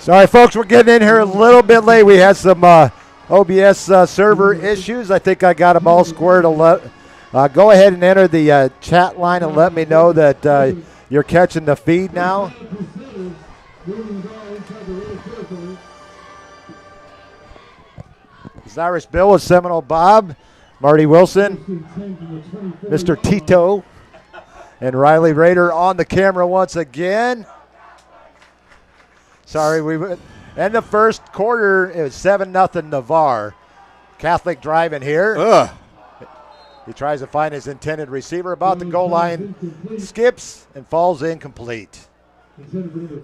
Sorry, folks, we're getting in here a little bit late. We had some OBS server issues. I think I got them all squared. Go ahead and enter the chat line and let me know that you're catching the feed now. Irish Bill with Seminole Bob, Marty Wilson, Mr. Tito, and Riley Rader on the camera once again. Sorry, in the first quarter, it was 7-0 Navarre. Catholic driving here. He tries to find his intended receiver about the goal line, skips, and falls incomplete.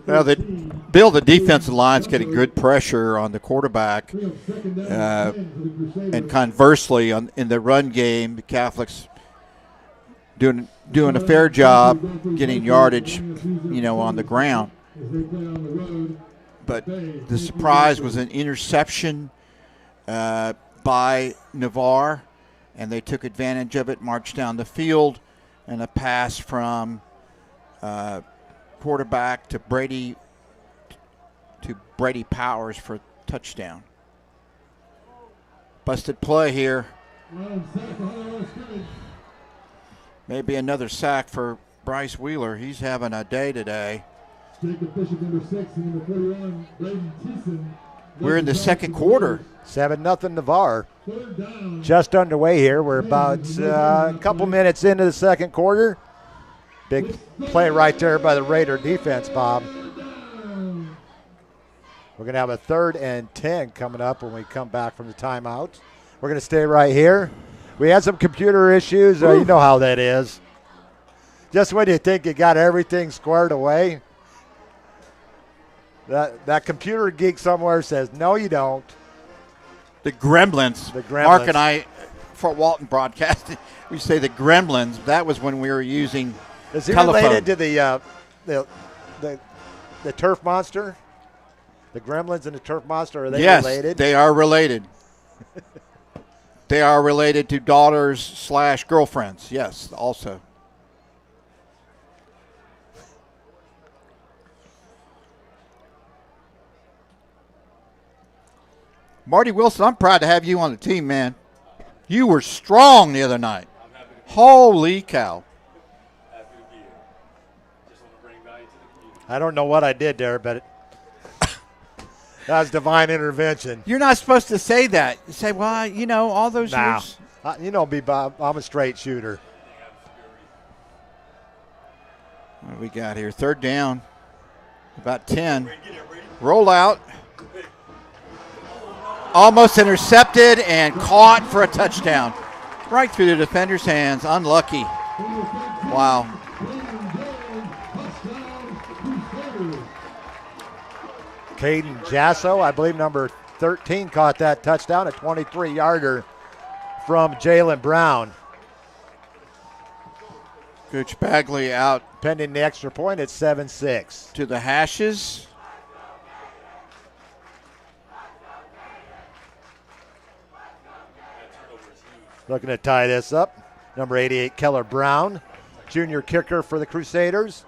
Well, the defensive line's getting good pressure on the quarterback. And conversely, in the run game, the Catholics doing a fair job getting yardage, on the ground. But the surprise was an interception by Navarre, and they took advantage of it, marched down the field, and a pass from quarterback to Brady Powers for a touchdown. Busted play here. Maybe another sack for Bryce Wheeler. He's having a day today. We're in the second quarter. 7-0 Navarre. Just underway here. We're about a couple minutes into the second quarter. Big play right there by the Raider defense, Bob. We're going to have a 3rd and 10 coming up when we come back from the timeout. We're going to stay right here. We had some computer issues. You know how that is. Just when you think you got everything squared away, that computer geek somewhere says, no, you don't. The Gremlins. Mark and I, for Walton Broadcasting, we say the Gremlins. That was when we were using Is he telephone. related to the turf monster? The Gremlins and the turf monster, are they related? Yes, they are related. They are related to daughters/girlfriends. Yes, also. Marty Wilson, I'm proud to have you on the team, man. You were strong the other night. Holy cow. I don't know what I did there, but that was divine intervention. You're not supposed to say that. You say, well, all those years. You know me, Bob. I'm a straight shooter. What do we got here? 3rd down. About 10. Roll out. Almost intercepted and caught for a touchdown. Right through the defender's hands. Unlucky. Wow. Caden Jasso, I believe number 13, caught that touchdown, a 23-yarder from Jalen Brown. Coach Bagley out. Pending the extra point, it's 7-6. To the hashes. Looking to tie this up. Number 88, Keller Brown, junior kicker for the Crusaders.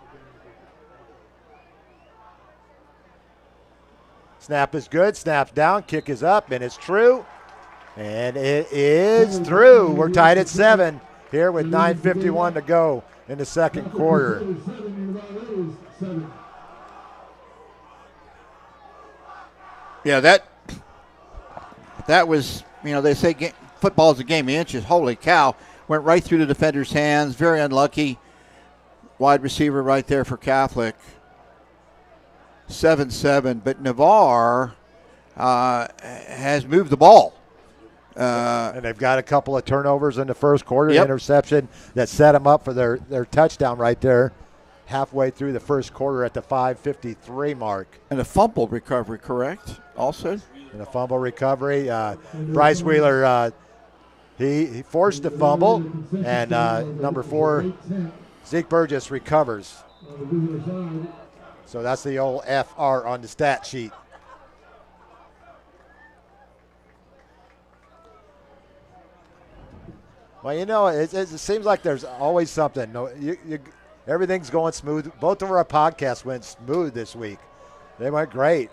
Snap is good. Snap's down. Kick is up, and it's true. And it is through. We're tied at 7 here with 9:51 to go in the second quarter. Yeah, that was, they say football is a game of inches. Holy cow. Went right through the defender's hands. Very unlucky. Wide receiver right there for Catholic. 7-7. But Navarre has moved the ball. And they've got a couple of turnovers in the first quarter. Yep. Interception that set them up for their touchdown right there. Halfway through the first quarter at the 5:53 mark. And a fumble recovery, correct? Also? And a fumble recovery. Bryce Wheeler, he forced the fumble. And number 4, Zeke Burgess recovers. So that's the old FR on the stat sheet. Well, it seems like there's always something. No, everything's going smooth. Both of our podcasts went smooth this week. They went great.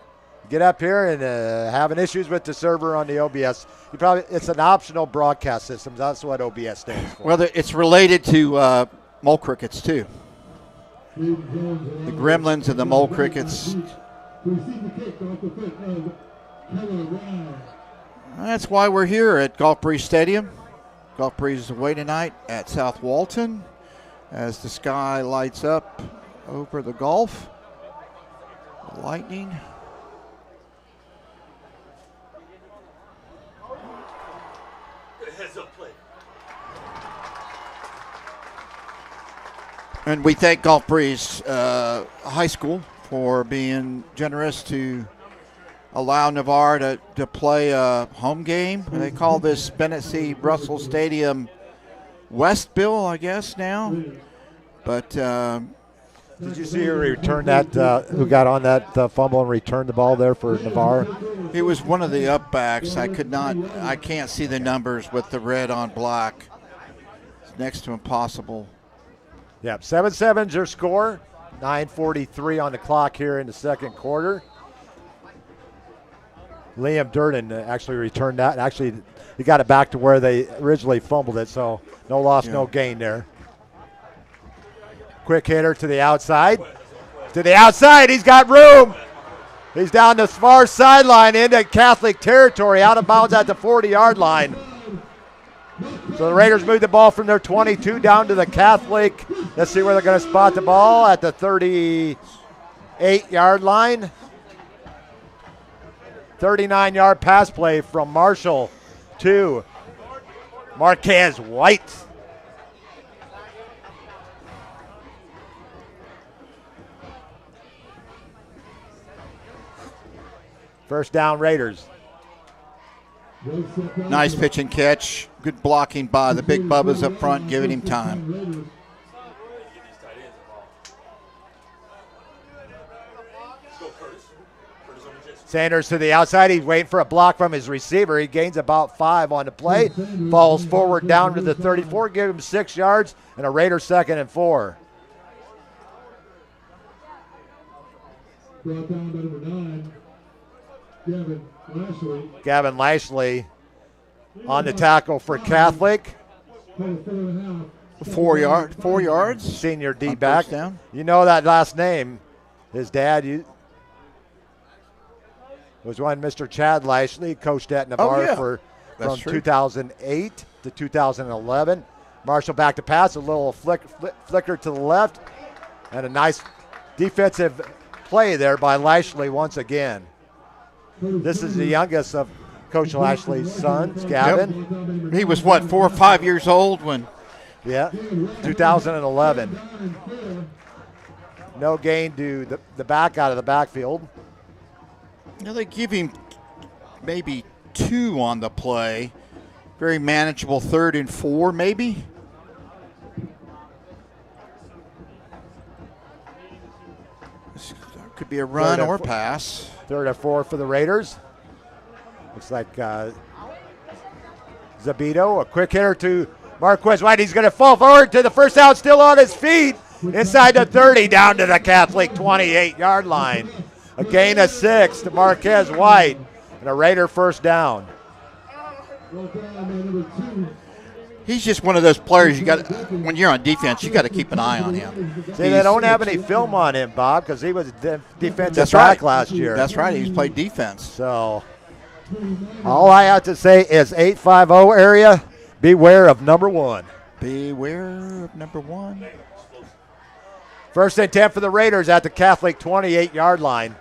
get up here and having issues with the server on the OBS. It's an optional broadcast system. That's what OBS stands for. Well, it's related to mole crickets too. The gremlins and the mole crickets. That's why we're here at Gulf Breeze Stadium. Gulf Breeze is away tonight at South Walton as the sky lights up over the Gulf. Lightning. And we thank Gulf Breeze High School for being generous to allow Navarre to play a home game. They call this Bennett C. Russell Stadium Westville, I guess, now. But did you see who returned that, who got on that fumble and returned the ball there for Navarre? It was one of the up backs. I can't see the numbers with the red on black. It's next to impossible. Yep, 7-7's your score. 9:43 on the clock here in the second quarter. Liam Durden actually returned that. Actually, he got it back to where they originally fumbled it, so no loss, no gain there. Quick hitter to the outside. To the outside, he's got room. He's down the far sideline into Catholic territory, out of bounds at the 40-yard line. So the Raiders move the ball from their 22 down to the Catholic. Let's see where they're going to spot the ball at the 38-yard line. 39-yard pass play from Marshall to Marquez White. First down, Raiders. Nice pitch and catch. Good blocking by the big Bubbas up front, giving him time. Sanders to the outside. He's waiting for a block from his receiver. He gains about 5 on the play. Falls forward down to the 34. Give him 6 yards and a Raider 2nd and 4. Brought down by number 9, Gavin Lashley on the tackle for Catholic. 4 yards. Senior D-back. Down. You know that last name. His dad was one Mr. Chad Lashley, coached at Navarre from 2008 to 2011. Marshall back to pass, a little flicker to the left, and a nice defensive play there by Lashley once again. This is the youngest of Coach Lashley's sons, Gavin. Yep. He was, 4 or 5 years old when? Yeah, 2011. No gain to the back out of the backfield. They give him maybe 2 on the play. Very manageable 3rd and 4, maybe. This could be a run or pass. 3rd and 4 for the Raiders. Looks like Zabito, a quick hitter to Marquez White. He's going to fall forward to the first down, still on his feet. Inside the 30, down to the Catholic 28-yard line. A gain of 6 to Marquez White, and a Raider first down. He's just one of those players when you're on defense, you got to keep an eye on him. See, they don't have any film on him, Bob, because he was defensive back last year. That's right. He's played defense. So all I have to say is 850 area, beware of number 1. Beware of number 1. First and 10 for the Raiders at the Catholic 28-yard line.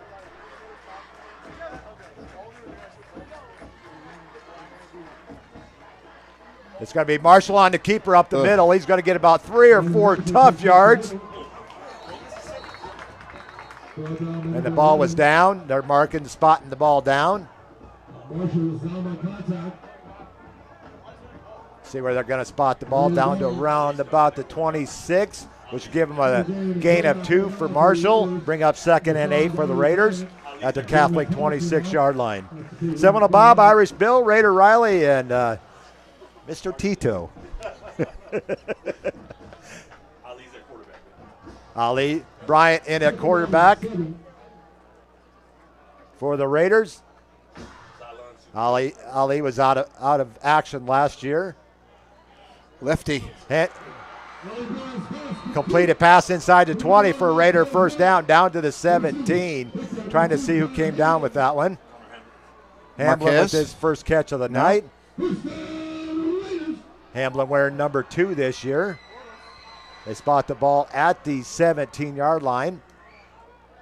It's going to be Marshall on the keeper up the middle. He's going to get about 3 or 4 tough yards. And the ball was down. They're marking, spotting the ball down. See where they're going to spot the ball, down to around about the 26, which will give them a gain of 2 for Marshall. Bring up 2nd and 8 for the Raiders at the Catholic 26-yard line. Seminole Bob, Irish Bill, Raider Riley, and Mr. Tito. Ali Bryant in at quarterback for the Raiders. Ali was out of action last year. Lefty. Completed pass inside the 20 for a Raider first down to the 17. Trying to see who came down with that one. Hamblin with his first catch of the night. Hamblin wearing number 2 this year. They spot the ball at the 17-yard line.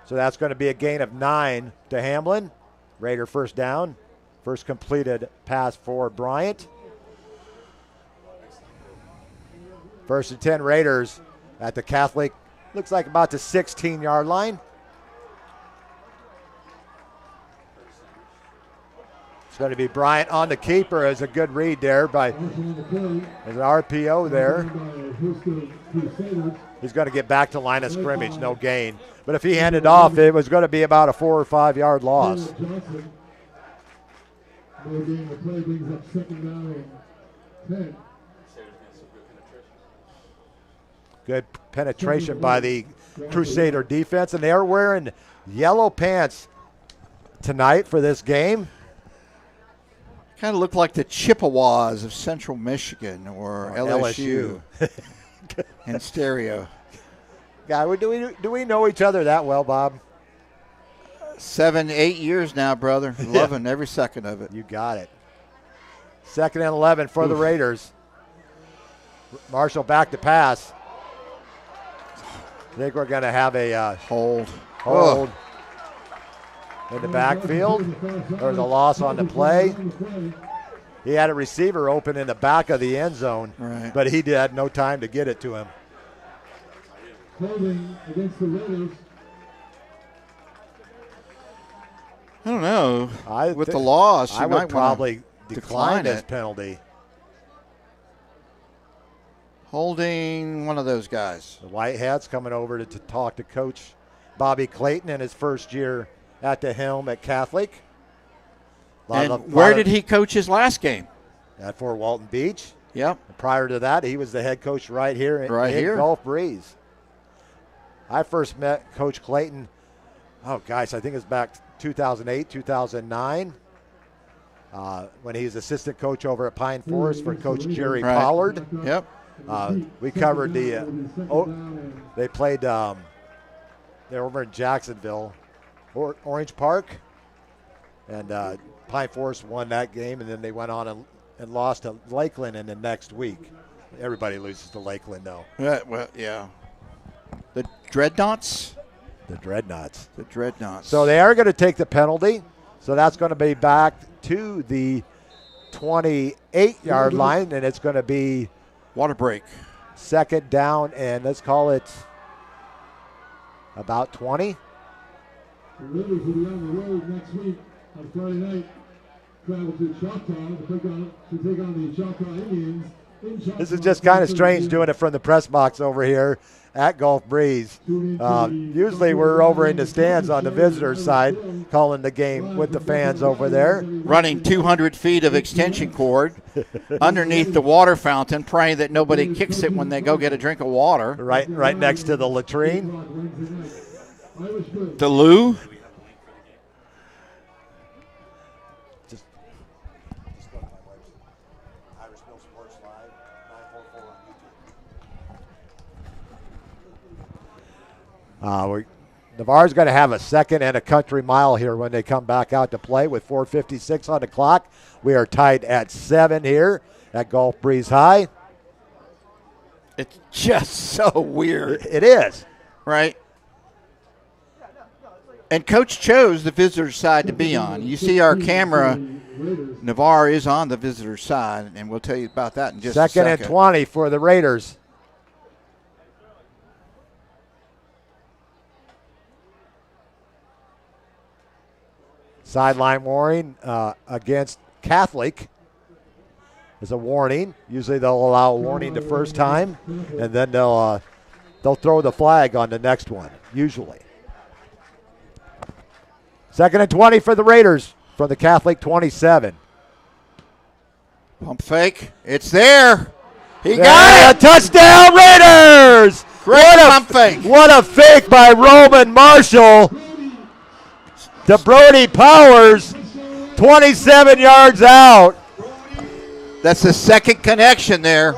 So that's going to be a gain of 9 to Hamblin. Raider first down. First completed pass for Bryant. First and 10 Raiders at the Catholic, looks like about the 16-yard line. It's going to be Bryant on the keeper as a good read there as an RPO there. He's going to get back to line of scrimmage, no gain. But if he handed off, it was going to be about a 4 or 5 yard loss. Good penetration by the Crusader defense, and they are wearing yellow pants tonight for this game. Kind of look like the Chippewas of Central Michigan or LSU. In stereo. God, do we know each other that well, Bob? 7, 8 years now, brother. Loving every second of it. You got it. 2nd and 11 for the Raiders. Marshall back to pass. I think we're going to have a hold in the backfield. There's a loss on the play. He had a receiver open in the back of the end zone, but he had no time to get it to him. Holding against the Raiders. I don't know. With the loss, I would probably decline this penalty. Holding one of those guys. The Whiteheads coming over to talk to Coach Bobby Clayton in his first year at the helm at Catholic. Where did he coach his last game? At Fort Walton Beach. Yep. And prior to that, he was the head coach right here in Gulf Breeze. I first met Coach Clayton, I think it was back 2008, 2009, when he was assistant coach over at Pine Forest for Coach Jerry Pollard. Yep. We covered they played, they're over in Jacksonville, Orange Park, and Pine Forest won that game, and then they went on and lost to Lakeland in the next week. Everybody loses to Lakeland, though. Yeah. The Dreadnoughts? The Dreadnoughts. The Dreadnoughts. So they are going to take the penalty. So that's going to be back to the 28-yard line, and it's going to be water break. 2nd down, and let's call it about 20. The Raiders will be on the road next week on Friday night. Travel to Choctaw to take on the Choctaw Indians. This is just kind of strange doing it from the press box over here at Gulf Breeze. Usually we're over in the stands on the visitors' side calling the game with the fans over there. Running 200 feet of extension cord underneath the water fountain, praying that nobody kicks it when they go get a drink of water. Right next to the latrine. The loo. Navarre's going to have a 2nd and a country mile here when they come back out to play with 4:56 on the clock. We are tied at 7 here at Gulf Breeze High. It's just so weird. It is. Right? And Coach chose the visitor side to be on. You see our camera, Navarre is on the visitor side, and we'll tell you about that in just a second. 2nd and 20 for the Raiders. Sideline warning against Catholic is a warning. Usually they'll allow a warning the first time, and then they'll throw the flag on the next one, usually. 2nd and 20 for the Raiders from the Catholic 27. Pump fake. It's there. He got it. A touchdown, Raiders. Great pump fake. What a fake by Roman Marshall to Brody Powers, 27 yards out. That's the second connection there.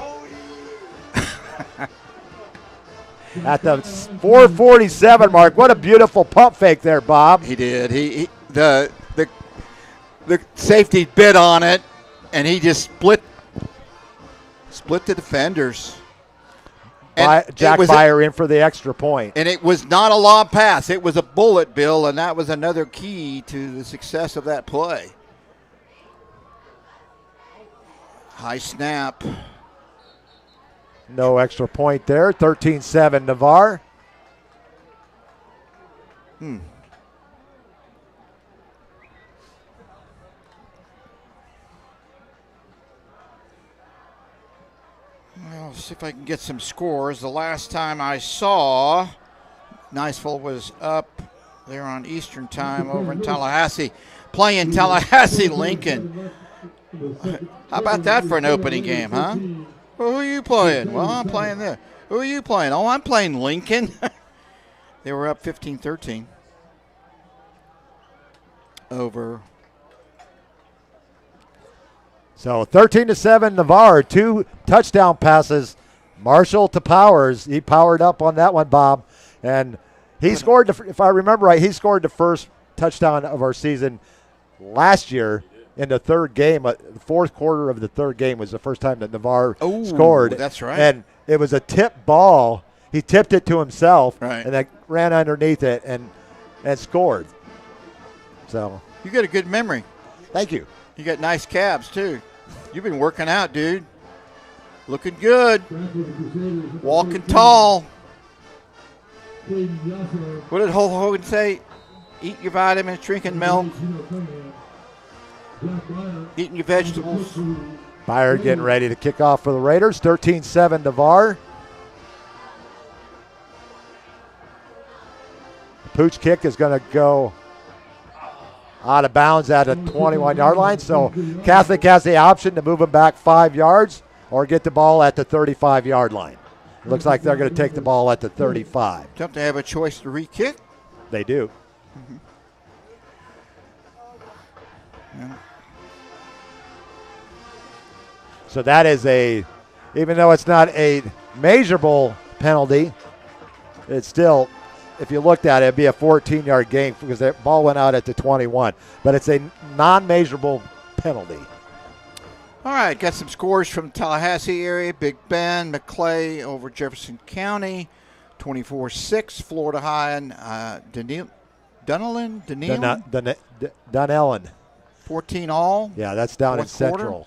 At the 4:47 mark. What a beautiful pump fake there, Bob. He did. The safety bit on it, and he just split the defenders. Jack Byer in for the extra point. And it was not a lob pass. It was a bullet, Bill, and that was another key to the success of that play. High snap. No extra point there. 13-7 Navarre. Well, see if I can get some scores. The last time I saw, Niceville was up there on Eastern Time over in Tallahassee, playing Tallahassee-Lincoln. How about that for an opening game, huh? Well, who are you playing? Well, I'm playing there. Who are you playing? Oh, I'm playing Lincoln. They were up 15-13 over. So 13-7 Navarre, 2 touchdown passes. Marshall to Powers. He powered up on that one, Bob. And he scored, if I remember right, he scored the first touchdown of our season last year in the third game. The fourth quarter of the third game was the first time that Navarre scored. That's right. And it was a tip ball. He tipped it to himself right, and then ran underneath it and scored. So you got a good memory. Thank you. You got nice calves, too. You've been working out, dude. Looking good. Walking tall. What did Hulk Hogan say? Eat your vitamins, drinking milk, eating your vegetables. Byer getting ready to kick off for the Raiders. 13-7 Navarre. Pooch kick is going to go out of bounds at a 21-yard line. So Catholic has the option to move him back 5 yards or get the ball at the 35-yard line. It looks like they're going to take the ball at the 35. Don't they have a choice to re-kick? They do. Mm-hmm. Yeah. So that is even though it's not a measurable penalty, it's still, if you looked at it, it'd be a 14-yard gain because the ball went out at the 21. But it's a non-measurable penalty. All right, got some scores from Tallahassee area. Big Bend, McClay over Jefferson County, 24-6. Florida High and Dunellen. 14 all. Yeah, that's down in Fourth Central.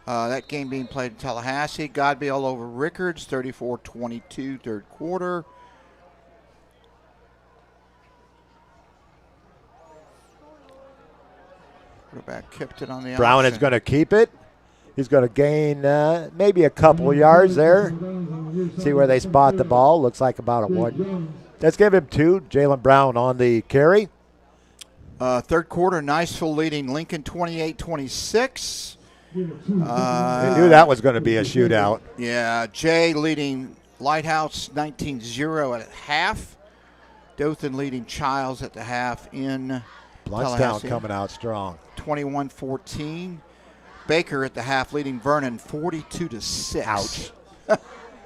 That game being played in Tallahassee. Godby all over Rickards, 34-22, third quarter. Quarterback kept it on the Brown option. is going to keep it. He's going to gain maybe a couple yards there. See where they spot the ball. Looks like about a 1. Let's give him 2. Jalen Brown on the carry. Third quarter, Niceville leading Lincoln 28-26. They knew that was going to be a shootout. Yeah, Jay leading Lighthouse 19-0 at half. Dothan leading Childs at the half in Bluntstown coming out strong. 21-14. Baker at the half leading Vernon 42-6. Ouch.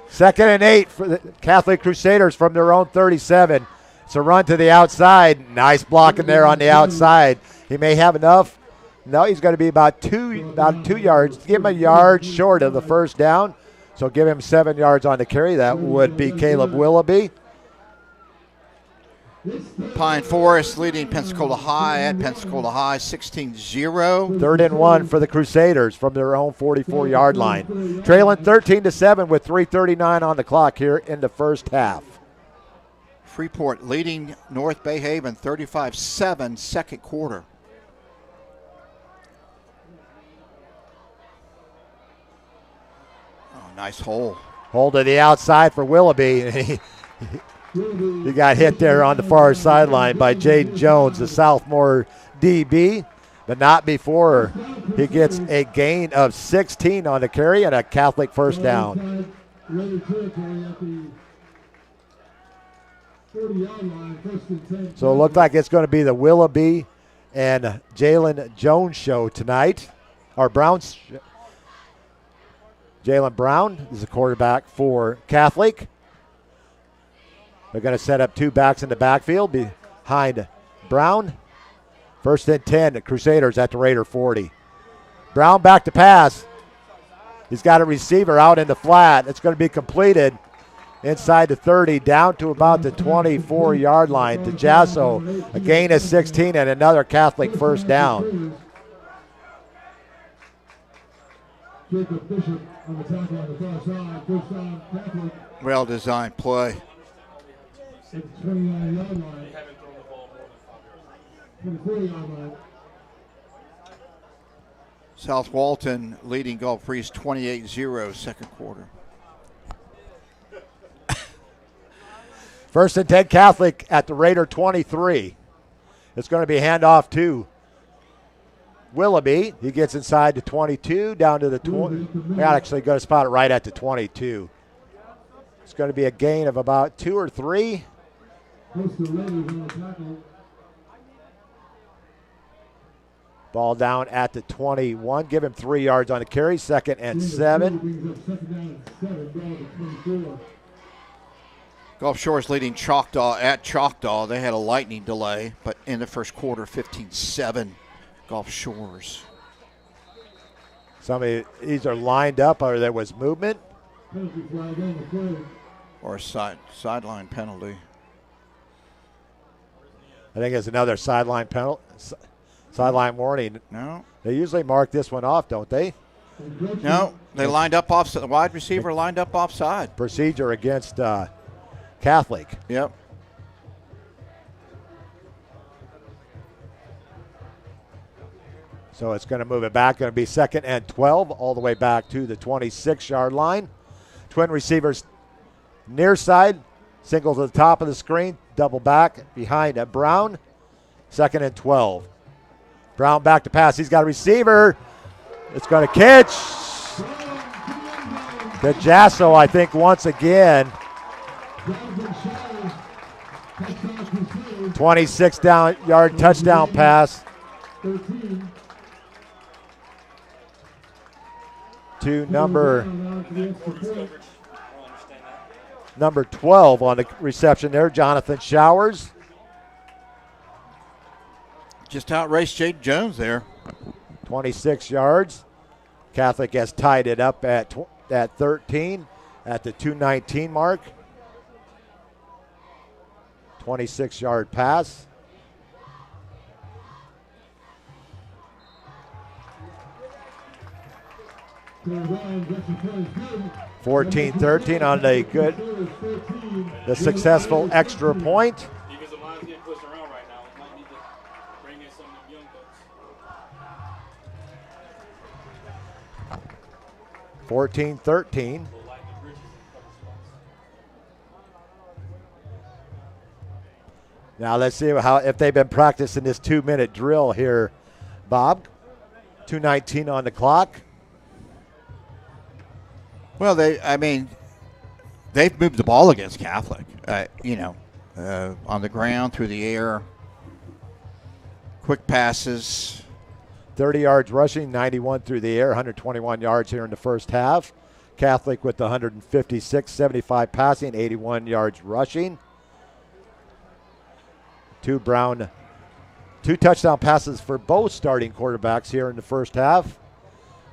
2nd and 8 for the Catholic Crusaders from their own 37. It's a run to the outside. Nice blocking there on the outside. He may have enough. No, he's going to be about 2 yards. Give him a yard short of the first down. So give him 7 yards on the carry. That would be Caleb Willoughby. Pine Forest leading Pensacola High at Pensacola High 16-0. 3rd and 1 for the Crusaders from their own 44-yard line. Trailing 13-7 with 3:39 on the clock here in the first half. Freeport leading North Bay Haven 35-7 second quarter. Oh, nice hole. Hole to the outside for Willoughby. He got hit there on the far sideline by Jaden Jones, the sophomore DB, but not before he gets a gain of 16 on the carry and a Catholic first down. 40-yard line, 1st and 10. So it looked like it's going to be the Willoughby and Jalen Jones show tonight. Or Brown's. Jalen Brown is the quarterback for Catholic. They're going to set up 2 backs in the backfield behind Brown. 1st and 10, the Crusaders at the Raider 40. Brown back to pass. He's got a receiver out in the flat. It's going to be completed inside the 30, down to about the 24-yard line to Jasso. A gain of 16 and another Catholic first down. Jacob Bishop on the tackle on the far side. First down, Catholic. Well-designed play. At the 29-yard line. 24-yard line. South Walton leading Gulf Breeze 28-0 second quarter. 1st and 10 Catholic at the Raider 23. It's going to be handoff to Willoughby. He gets inside the 22, down to the 20. They're actually going to spot it right at the 22. It's going to be a gain of about 2 or 3. Ball down at the 21. Give him 3 yards on the carry. 2nd and 7. Gulf Shores leading Choctaw at Choctaw. They had a lightning delay, but in the first quarter, 15-7 Gulf Shores. Some of these are lined up, or there was movement. Or a sideline penalty. I think it's another sideline penalty. Sideline warning. No. They usually mark this one off, don't they? No, they lined up offside. The wide receiver lined up offside. Procedure against Catholic. Yep. So it's going to move it back. Going to be 2nd and 12, all the way back to the 26-yard line. Twin receivers near side. Single to the top of the screen. Double back behind Brown. 2nd and 12. Brown back to pass. He's got a receiver. It's going to catch. To Jasso, I think, once again. 26-yard touchdown pass to number 12 on the reception there, Jonathan Showers. Just outraced Jade Jones there. 26 yards. Catholic has tied it up at 13 at the 2:19 mark. 26-yard pass. (14-13) on the successful extra point. 14-13. Now let's see if they've been practicing this 2-minute drill here, Bob. 2:19 on the clock. Well, they've moved the ball against Catholic. On the ground, through the air, quick passes. 30 yards rushing, 91 through the air, 121 yards here in the first half. Catholic with the 156, 75 passing, 81 yards rushing. Two touchdown passes for both starting quarterbacks here in the first half.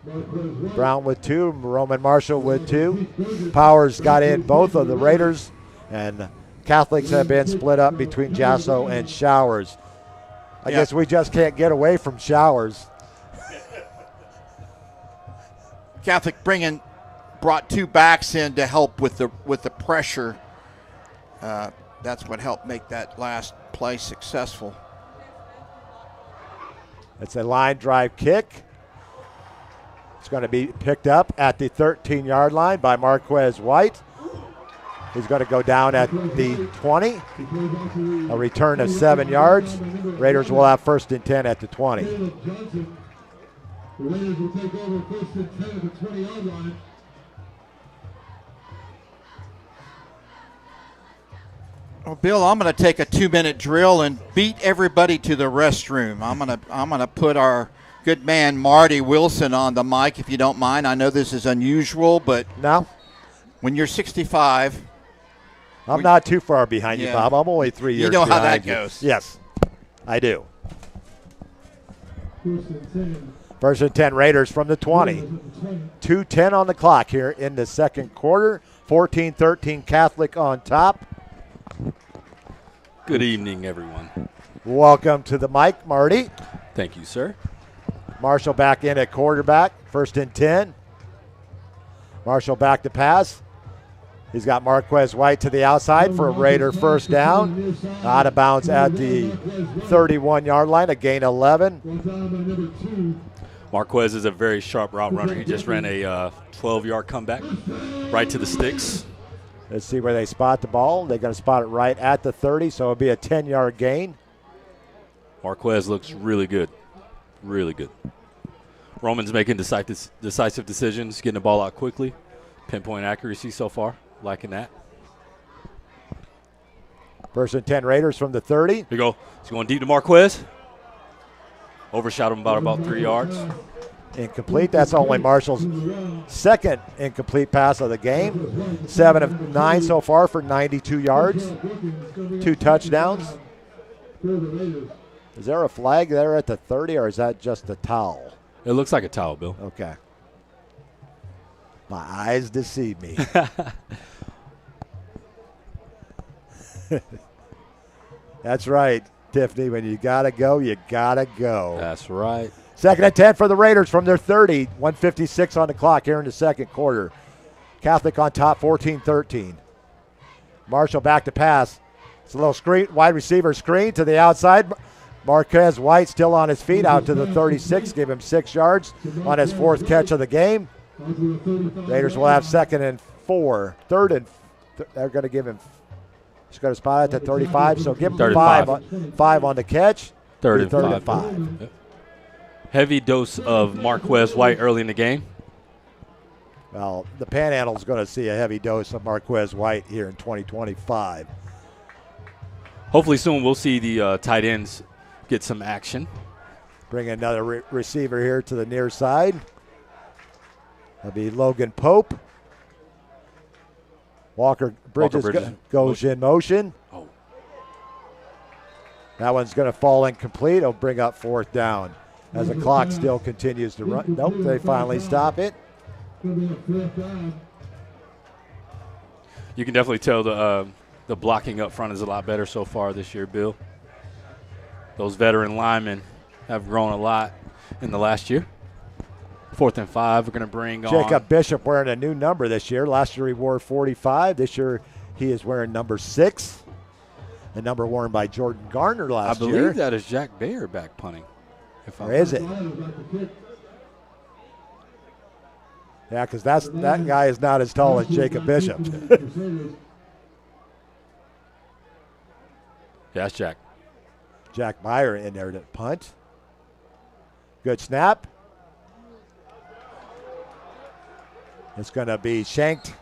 Brown with 2, Roman Marshall with 2. Powers got in both of the Raiders, and Catholics have been split up between Jasso and Showers. I guess we just can't get away from Showers. Catholic brought 2 backs in to help with the pressure. That's what helped make that last play successful. It's a line drive kick. It's going to be picked up at the 13-yard line by Marquez White. He's going to go down at the 20. A return of 7 yards. Raiders will have 1st and 10 at the 20. The Raiders will take over 1st and 10 at the 20-yard line. Well, Bill, I'm going to take a 2-minute drill and beat everybody to the restroom. I'm gonna put our good man Marty Wilson on the mic, if you don't mind. I know this is unusual, but No, when you're 65, I'm not too far behind you, Yeah. Bob. I'm only 3 years you know how behind that you. goes. Yes, I do. 1st and 10. 1st and 10 Raiders from the 20. 2:10 on the clock here in the second quarter. 14-13 Catholic on top. Good evening, everyone. Welcome to the mic, Marty. Thank you, sir. Marshall back in at quarterback. 1st and 10. Marshall back to pass. He's got Marquez White to the outside for a Raider first down. Out of bounds at the 31-yard line, a gain 11. Brought down by number 2. Marquez is a very sharp route runner. He just ran a 12-yard comeback right to the sticks. Let's see where they spot the ball. They're going to spot it right at the 30, so it'll be a 10-yard gain. Marquez looks really good. Really good. Roman's making decisive decisions, getting the ball out quickly. Pinpoint accuracy so far. Liking that. 1st and 10 Raiders from the 30. Here you go. He's going deep to Marquez. Overshot him about 3 yards. Incomplete. That's only Marshall's second incomplete pass of the game. 7 of 9 so far for 92 yards. 2 touchdowns. Is there a flag there at the 30, or is that just a towel? It looks like a towel, Bill. Okay. My eyes deceive me. That's right, Tiffany. When you got to go, you got to go. That's right. 2nd and 10 for the Raiders from their 30. 1:56 on the clock here in the second quarter. Catholic on top, 14-13. Marshall back to pass. It's a little screen, wide receiver screen to the outside. Marquez White still on his feet out to the 36. Give him 6 yards on his 4th catch of the game. Raiders will have 2nd and 4. They're going to give him. He's going to spot at the 35. So give him 5 on the catch. 3rd and 5. 5. Yep. Heavy dose of Marquez White early in the game. Well, the Panhandle is going to see a heavy dose of Marquez White here in 2025. Hopefully soon we'll see the tight ends get some action. Bring another receiver here to the near side. That'll be Logan Pope. Walker Bridges goes in motion. Oh. That one's going to fall incomplete. It'll bring up 4th down as the clock still continues to run. Nope, they finally stop it. You can definitely tell the blocking up front is a lot better so far this year, Bill. Those veteran linemen have grown a lot in the last year. 4th and 5, we're going to bring on Jacob Bishop wearing a new number this year. Last year he wore 45. This year he is wearing number 6. The number worn by Jordan Garner last year. I believe that is Jack Bayer back punting. Or is it? Yeah, because that guy is not as tall as Jacob Bishop. Yeah, that's Jack. Jack Meyer in there to punt. Good snap. It's going to be shanked.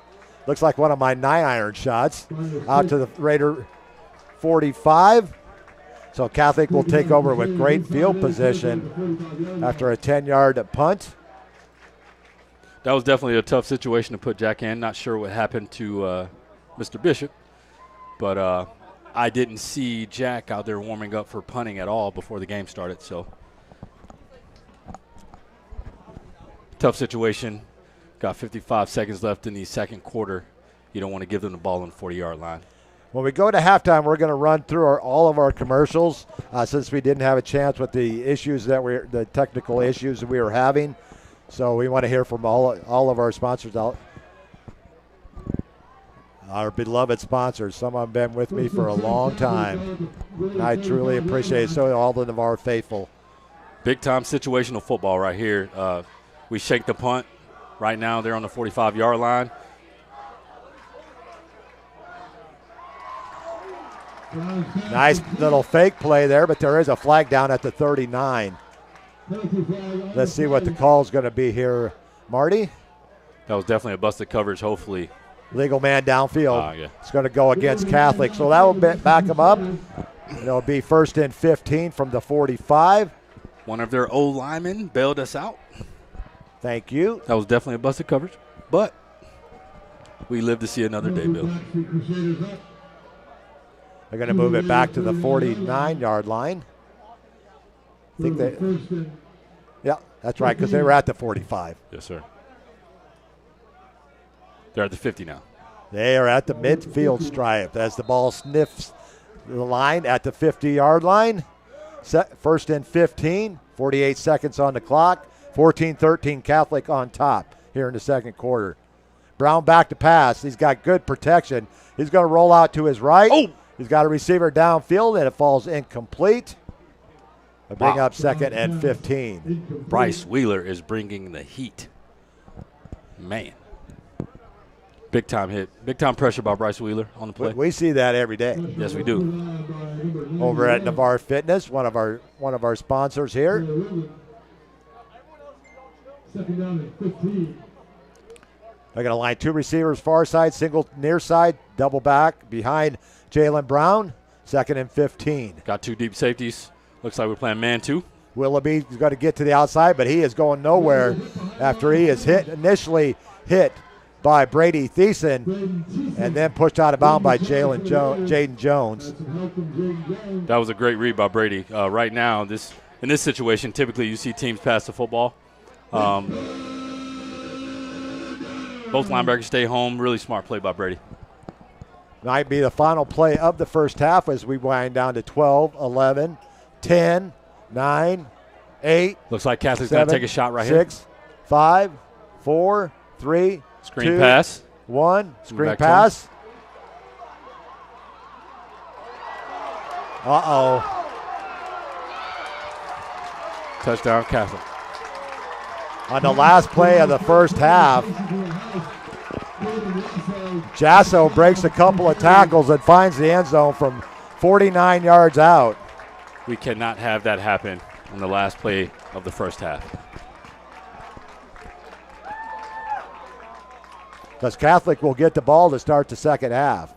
Looks like one of my 9-iron shots. Out to the Raider 45. So Catholic will take over with great field position after a 10-yard punt. That was definitely a tough situation to put Jack in. Not sure what happened to Mr. Bishop, but I didn't see Jack out there warming up for punting at all before the game started. So tough situation. Got 55 seconds left in the second quarter. You don't want to give them the ball on the 40-yard line. When we go to halftime, we're going to run through all of our commercials since we didn't have a chance with the issues the technical issues that we were having. So we want to hear from all of our sponsors, our beloved sponsors. Some of them have been with me for a long time. And I truly appreciate it. So all the Navarre faithful. Big-time situational football right here. We shake the punt. Right now they're on the 45-yard line. Nice little fake play there, but there is a flag down at the 39. Let's see what the call is going to be here, Marty. That was definitely a busted coverage, hopefully. Legal man downfield. Yeah. It's going to go against Catholic. So that will back them up. It'll be 1st and 15 from the 45. One of their old linemen bailed us out. Thank you. That was definitely a busted coverage, but we live to see another day, Bill. They're going to move it back to the 49-yard line. I think yeah, that's right, because they were at the 45. Yes, sir. They're at the 50 now. They are at the midfield stripe as the ball sniffs the line at the 50-yard line. 1st and 15, 48 seconds on the clock. 14-13 Catholic on top here in the second quarter. Brown back to pass. He's got good protection. He's going to roll out to his right. Oh! He's got a receiver downfield, and it falls incomplete. Bring up 2nd and 15. Bryce Wheeler is bringing the heat. Man. Big time hit. Big time pressure by Bryce Wheeler on the play. We see that every day. Yes, we do. Over at Navarre Fitness, one of our sponsors here. 2nd down and 15. They're going to line 2 receivers far side, single near side, double back behind Jalen Brown. 2nd and 15. Got 2 deep safeties. Looks like we're playing man-2. Willoughby's got to get to the outside, but he is going nowhere after he is initially hit by Brady Thiessen and then pushed out of bounds by Jaden Jones. That was a great read by Brady. Right now, in this situation, typically you see teams pass the football. Both linebackers stay home. Really smart play by Brady. Might be the final play of the first half as we wind down to 12, 11, 10, 9, 8. Looks like Catholic's going to take a shot right 6, 5, 4, 3, Screen 2, pass. 1. Screen Back pass. Uh-oh. Touchdown, Catholic. On the last play of the first half, Jasso breaks a couple of tackles and finds the end zone from 49 yards out. We cannot have that happen on the last play of the first half. Because Catholic will get the ball to start the second half.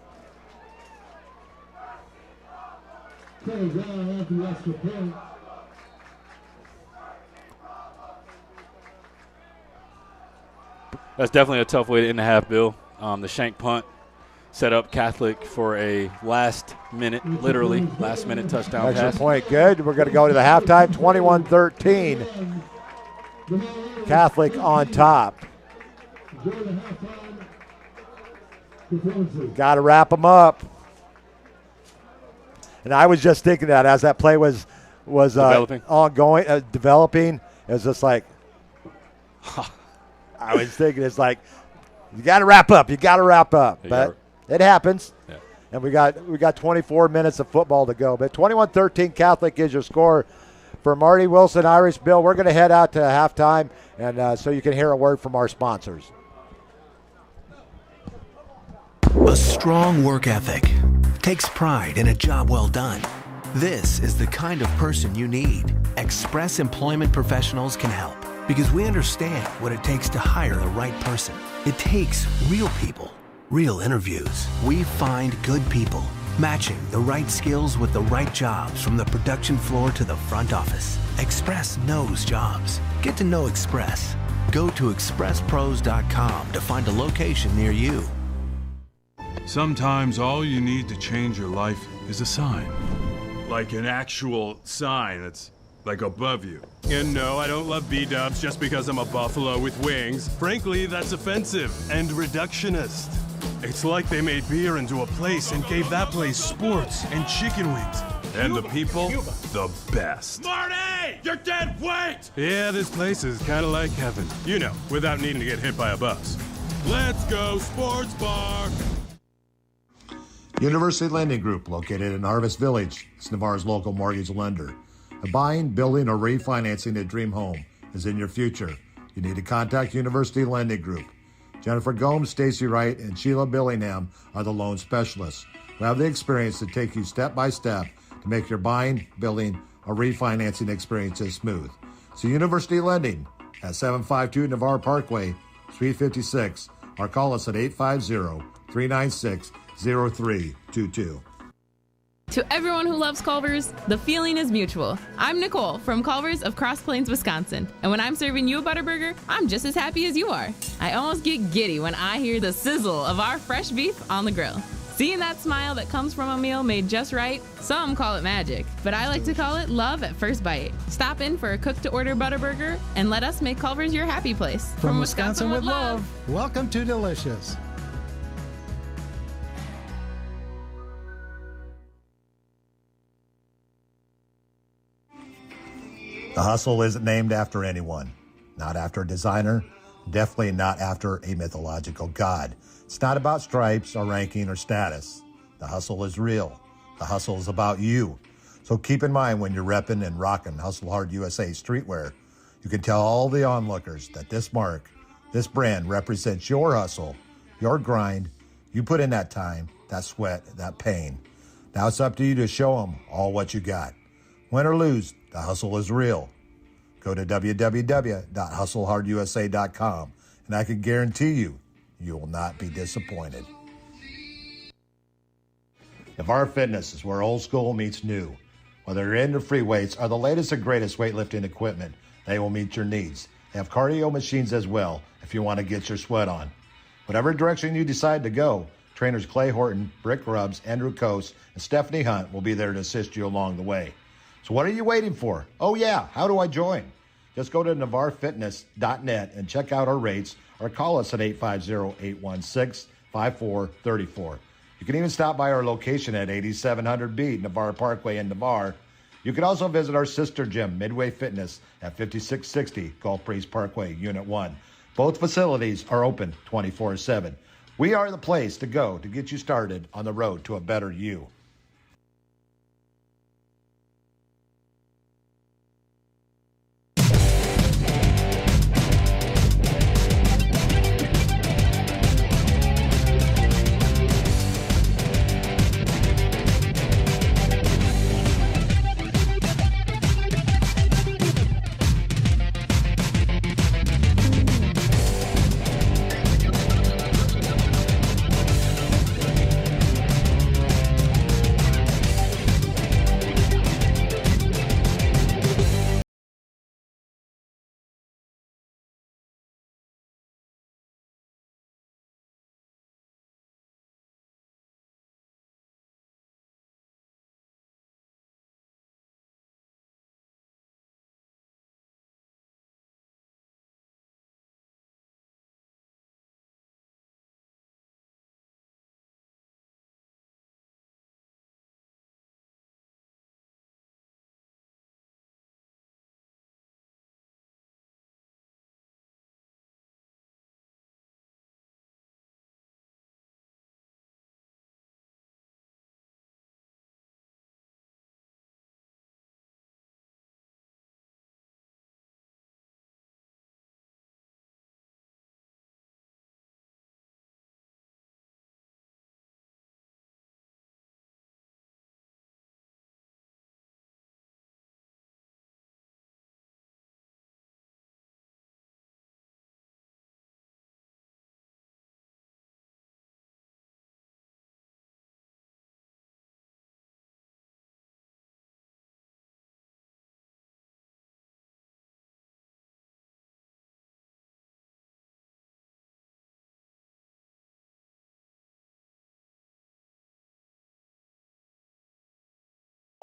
That's definitely a tough way to end the half, Bill. The shank punt set up Catholic for a last-minute touchdown Extra pass. point good. We're going to go to the halftime, 21-13. Catholic on top. Got to wrap them up. And I was just thinking that as that play was developing, it was just like, I was thinking it's like, you got to wrap up. But it happens. Yeah. And we got 24 minutes of football to go. But 21-13 Catholic is your score. For Marty Wilson, Irish Bill, we're going to head out to halftime, and so you can hear a word from our sponsors. A strong work ethic takes pride in a job well done. This is the kind of person you need. Express Employment Professionals can help because we understand what it takes to hire the right person. It takes real people, real interviews. We find good people, matching the right skills with the right jobs from the production floor to the front office. Express knows jobs. Get to know Express. Go to expresspros.com to find a location near you. Sometimes all you need to change your life is a sign. Like an actual sign that's like above you. And no, I don't love B-dubs just because I'm a buffalo with wings. Frankly, that's offensive and reductionist. It's like they made beer into a place and gave that place sports and chicken wings. And the people, the best. Marty! You're dead weight! Yeah, this place is kind of like heaven. You know, without needing to get hit by a bus. Let's go sports bar! University Lending Group, located in Harvest Village, is Navarre's local mortgage lender. A buying, building, or refinancing a dream home is in your future. You need to contact University Lending Group. Jennifer Gomes, Stacy Wright, and Sheila Billingham are the loan specialists who have the experience to take you step by step to make your buying, building, or refinancing experiences smooth. So University Lending at 752 Navarre Parkway, Suite 56, or call us at 850-396-0322. To everyone who loves Culver's, the feeling is mutual. I'm Nicole from Culver's of Cross Plains, Wisconsin. And when I'm serving you a Butterburger, I'm just as happy as you are. I almost get giddy when I hear the sizzle of our fresh beef on the grill. Seeing that smile that comes from a meal made just right, some call it magic, but I like to call it love at first bite. Stop in for a cook-to-order Butterburger and let us make Culver's your happy place. From Wisconsin with love, welcome to Delicious. The hustle isn't named after anyone, not after a designer, definitely not after a mythological god. It's not about stripes or ranking or status. The hustle is real. The hustle is about you. So keep in mind when you're repping and rocking Hustle Hard USA streetwear, you can tell all the onlookers that this mark, this brand represents your hustle, your grind. You put in that time, that sweat, that pain. Now it's up to you to show them all what you got. Win or lose, the hustle is real. Go to www.hustlehardusa.com and I can guarantee you, you will not be disappointed. Navarre Fitness is where old school meets new. Whether you're into free weights or the latest and greatest weightlifting equipment, they will meet your needs. They have cardio machines as well if you want to get your sweat on. Whatever direction you decide to go, trainers Clay Horton, Brick Grubbs, Andrew Coase, and Stephanie Hunt will be there to assist you along the way. So what are you waiting for? Oh yeah, how do I join? Just go to navarrefitness.net and check out our rates or call us at 850-816-5434. You can even stop by our location at 8700B Navarre Parkway in Navarre. You can also visit our sister gym, Midway Fitness, at 5660 Gulf Breeze Parkway, Unit 1. Both facilities are open 24/7. We are the place to go to get you started on the road to a better you.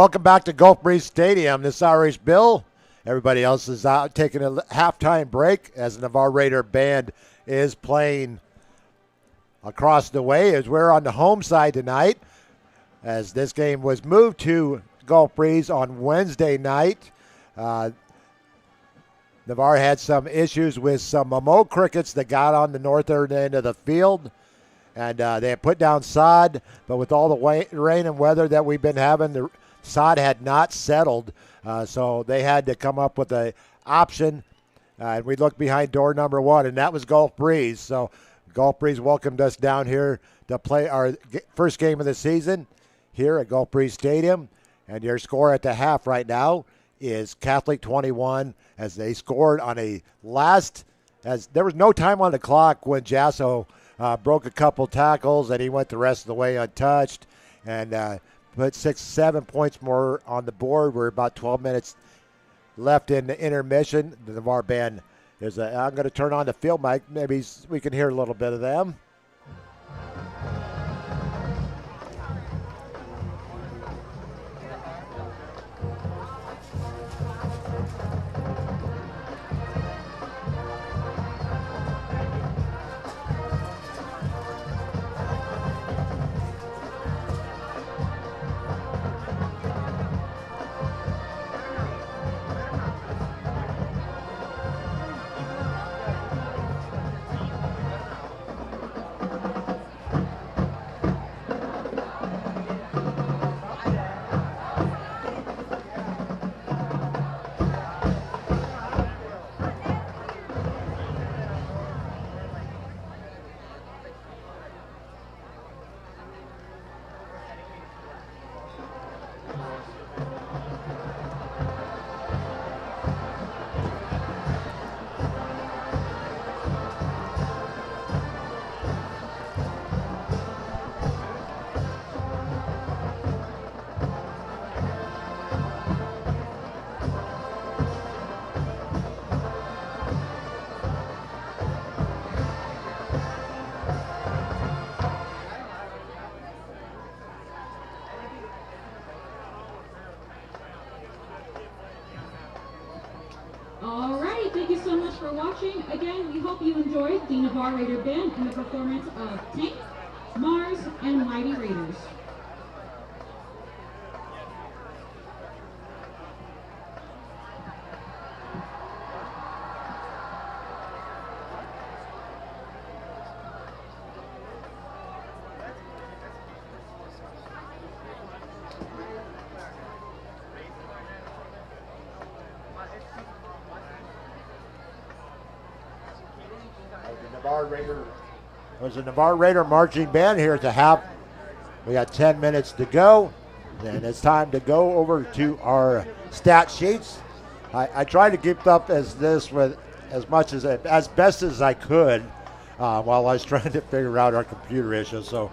Welcome back to Gulf Breeze Stadium. This Irish Bill. Everybody else is out taking a halftime break as the Navarre Raider band is playing across the way as we're on the home side tonight, as this game was moved to Gulf Breeze on Wednesday night. Navarre had some issues with some Momo crickets that got on the northern end of the field, and they had put down sod, but with all the rain and weather that we've been having, the sod had not settled, so they had to come up with an option, and we looked behind door number one, and that was Gulf Breeze. So Gulf Breeze welcomed us down here to play our first game of the season here at Gulf Breeze Stadium, and your score at the half right now is Catholic 21, as they scored on a last, as there was no time on the clock when Jasso broke a couple tackles, and he went the rest of the way untouched and put 6-7 points more on the board. We're about 12 minutes left in the intermission. The Navarre band I'm going to turn on the field mic. Maybe we can hear a little bit of them. Alright, thank you so much for watching. Again, we hope you enjoyed the Navarre Raider Band and the performance of Tank, Mars, and Mighty Raiders. There's a Navarre Raider marching band here at the half. We got 10 minutes to go, and it's time to go over to our stat sheets. I tried to keep up as best as I could while I was trying to figure out our computer issues. So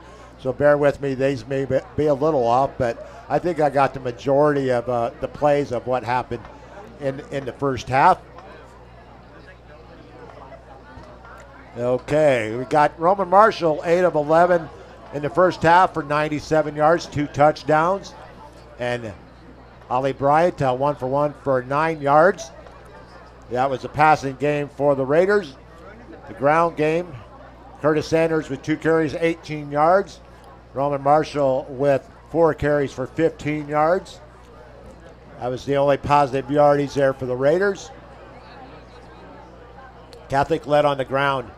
bear with me. These may be a little off, but I think I got the majority of the plays of what happened in the first half. Okay, we got Roman Marshall, 8 of 11 in the first half for 97 yards, 2 touchdowns. And Ollie Bryant, 1 for 1 for 9 yards. That was a passing game for the Raiders. The ground game, Curtis Sanders with 2 carries, 18 yards. Roman Marshall with 4 carries for 15 yards. That was the only positive yardage there for the Raiders. Catholic led on the ground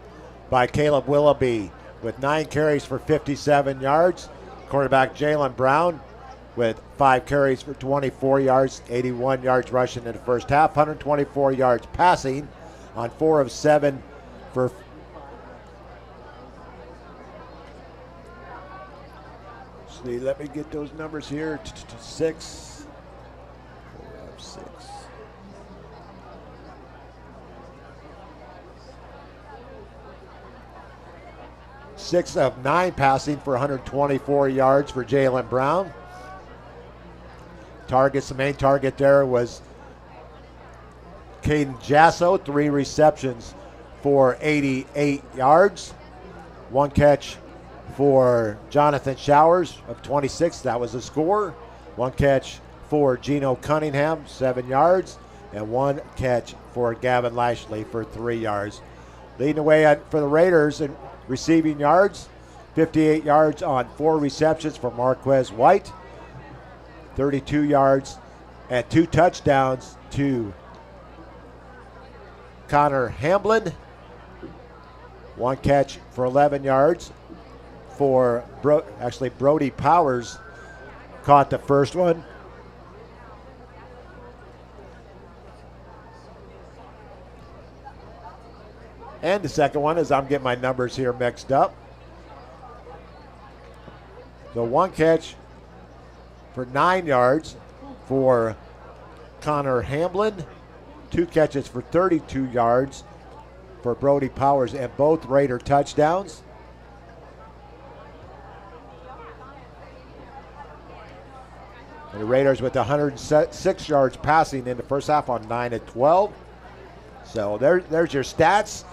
by Caleb Willoughby with 9 carries for 57 yards. Quarterback Jalen Brown with 5 carries for 24 yards, 81 yards rushing in the first half, 124 yards passing on 4 of 7 for let me get those numbers here. 6. 6. 6 of 9 passing for 124 yards for Jalen Brown. The main target there was Caden Jasso, 3 receptions for 88 yards. 1 catch for Jonathan Showers of 26, that was the score. 1 catch for Gino Cunningham, 7 yards. And 1 catch for Gavin Lashley for 3 yards. Leading the way for the Raiders in receiving yards, 58 yards on 4 receptions for Marquez White, 32 yards and 2 touchdowns to Connor Hamblin. 1 catch for 11 yards for Brody Powers caught the first one. And the second one, as I'm getting my numbers here mixed up. So 1 catch for 9 yards for Connor Hamblin. 2 catches for 32 yards for Brody Powers, and both Raider touchdowns. And the Raiders with 106 yards passing in the first half on 9 of 12. So there's your stats.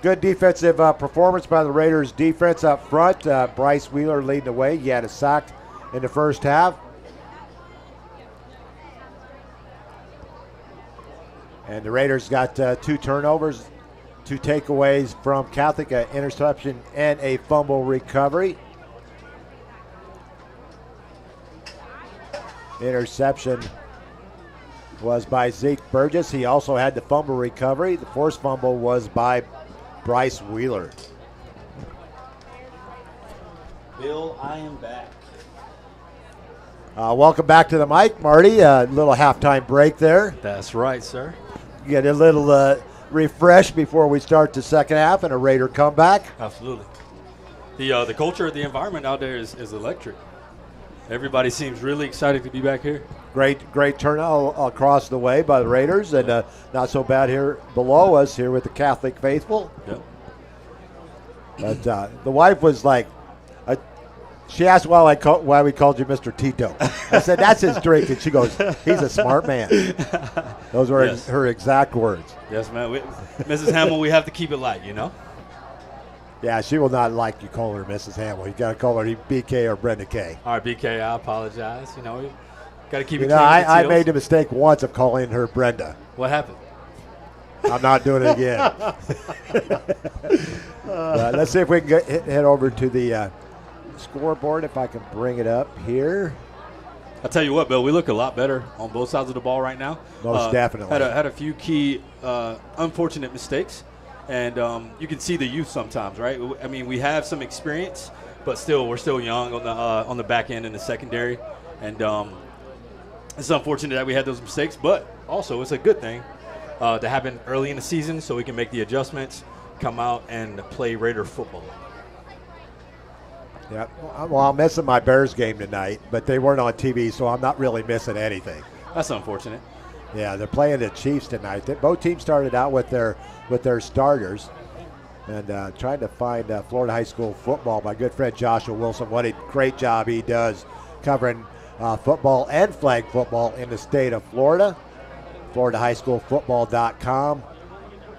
Good defensive performance by the Raiders defense up front. Bryce Wheeler leading the way. He had a sack in the first half. And the Raiders got 2 turnovers, 2 takeaways from Catholic, an interception and a fumble recovery. Interception was by Zeke Burgess. He also had the fumble recovery. The forced fumble was by Bryce Wheeler. Bill, I am back. Welcome back to the mic, Marty. A little halftime break there. That's right, sir. You get a little refresh before we start the second half and a Raider comeback. Absolutely. The culture, the environment out there is electric. Everybody seems really excited to be back here. Great turnout across the way by the Raiders, and not so bad here below us here with the Catholic faithful. Yep. But the wife was like, she asked why we called you Mr. Tito. I said, that's his drink. And she goes, he's a smart man. Those were her exact words. Yes, man. Mrs. Hamill, we have to keep it light, you know? Yeah, she will not like you call her Mrs. Hamill. You got to call her BK or Brenda K. All right, BK, I apologize. You know, got to keep it clean. clean. I made the mistake once of calling her Brenda. What happened? I'm not doing it again. Let's see if we can head over to the scoreboard, if I can bring it up here. I'll tell you what, Bill, we look a lot better on both sides of the ball right now. Most definitely. Had a few key unfortunate mistakes, and you can see the youth sometimes, right? I mean, we have some experience, but still, we're still young on the back end in the secondary, and it's unfortunate that we had those mistakes, but also it's a good thing to happen early in the season so we can make the adjustments, come out and play Raider football. Yeah, well, I'm missing my Bears game tonight, but they weren't on TV, so I'm not really missing anything. That's unfortunate. Yeah, they're playing the Chiefs tonight. Both teams started out with their starters, and trying to find Florida high school football. My good friend Joshua Wilson, what a great job he does covering football and flag football in the state of Florida. FloridaHighSchoolFootball.com.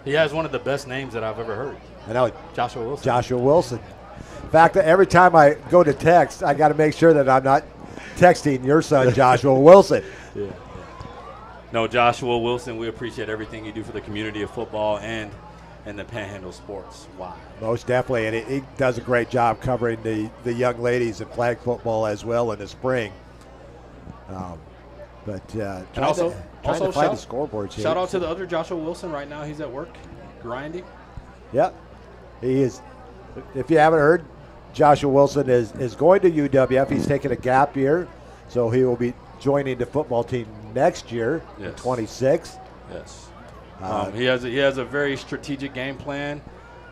He has one of the best names that I've ever heard. I know, Joshua Wilson. Joshua Wilson. In fact, every time I go to text, I got to make sure that I'm not texting your son, Joshua Wilson. Yeah. No, Joshua Wilson, we appreciate everything you do for the community of football and the Panhandle sports. Wow. Most definitely, and he does a great job covering the young ladies in flag football as well in the spring. And also trying to find the scoreboards here. Shout out to the other Joshua Wilson right now. He's at work, grinding. Yep, he is. If you haven't heard, Joshua Wilson is going to UWF. He's taking a gap year, so he will be joining the football team next year, in 26. Yes. He has a very strategic game plan.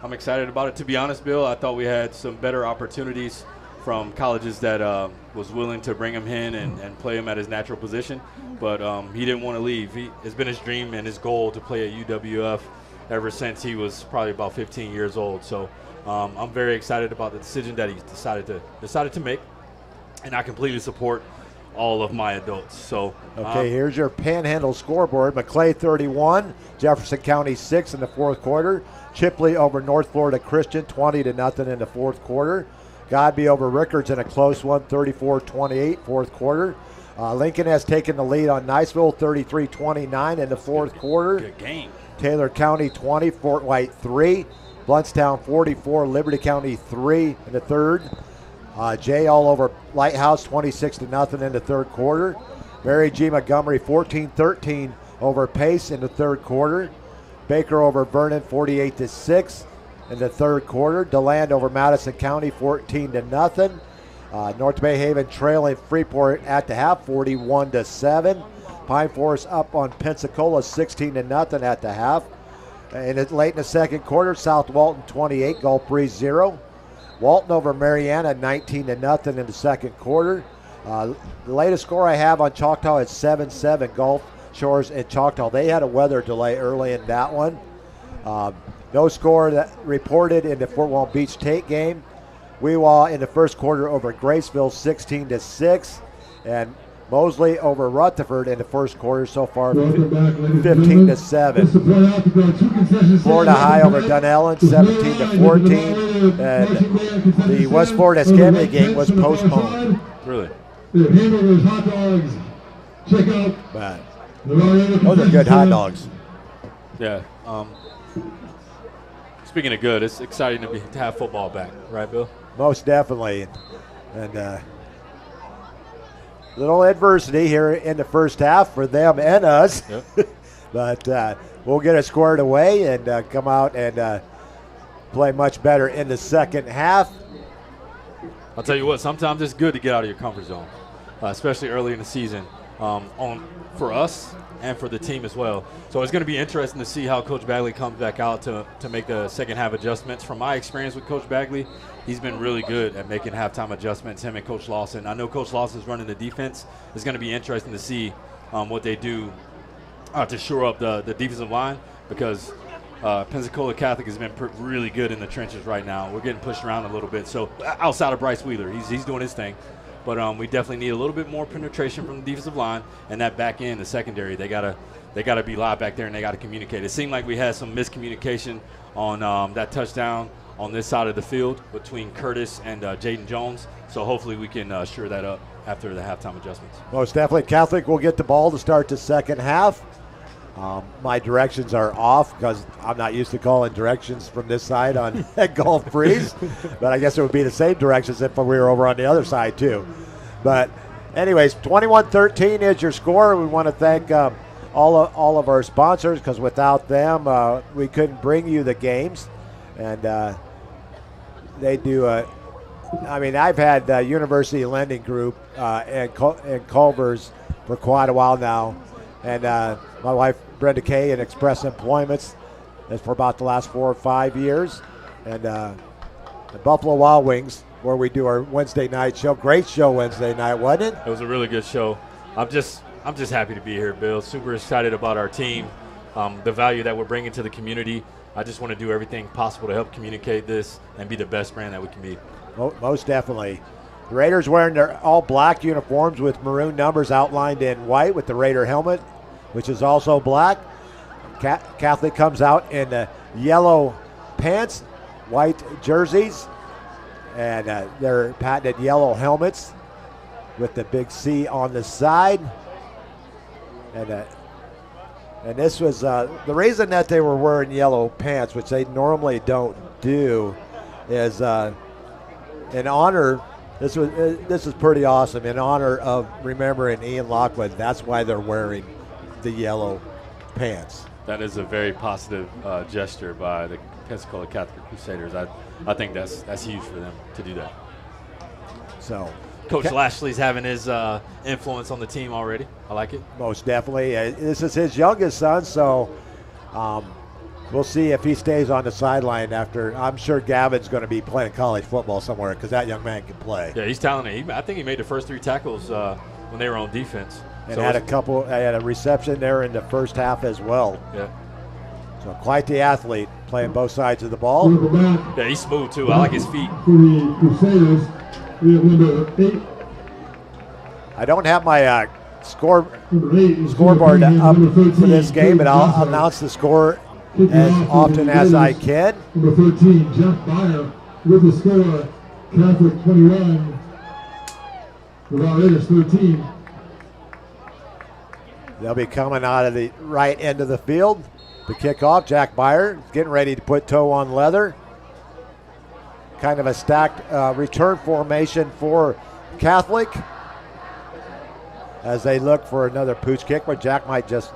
I'm excited about it. To be honest, Bill, I thought we had some better opportunities from colleges that was willing to bring him in and play him at his natural position, but he didn't want to leave. It's been his dream and his goal to play at UWF ever since he was probably about 15 years old. So I'm very excited about the decision that he decided to make, and I completely support all of my adults. So okay, here's your Panhandle scoreboard. Maclay 31, Jefferson County 6 in the fourth quarter. Chipley over North Florida Christian 20-0 in the fourth quarter. Godby over Rickards in a close one, 34-28 fourth quarter. Lincoln has taken the lead on Niceville 33-29 in the fourth quarter. Good game. Taylor County 20, Fort White 3. Bluntstown 44, Liberty County 3 in the third. Jay all over Lighthouse 26-0 in the third quarter. Mary G. Montgomery 14-13 over Pace in the third quarter. Baker over Vernon 48-6 in the third quarter. DeLand over Madison County 14-0. North Bay Haven trailing Freeport at the half 41-7. Pine Forest up on Pensacola 16-0 at the half. And late in the second quarter, South Walton 28, Gulf Breeze 0. Walton over Mariana 19-0 in the second quarter. The latest score I have on Choctaw is 7-7 Gulf Shores and Choctaw. They had a weather delay early in that one. No score that reported in the Fort Walton Beach Tate game. Weewaw in the first quarter over Graceville 16-6. And Mosley over Rutherford in the first quarter so far, Welcome back, ladies and 15 to gentlemen. 7. Just to point out, we've got 2 concession Florida stands High back over to back. Dunellen, 17 to 14, and the West Florida Escambia game was postponed. Really? We have hamburgers, hot dogs. Check out. But Navarre those are good hot dogs. Yeah. Speaking of good, it's exciting to have football back, right, Bill? Most definitely. And little adversity here in the first half for them and us. Yep. But we'll get it squared away and come out and play much better in the second half. I'll tell you what, sometimes it's good to get out of your comfort zone, especially early in the season, for us and for the team as well. So it's going to be interesting to see how Coach Bagley comes back out to make the second half adjustments. From my experience with Coach Bagley, he's been really good at making halftime adjustments, him and Coach Lawson. I know Coach Lawson's running the defense. It's going to be interesting to see what they do to shore up the defensive line, because Pensacola Catholic has been really good in the trenches right now. We're getting pushed around a little bit. So outside of Bryce Wheeler, he's doing his thing. But we definitely need a little bit more penetration from the defensive line, and that back end, the secondary, they gotta be live back there and they gotta communicate. It seemed like we had some miscommunication on that touchdown on this side of the field between Curtis and Jaden Jones. So hopefully we can shore that up after the halftime adjustments. Most definitely, Catholic will get the ball to start the second half. My directions are off because I'm not used to calling directions from this side on Gulf Breeze, but I guess it would be the same directions if we were over on the other side too. But anyways, 21-13 is your score. We want to thank all of our sponsors, because without them we couldn't bring you the games, and they do I've had University Lending Group and Culver's for quite a while now, and my wife Brenda Kay in Express Employments is for about the last 4 or 5 years, and the Buffalo Wild Wings, where we do our Wednesday night show. Great show Wednesday night, wasn't it? It was a really good show. I'm just happy to be here, Bill. Super excited about our team, the value that we're bringing to the community. I just want to do everything possible to help communicate this and be the best brand that we can be. Most definitely. The Raiders wearing their all black uniforms with maroon numbers outlined in white with the Raider helmet, which is also black. Catholic comes out in the yellow pants, white jerseys, and their patented yellow helmets with the big C on the side. And this was the reason that they were wearing yellow pants, which they normally don't do, is in honor. This is pretty awesome. In honor of remembering Ian Lockwood, that's why they're wearing the yellow pants. That is a very positive gesture by the Pensacola Catholic Crusaders. I think that's huge for them to do that. So, Coach Lashley's having his influence on the team already. I like it. Most definitely. This is his youngest son, so we'll see if he stays on the sideline after. I'm sure Gavin's going to be playing college football somewhere, because that young man can play. Yeah, he's talented. I think he made the first 3 tackles when they were on defense. And had a reception there in the first half as well. Yeah. So quite the athlete, playing both sides of the ball. Yeah, he's smooth too. I like his feet. For the Crusaders, we have number 8. I don't have my scoreboard up for this game, but I'll announce the score as often as I can. Number 13, Jeff Byer, with the score, Catholic 21, Navarre Raiders 13. They'll be coming out of the right end of the field. The kickoff, Jack Byer getting ready to put toe on leather. Kind of a stacked return formation for Catholic as they look for another pooch kick, but Jack might just,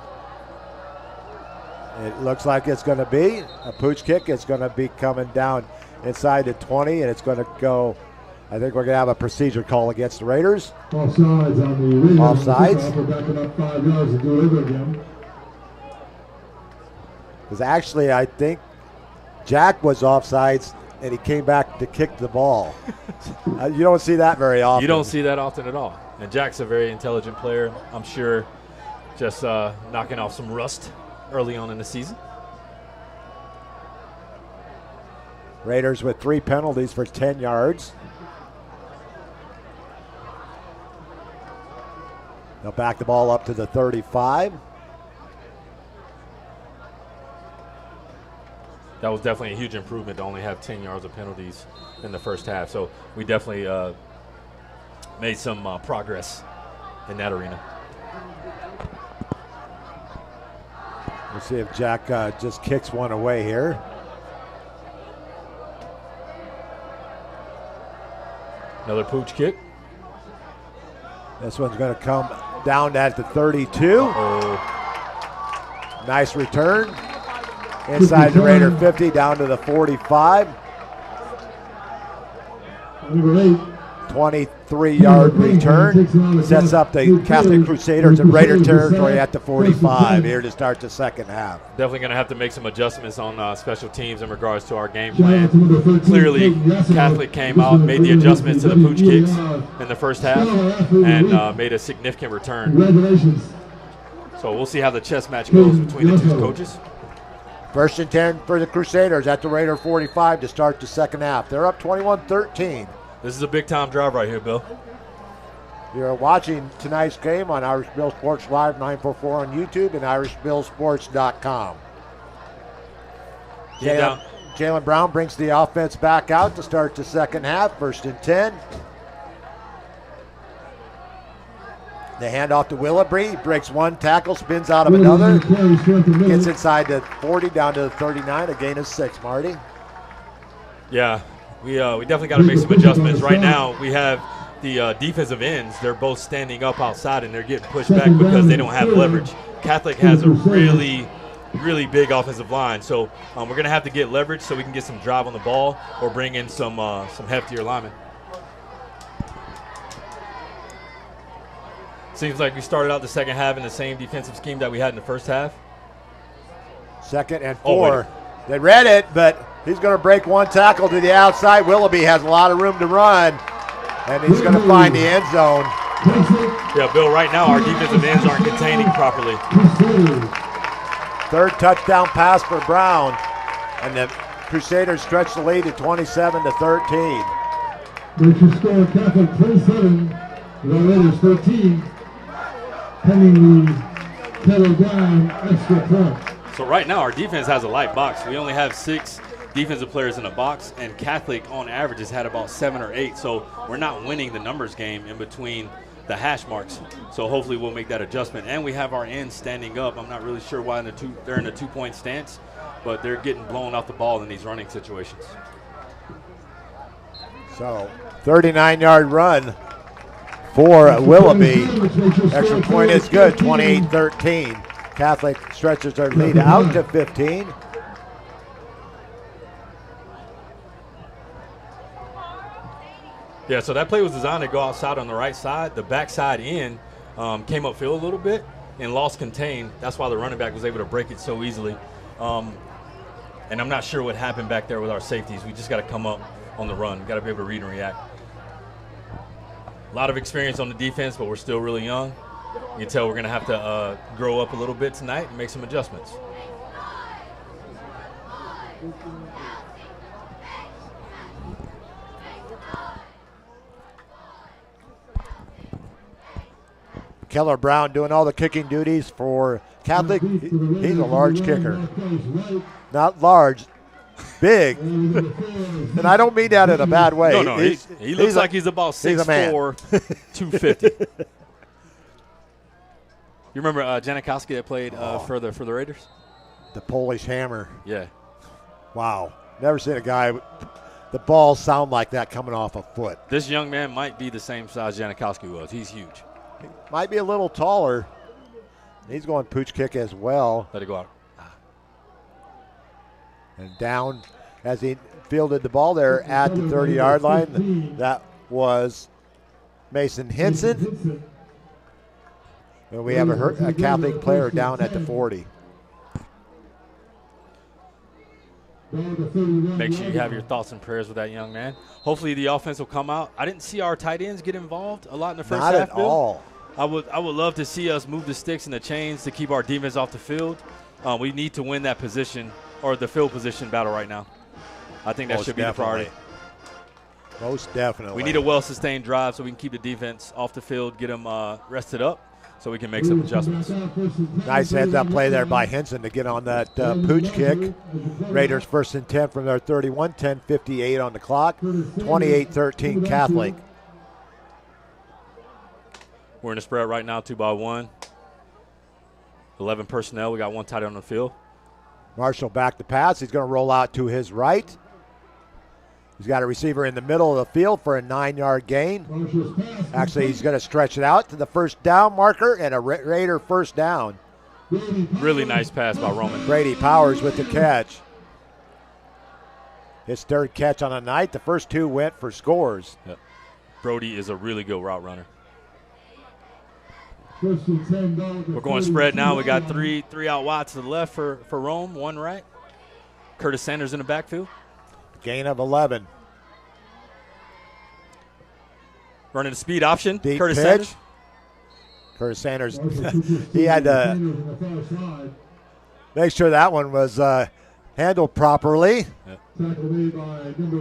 it looks like it's going to be a pooch kick. It's going to be coming down inside the 20, and it's going to go, I think we're going to have a procedure call against the Raiders. Offsides on the Raiders. Offsides. We're backing up 5 yards to do it over again. Because actually, I think Jack was offsides, and he came back to kick the ball. You don't see that very often. You don't see that often at all. And Jack's a very intelligent player. I'm sure just knocking off some rust early on in the season. Raiders with 3 penalties for 10 yards. They'll back the ball up to the 35. That was definitely a huge improvement to only have 10 yards of penalties in the first half. So we definitely made some progress in that arena. We'll see if Jack just kicks one away here. Another pooch kick. This one's going to come down at the 32. Nice return. Inside the Raider 50, down to the 45. 23-yard return. Sets up the Catholic Crusaders in Raider territory at the 45 here to start the second half. Definitely going to have to make some adjustments on special teams in regards to our game plan. Clearly, Catholic came out, made the adjustments to the pooch kicks in the first half, and made a significant return. So we'll see how the chess match goes between the two coaches. 1st and 10 for the Crusaders at the Raider 45 to start the second half. They're up 21-13. This is a big-time drive right here, Bill. You're watching tonight's game on Irish Bill Sports Live 944 on YouTube and irishbillsports.com. Jalen Brown brings the offense back out to start the second half. 1st and 10. They hand off to Willoughby. He breaks one tackle, spins out of another. Gets inside the 40, down to the 39. A gain of 6, Marty. Yeah, we definitely got to make some adjustments. Right now, we have the defensive ends. They're both standing up outside, and they're getting pushed back because they don't have leverage. Catholic has a really big offensive line, so we're going to have to get leverage so we can get some drive on the ball or bring in some heftier linemen. Seems like we started out the second half in the same defensive scheme that we had in the first half. 2nd and 4. They read it, but he's going to break one tackle to the outside. Willoughby has a lot of room to run, and he's going to find the end zone. Yeah, Bill, right now our defensive ends aren't containing properly. 3rd touchdown pass for Brown, and the Crusaders stretch the lead to 27-13. Rangers score Catholic 27, the Raiders 13. Pending the Kettle Brown extra point. So right now our defense has a light box. We only have 6 defensive players in the box, and Catholic on average has had about 7 or 8. So we're not winning the numbers game in between the hash marks. So hopefully we'll make that adjustment. And we have our ends standing up. I'm not really sure why they're in a 2-point stance, but they're getting blown off the ball in these running situations. So 39-yard run for Willoughby. Extra point is good, 28-13. Catholic stretches their lead out to 15. Yeah, so that play was designed to go outside on the right side. The backside end came upfield a little bit and lost contain. That's why the running back was able to break it so easily. And I'm not sure what happened back there with our safeties. We just got to come up on the run. Got to be able to read and react. A lot of experience on the defense, but we're still really young. You can tell we're going to have to grow up a little bit tonight and make some adjustments. Keller Brown doing all the kicking duties for Catholic. He's a large kicker. Not large, big. And I don't mean that in a bad way. No, he looks like he's about 6'4", 250. You remember Janikowski that played for the Raiders? The Polish Hammer. Yeah. Wow. Never seen a guy with the ball sound like that coming off a foot. This young man might be the same size Janikowski was. He's huge. He might be a little taller. He's going pooch kick as well. Let it go out. And down as he fielded the ball there at the 30-yard line. That was Mason Henson. And we have a Catholic player down at the 40. Make sure you have your thoughts and prayers with that young man. Hopefully the offense will come out. I didn't see our tight ends get involved a lot in the first half. Not at all. I would love to see us move the sticks and the chains to keep our defense off the field. We need to win that position or the field position battle right now. I think that should be the priority. Most definitely. We need a well-sustained drive so we can keep the defense off the field, get them rested up. so we can make some adjustments. Nice heads-up play there by Henson to get on that pooch kick. Raiders 1st and 10 from their 31, 10:58 on the clock, 28-13 Catholic. We're in the spread right now, 2-1. 11 personnel. We got one tight end on the field. Marshall back to pass. He's going to roll out to his right. He's got a receiver in the middle of the field for a 9-yard gain. Actually, he's going to stretch it out to the first down marker and a Raider first down. Really nice pass by Roman. Brady Powers with the catch. His 3rd catch on the night. The first 2 went for scores. Yep. Brody is a really good route runner. We're going spread now. We got three out wide to the left for Rome, 1 right. Curtis Sanders in the backfield. Gain of 11. Running the speed option. Deep Curtis pitch. Sanders. Curtis Sanders, he had to make sure that one was handled properly. Yep.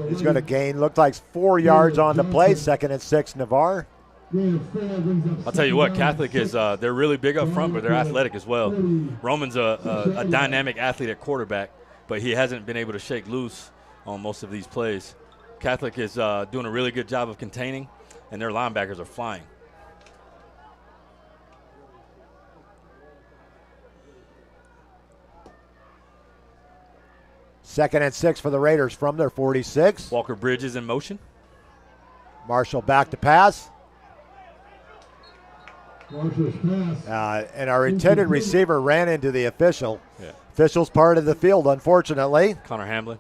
He's going to gain, looked like 4 yards on the play, 2nd and 6 Navarre. I'll tell you what, Catholic is they're really big up front, but they're athletic as well. Roman's a dynamic athlete at quarterback, but he hasn't been able to shake loose on most of these plays. Catholic is doing a really good job of containing, and their linebackers are flying. Second and 6 for the Raiders from their 46. Walker Bridges in motion. Marshall back to pass. And our intended receiver ran into the official. Yeah. Official's part of the field, unfortunately. Connor Hamlin.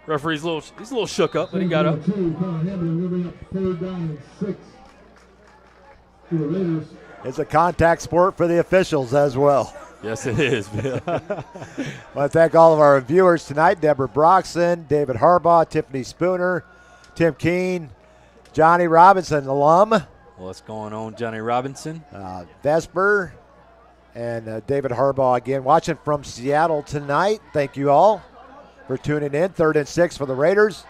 Referee's he's a little shook up, but he got up. It's a contact sport for the officials as well. Yes, it is, Bill. I want to thank all of our viewers tonight. Deborah Broxson, David Harbaugh, Tiffany Spooner, Tim Keene, Johnny Robinson, alum. What's going on, Johnny Robinson? Vesper and David Harbaugh again watching from Seattle tonight. Thank you all for tuning in. 3rd and 6 for the Raiders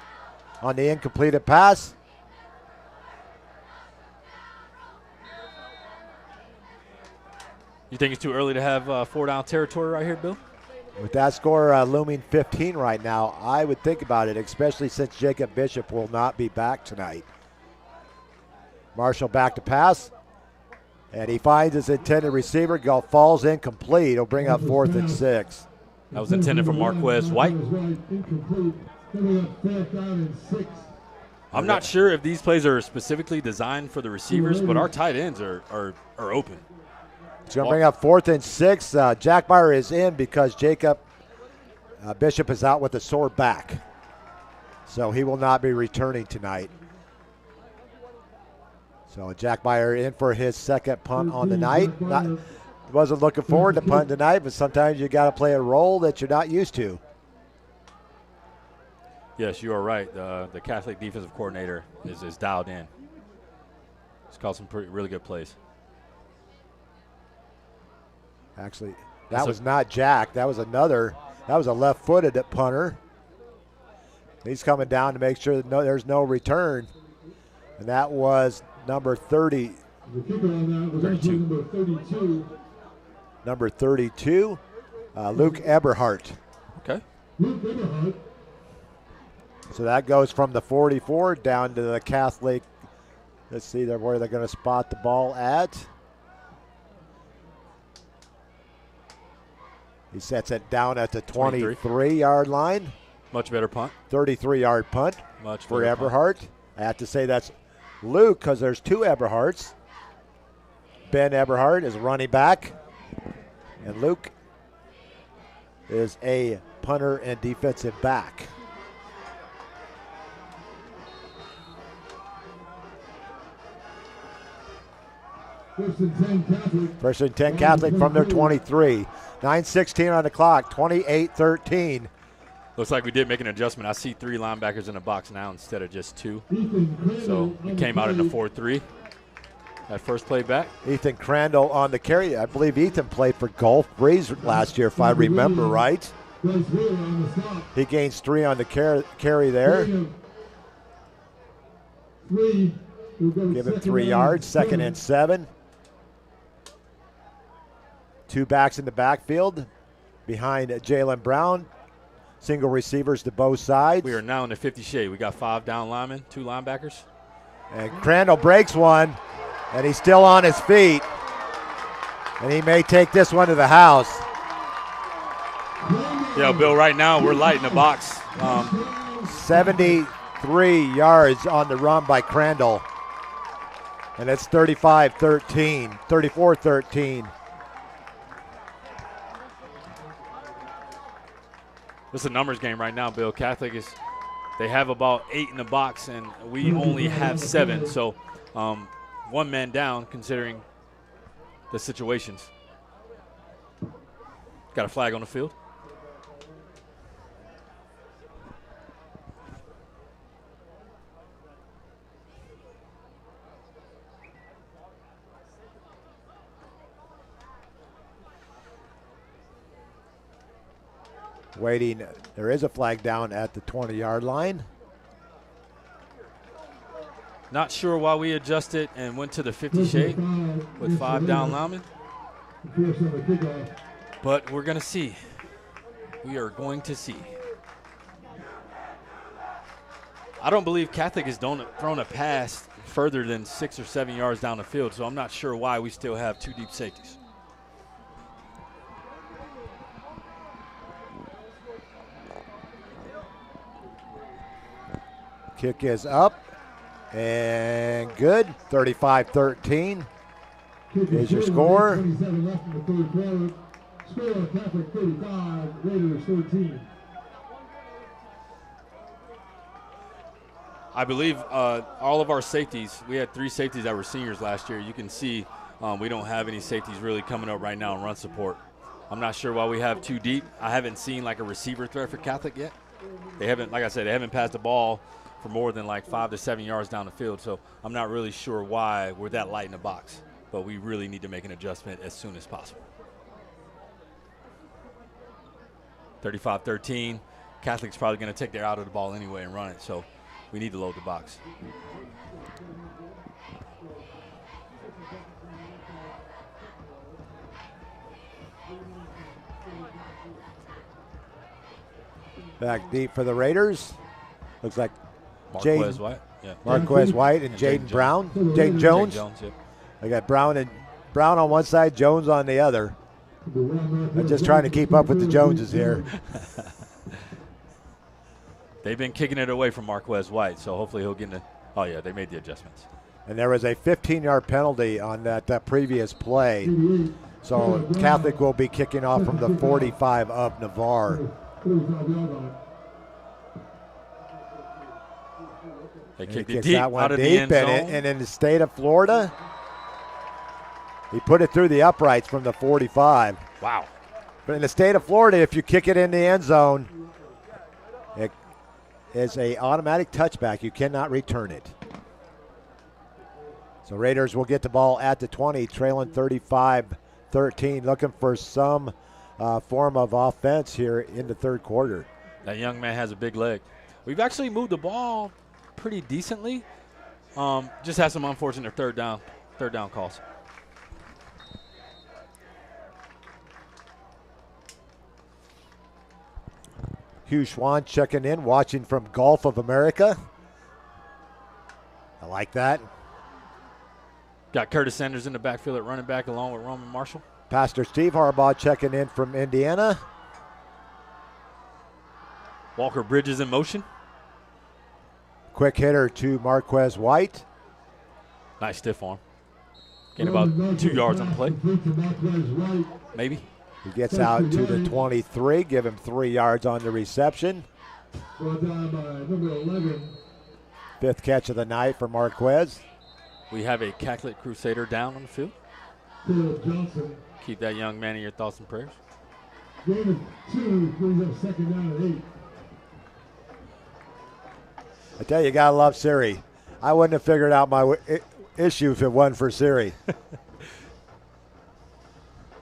on the incompleted pass. You think it's too early to have 4-down territory right here, Bill? With that score looming 15 right now, I would think about it, especially since Jacob Bishop will not be back tonight. Marshall back to pass, and he finds his intended receiver. Falls incomplete. He'll bring up 4th and 6. That was intended for Marquez White. I'm not sure if these plays are specifically designed for the receivers, but our tight ends are open. It's going to bring up 4th and 6. Jack Meyer is in because Jacob Bishop is out with a sore back. So he will not be returning tonight. So Jack Meyer in for his 2nd punt on the night. Wasn't looking forward to punt tonight, but sometimes you got to play a role that you're not used to. Yes, you are right. The Catholic defensive coordinator is dialed in. He's called some really good plays. Actually, that was not Jack. That was another. That was a left-footed punter. He's coming down to make sure that there's no return. And that was number 30. Number 32, Luke Eberhardt. Okay. So that goes from the 44 down to the Catholic. Let's see where they're going to spot the ball at. He sets it down at the 23-yard line. Much better punt. 33-yard punt Much for better Eberhardt. punt. I have to say that's Luke because there's 2 Eberhardts. Ben Eberhardt is running back, and Luke is a punter and defensive back. First and 10 Catholic from their 23. 9:16 on the clock, 28-13. Looks like we did make an adjustment. I see 3 linebackers in the box now instead of just 2. So it came out in the 4-3. That first play back. Ethan Crandall on the carry. I believe Ethan played for Gulf Breeze last year, if I remember right. He gains 3 on the carry there. Give him 3 yards, 2nd and 7. 2 backs in the backfield behind Jalen Brown. Single receivers to both sides. We are now in the 50 shade. We got 5 down linemen, 2 linebackers. And Crandall breaks one, and he's still on his feet. And he may take this one to the house. Yeah, Bill, right now we're light in the box. 73 yards on the run by Crandall. And it's 35-13, 34-13. It's a numbers game right now, Bill. Catholic they have about 8 in the box, and we only have 7. So 1 man down considering the situations. Got a flag on the field. Waiting, there is a flag down at the 20-yard line. Not sure why we adjusted and went to the 50 shade with 5 down linemen. But we're going to see. We are going to see. I don't believe Catholic has thrown a pass further than 6 or 7 yards down the field, so I'm not sure why we still have 2 deep safeties. Kick is up and good. 35-13 is your score. 27 left in the third quarter. Score Catholic 35, Raiders 13. I believe all of our safeties, we had 3 safeties that were seniors last year. You can see we don't have any safeties really coming up right now in run support. I'm not sure why we have 2 deep. I haven't seen like a receiver threat for Catholic yet. They haven't, like I said, they haven't passed the ball for more than like 5 to 7 yards down the field. So I'm not really sure why we're that light in the box, but we really need to make an adjustment as soon as possible. 35-13. Catholic's probably going to take their out of the ball anyway and run it. So we need to load the box. Back deep for the Raiders. Looks like Marquez White. Yeah. Marquez White and Jaden Brown. Jaden Jones. Yep. I got Brown on one side, Jones on the other. I'm just trying to keep up with the Joneses here. They've been kicking it away from Marquez White, so hopefully he'll get in the – oh, yeah, they made the adjustments. And there was a 15-yard penalty on that previous play. So Catholic will be kicking off from the 45 of Navarre. They kicked it Kicks deep that one out of deep, the end zone. and in the state of Florida, he put it through the uprights from the 45. Wow. But in the state of Florida, if you kick it in the end zone, it is an automatic touchback. You cannot return it. So Raiders will get the ball at the 20, trailing 35-13, looking for some form of offense here in the third quarter. That young man has a big leg. We've actually moved the ball pretty decently. Just had some unfortunate third down calls. Hugh Schwan checking in, watching from Gulf of America. I like that. Got Curtis Sanders in the backfield at running back along with Roman Marshall. Pastor Steve Harbaugh checking in from Indiana. Walker Bridges in motion. Quick hitter to Marquez White. Nice stiff arm. Getting about 2 yards on the play. Maybe. He gets out to the 23, give him 3 yards on the reception. Fifth catch of the night for Marquez. We have a Catholic Crusader down on the field. Keep that young man in your thoughts and prayers. David 2 brings up second down and 8. I tell you, you gotta love Siri. I wouldn't have figured out my issue if it wasn't for Siri.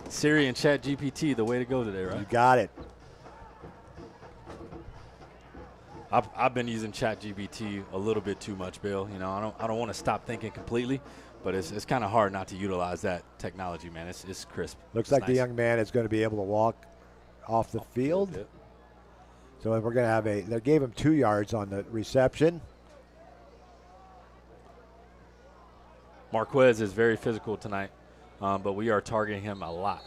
Siri and Chat GPT, the way to go today, right? You got it. I've been using ChatGPT a little bit too much, Bill. You know, I don't want to stop thinking completely, but it's kind of hard not to utilize that technology, man. It's crisp. Looks it's like nice. the young man is going to be able to walk off the field. Yep. So we're going to have they gave him 2 yards on the reception. Marquez is very physical tonight, but we are targeting him a lot.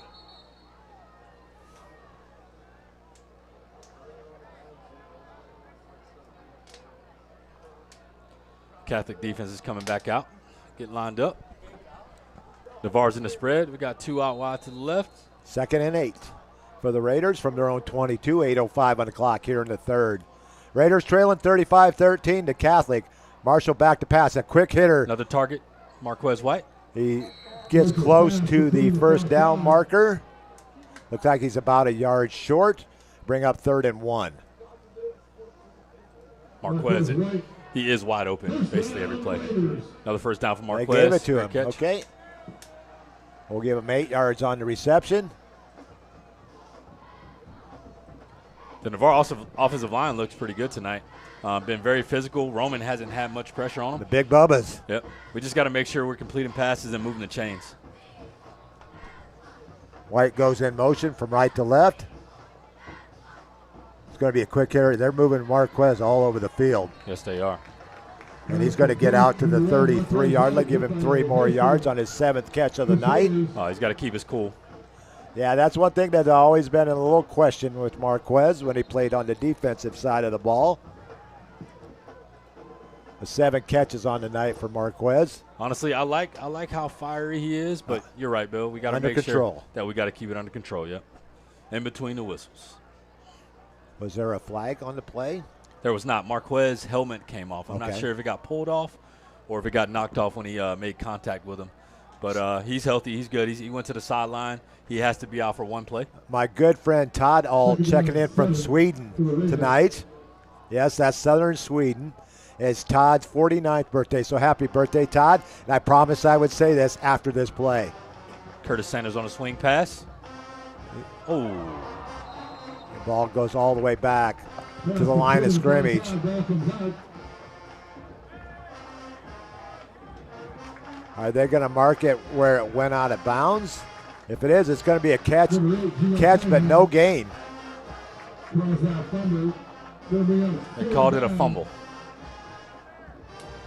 Catholic defense is coming back out, getting lined up. Navarre's in the spread. We got 2 out wide to the left. 2nd and 8 for the Raiders from their own 22, 8:05 on the clock here in the third. Raiders trailing 35-13 to Catholic. Marshall back to pass. A quick hitter. Another target, Marquez White. He gets close to the first down marker. Looks like he's about a yard short. Bring up 3rd and 1. Marquez, he is wide open basically every play. Another first down for Marquez. They gave it to him. Catch. Okay. We'll give him 8 yards on the reception. The Navarre offensive line looks pretty good tonight. Been very physical. Roman hasn't had much pressure on him. The big bubbas. Yep. We just got to make sure we're completing passes and moving the chains. White goes in motion from right to left. It's going to be a quick hitter. They're moving Marquez all over the field. Yes, they are. And he's going to get out to the 33-yard line, give him 3 more yards on his 7th catch of the night. Oh, he's got to keep his cool. Yeah, that's one thing that's always been a little question with Marquez when he played on the defensive side of the ball. The 7 catches on the night for Marquez. Honestly, I like how fiery he is, but you're right, Bill. We got to make sure that we got to keep it under control. Yep. In between the whistles. Was there a flag on the play? There was not. Marquez's helmet came off. I'm not sure if it got pulled off or if it got knocked off when he made contact with him. But he's healthy. He's good. He went to the sideline. He has to be out for 1 play. My good friend Todd All checking in from Sweden tonight. Yes, that's Southern Sweden. It's Todd's 49th birthday, so happy birthday, Todd. And I promised I would say this after this play. Curtis Sanders on a swing pass. Oh. The ball goes all the way back to the line of scrimmage. Are they going to mark it where it went out of bounds? If it is, it's going to be a catch but no gain. They called it a fumble.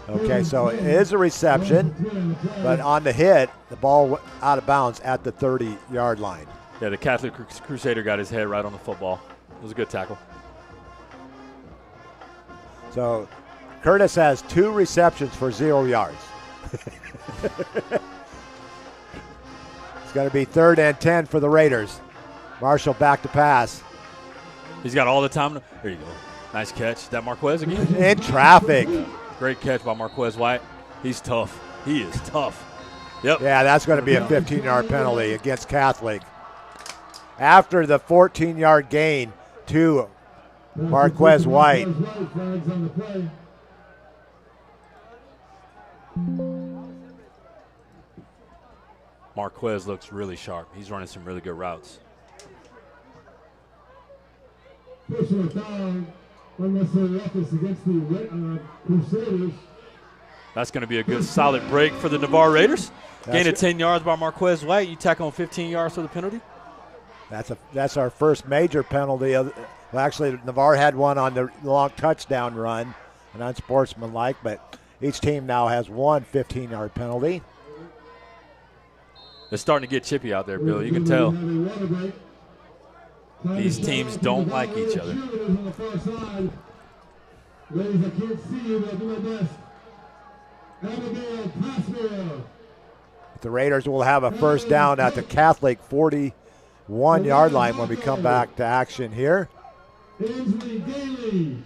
Okay, so it is a reception, but on the hit, the ball went out of bounds at the 30-yard line. Yeah, the Catholic Crusader got his head right on the football. It was a good tackle. So Curtis has 2 receptions for 0 yards. It's going to be 3rd and 10 for the Raiders. Marshall back to pass. He's got all the time. There you go. Nice catch. Is that Marquez again? In traffic. Great catch by Marquez White. He's tough. He is tough. Yep. Yeah, that's going to be a 15-yard penalty against Catholic. After the 14-yard gain to Marquez White. Marquez looks really sharp. He's running some really good routes. Personal foul, unnecessary efforts against the Crusaders. That's going to be a good solid break for the Navarre Raiders. Gain of 10 yards by Marquez White. You tack on 15 yards for the penalty. That's our first major penalty. Well, actually, Navarre had one on the long touchdown run, an unsportsmanlike, but each team now has one 15-yard penalty. It's starting to get chippy out there, Bill. You can tell. These teams don't like each other. Ladies, I can't see you, but I'll do my best. Abigail Passmore. The Raiders will have a first down at the Catholic 41-yard line when we come back to action here. Ainsley Daly.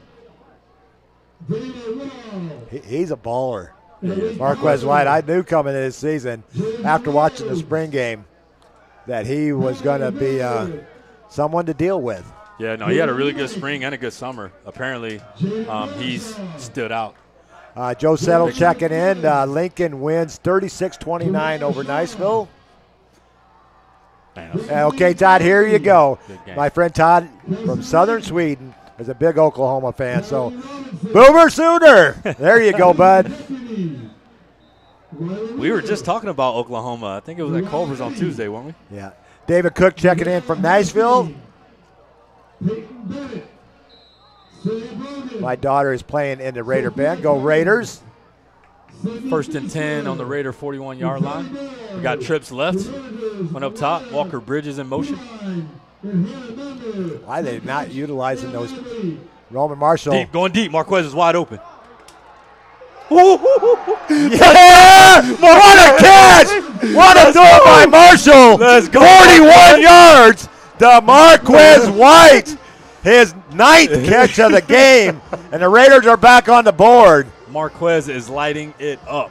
He's a baller. Marquez White, I knew coming into this season, after watching the spring game, that he was going to be someone to deal with. Yeah, no, he had a really good spring and a good summer. Apparently, he's stood out. Joe Settle checking in. Lincoln wins 36-29 over Niceville. Okay, Todd, here you go. My friend Todd from Southern Sweden. is a big Oklahoma fan. So, Boomer Sooner. There you go, bud. We were just talking about Oklahoma. I think it was at Culver's on Tuesday, weren't we? Yeah. David Cook checking in from Nashville. My daughter is playing in the Raider band. Go Raiders. 1st and 10 on the Raider 41-yard line. We got trips left. One up top. Walker Bridges in motion. Why are they not utilizing those? Roman Marshall. Deep, going deep. Marquez is wide open. Yeah! What a catch! What a throw by Marshall! Let's go. 41 yards to Marquez White. His 9th catch of the game. And the Raiders are back on the board. Marquez is lighting it up.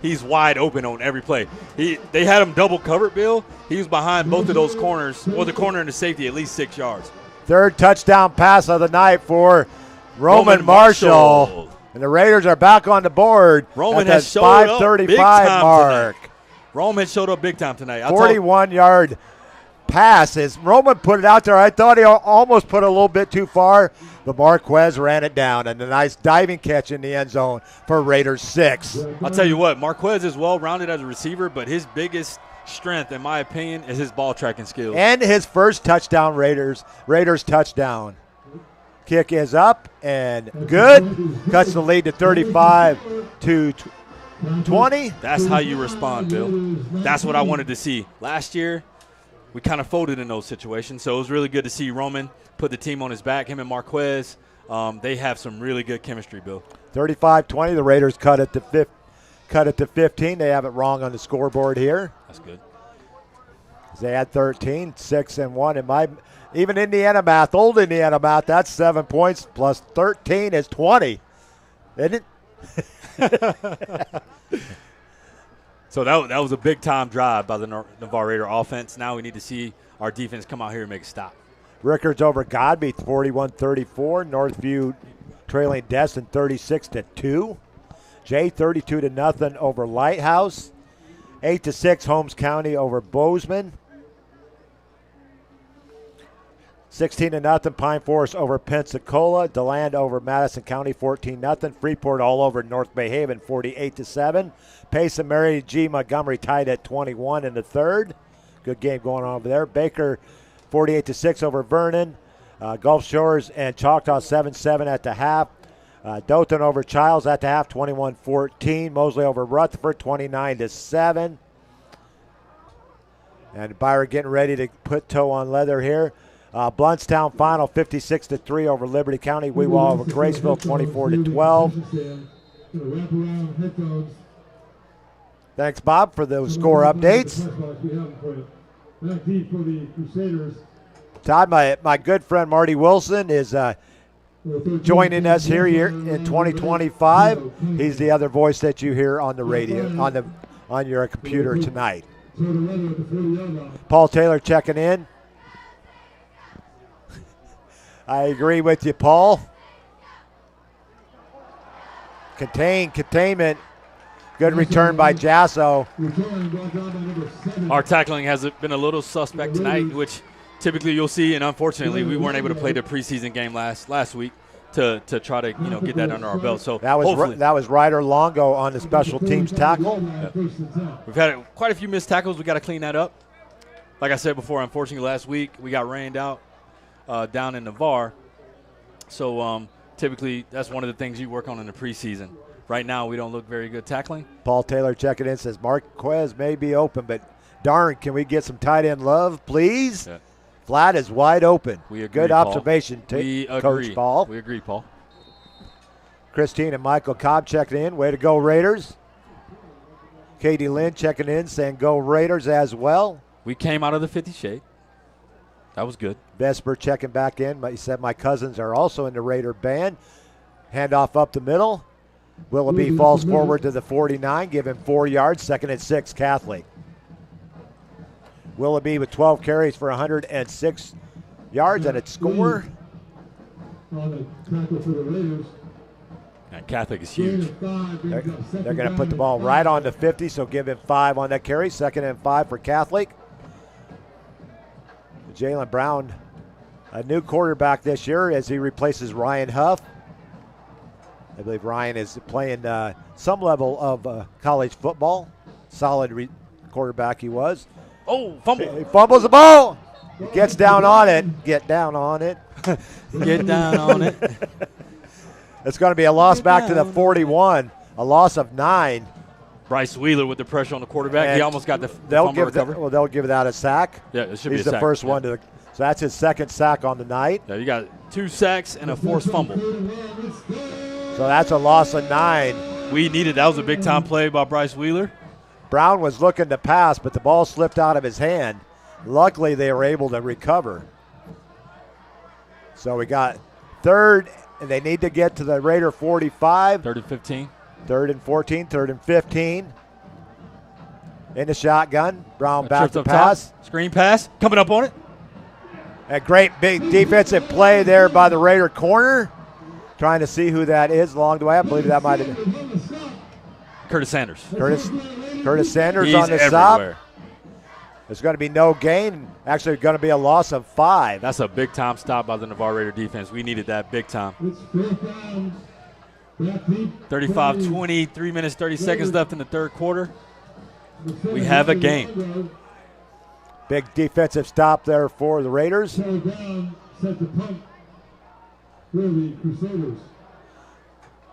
He's wide open on every play. They had him double covered, Bill. He was behind both of those corners, or the corner and the safety, at least 6 yards. 3rd touchdown pass of the night for Roman Marshall. And the Raiders are back on the board Roman at has the showed up 5:35 big time mark. tonight. Roman showed up big time tonight. 41-yard pass. As Roman put it out there, I thought he almost put it a little bit too far, but Marquez ran it down, and a nice diving catch in the end zone for Raiders 6. I'll tell you what, Marquez is well-rounded as a receiver, but his biggest strength, in my opinion, is his ball tracking skills. And his first touchdown, Raiders touchdown. Kick is up and good. Cuts the lead to 35 to 20. That's how you respond, Bill. That's what I wanted to see. Last year, we kind of folded in those situations, so it was really good to see Roman put the team on his back. Him and Marquez, they have some really good chemistry, Bill. 35-20. The Raiders cut it to 15. They have it wrong on the scoreboard here. That's good. They had 13, 6-1. And even Indiana math, old Indiana math, that's 7 points plus 13 is 20. Isn't it? So that was a big-time drive by the Navarre Raider offense. Now we need to see our defense come out here and make a stop. Rickards over Godby, 41-34. Northview trailing Destin 36-2. Jay 32-0 over Lighthouse. 8-6 Holmes County over Bozeman. 16-0 Pine Forest over Pensacola. DeLand over Madison County 14-0. Freeport all over North Bay Haven 48-7. Pace and Mary G. Montgomery tied at 21 in the third. Good game going on over there. Baker 48-6 over Vernon. Gulf Shores and Choctaw 7-7 at the half. Dothan over Childs at the half 21-14. Mosley over Rutherford 29-7. And Byron getting ready to put toe on leather here. Bluntstown final 56-3 over Liberty County. Weewall over Graceville 24-12. Thanks, Bob, for those score updates. Todd, my good friend Marty Wilson is joining us here in 2025. He's the other voice that you hear on the radio, on your computer tonight. Paul Taylor checking in. I agree with you, Paul. Containment. Good return by Jasso. Our tackling has been a little suspect tonight, which typically you'll see, and unfortunately we weren't able to play the preseason game last week to try to get that under our belt. So that was Ryder Longo on the special teams tackle. Yeah. We've had quite a few missed tackles. We got to clean that up. Like I said before, unfortunately last week we got rained out down in Navarre. So typically that's one of the things you work on in the preseason. Right now, we don't look very good tackling. Paul Taylor checking in, says Marquez may be open, but darn, can we get some tight end love, please? Yeah. Flat is wide open. We agree, good Paul. observation, Coach Paul. We agree, Paul. Christine and Michael Cobb checking in. Way to go, Raiders. Katie Lynn checking in, saying go Raiders as well. We came out of the 50 shade. That was good. Vesper checking back in. He said my cousins are also in the Raider band. Handoff up the middle. Willoughby falls forward to the 49, give him 4 yards, 2nd and 6, Catholic. Willoughby with 12 carries for 106 yards and a score. And Catholic is huge. They're going to put the ball right on the 50, so give him 5 on that carry, 2nd and 5 for Catholic. Jalen Brown a new quarterback this year as he replaces Ryan Huff. I believe Ryan is playing some level of college football. Solid quarterback he was. Oh, fumble. He fumbles the ball. He gets down on it. Get down on it. Get down on it. It's going to be a loss back to the 41, a loss of 9. Bryce Wheeler with the pressure on the quarterback. He almost got the they'll fumble give recovery. they'll give that a sack. Yeah, it should He's be a the sack. first one to. So that's his second sack on the night. Yeah, you got 2 sacks and a forced fumble. So that's a loss of 9. We needed. That was a big time play by Bryce Wheeler. Brown was looking to pass, but the ball slipped out of his hand. Luckily, they were able to recover. So we got 3rd, and they need to get to the Raider 45. 3rd and 15. 3rd and 14, 3rd and 15. In the shotgun. Brown back to pass. Top. Screen pass. Coming up on it. A great big defensive play there by the Raider corner. Trying to see who that is along the way. I believe that might have been Curtis Sanders. Curtis Sanders He's on the everywhere. stop. There's going to be no gain. Actually, going to be a loss of 5. That's a big time stop by the Navarre Raider defense. We needed that big time. 35-20, 3 minutes, 30 seconds left in the third quarter. We have a game. Big defensive stop there for the Raiders. Set the punt for the Crusaders.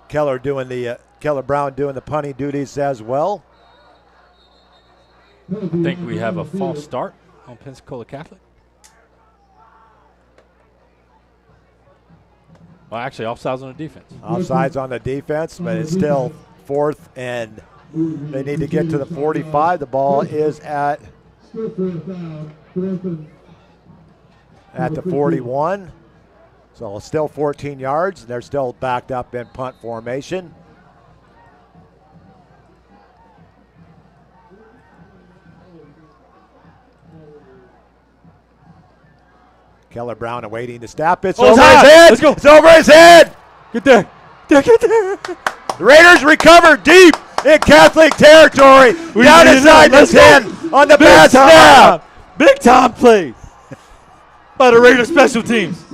Keller Brown doing the punting duties as well. I think we have a false start on Pensacola Catholic. Well, actually, offsides on the defense. Offsides on the defense, but it's still 4th, and they need to get to the 45. The ball is at the 41. So still 14 yards. They're still backed up in punt formation. Keller Brown awaiting the snap. It's over his head. Let's go. It's over his head. Get there. Get there. The Raiders recover deep in Catholic territory. Down inside the 10 on the bad snap. Big time play by the Raider special teams.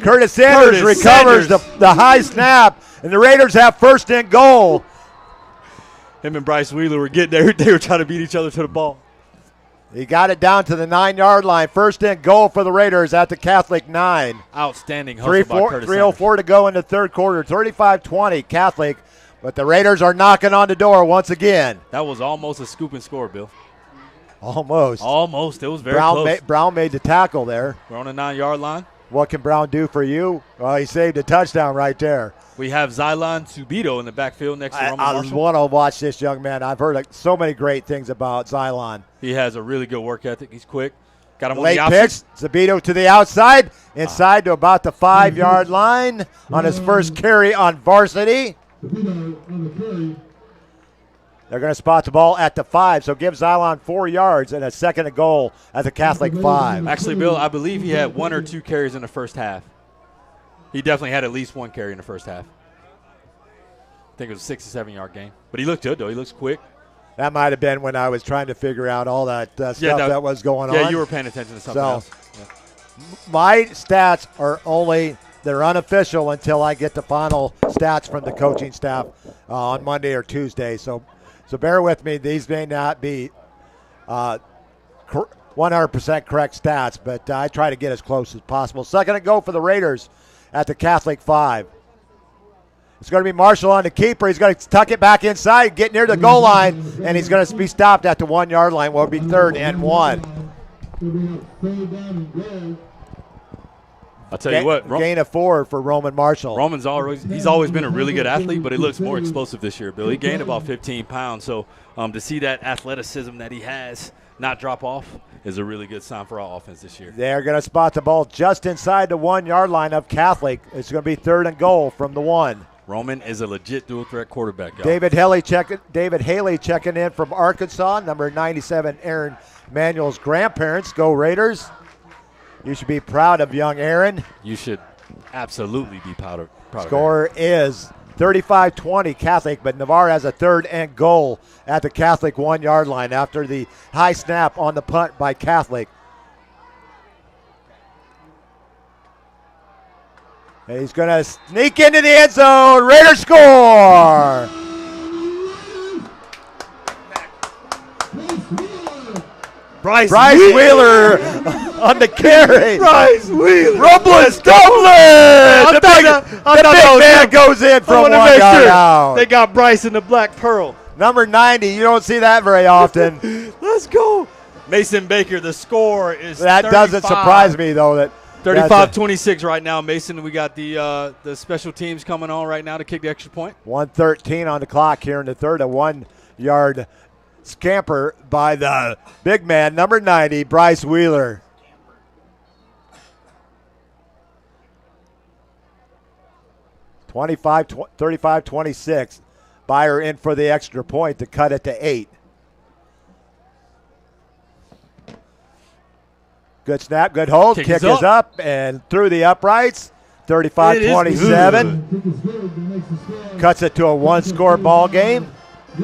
Curtis Sanders recovers the high snap, and the Raiders have 1st and goal. Him and Bryce Wheeler were getting there. They were trying to beat each other to the ball. He got it down to the 9-yard line. 1st and goal for the Raiders at the Catholic 9. Outstanding hustle by Curtis 3:04 to go in the third quarter. 35-20 Catholic, but the Raiders are knocking on the door once again. That was almost a scoop and score, Bill. Almost. It was very close. Brown made the tackle there. We're on the 9-yard line. What can Brown do for you? Well, he saved a touchdown right there. We have Xylon Subito in the backfield next to Roman I Marshall. want to watch this young man. I've heard so many great things about Xylon. He has a really good work ethic. He's quick. Got him Late on the pitch. Subito to the outside. Inside to about the 5-yard line on his first carry on varsity. They're going to spot the ball at the 5, so give Xylon 4 yards and a 2nd and goal at the Catholic 5. Actually, Bill, I believe he had 1 or 2 carries in the first half. He definitely had at least 1 carry in the first half. I think it was a 6 or 7-yard game. But he looked good, though. He looks quick. That might have been when I was trying to figure out all that stuff that was going on. Yeah, you were paying attention to something else. Yeah. My stats are they're unofficial until I get the final stats from the coaching staff on Monday or Tuesday. So bear with me. These may not be 100% correct stats, but I try to get as close as possible. 2nd and goal for the Raiders at the Catholic 5. It's going to be Marshall on the keeper. He's going to tuck it back inside, get near the goal line, and he's going to be stopped at the 1-yard line. Will be 3rd and 1. I'll tell you what. Gain of 4 for Roman Marshall. He's always been a really good athlete, but he looks more explosive this year, Bill. He gained about 15 pounds. So to see that athleticism that he has not drop off is a really good sign for our offense this year. They're going to spot the ball just inside the 1-yard line of Catholic. It's going to be 3rd and goal from the 1. Roman is a legit dual-threat quarterback, y'all. David Haley checking in from Arkansas. Number 97, Aaron Manuel's grandparents. Go Raiders. You should be proud of young Aaron. You should absolutely be proud of Score is 35-20 Catholic, but Navarre has a 3rd and goal at the Catholic 1-yard line after the high snap on the punt by Catholic. He's going to sneak into the end zone. Raiders score. Bryce Wheeler on the carry. Bryce Wheeler. Rumbling, stumbling. The big man goes in from 1 yard out. They got Bryce in the black pearl. Number 90, you don't see that very often. Let's go. Mason Baker, the score is That 35. doesn't surprise me, though. That 35-26 right now, Mason. We got the special teams coming on right now to kick the extra point. 1:13 on the clock here in the third. A 1 yard scamper by the big man, number 90, Bryce Wheeler. (25, 35-26). Byer in for the extra point to cut it to 8. Good snap, good hold. Kick is up and through the uprights. 35-27. Cuts it to a 1-score ball game.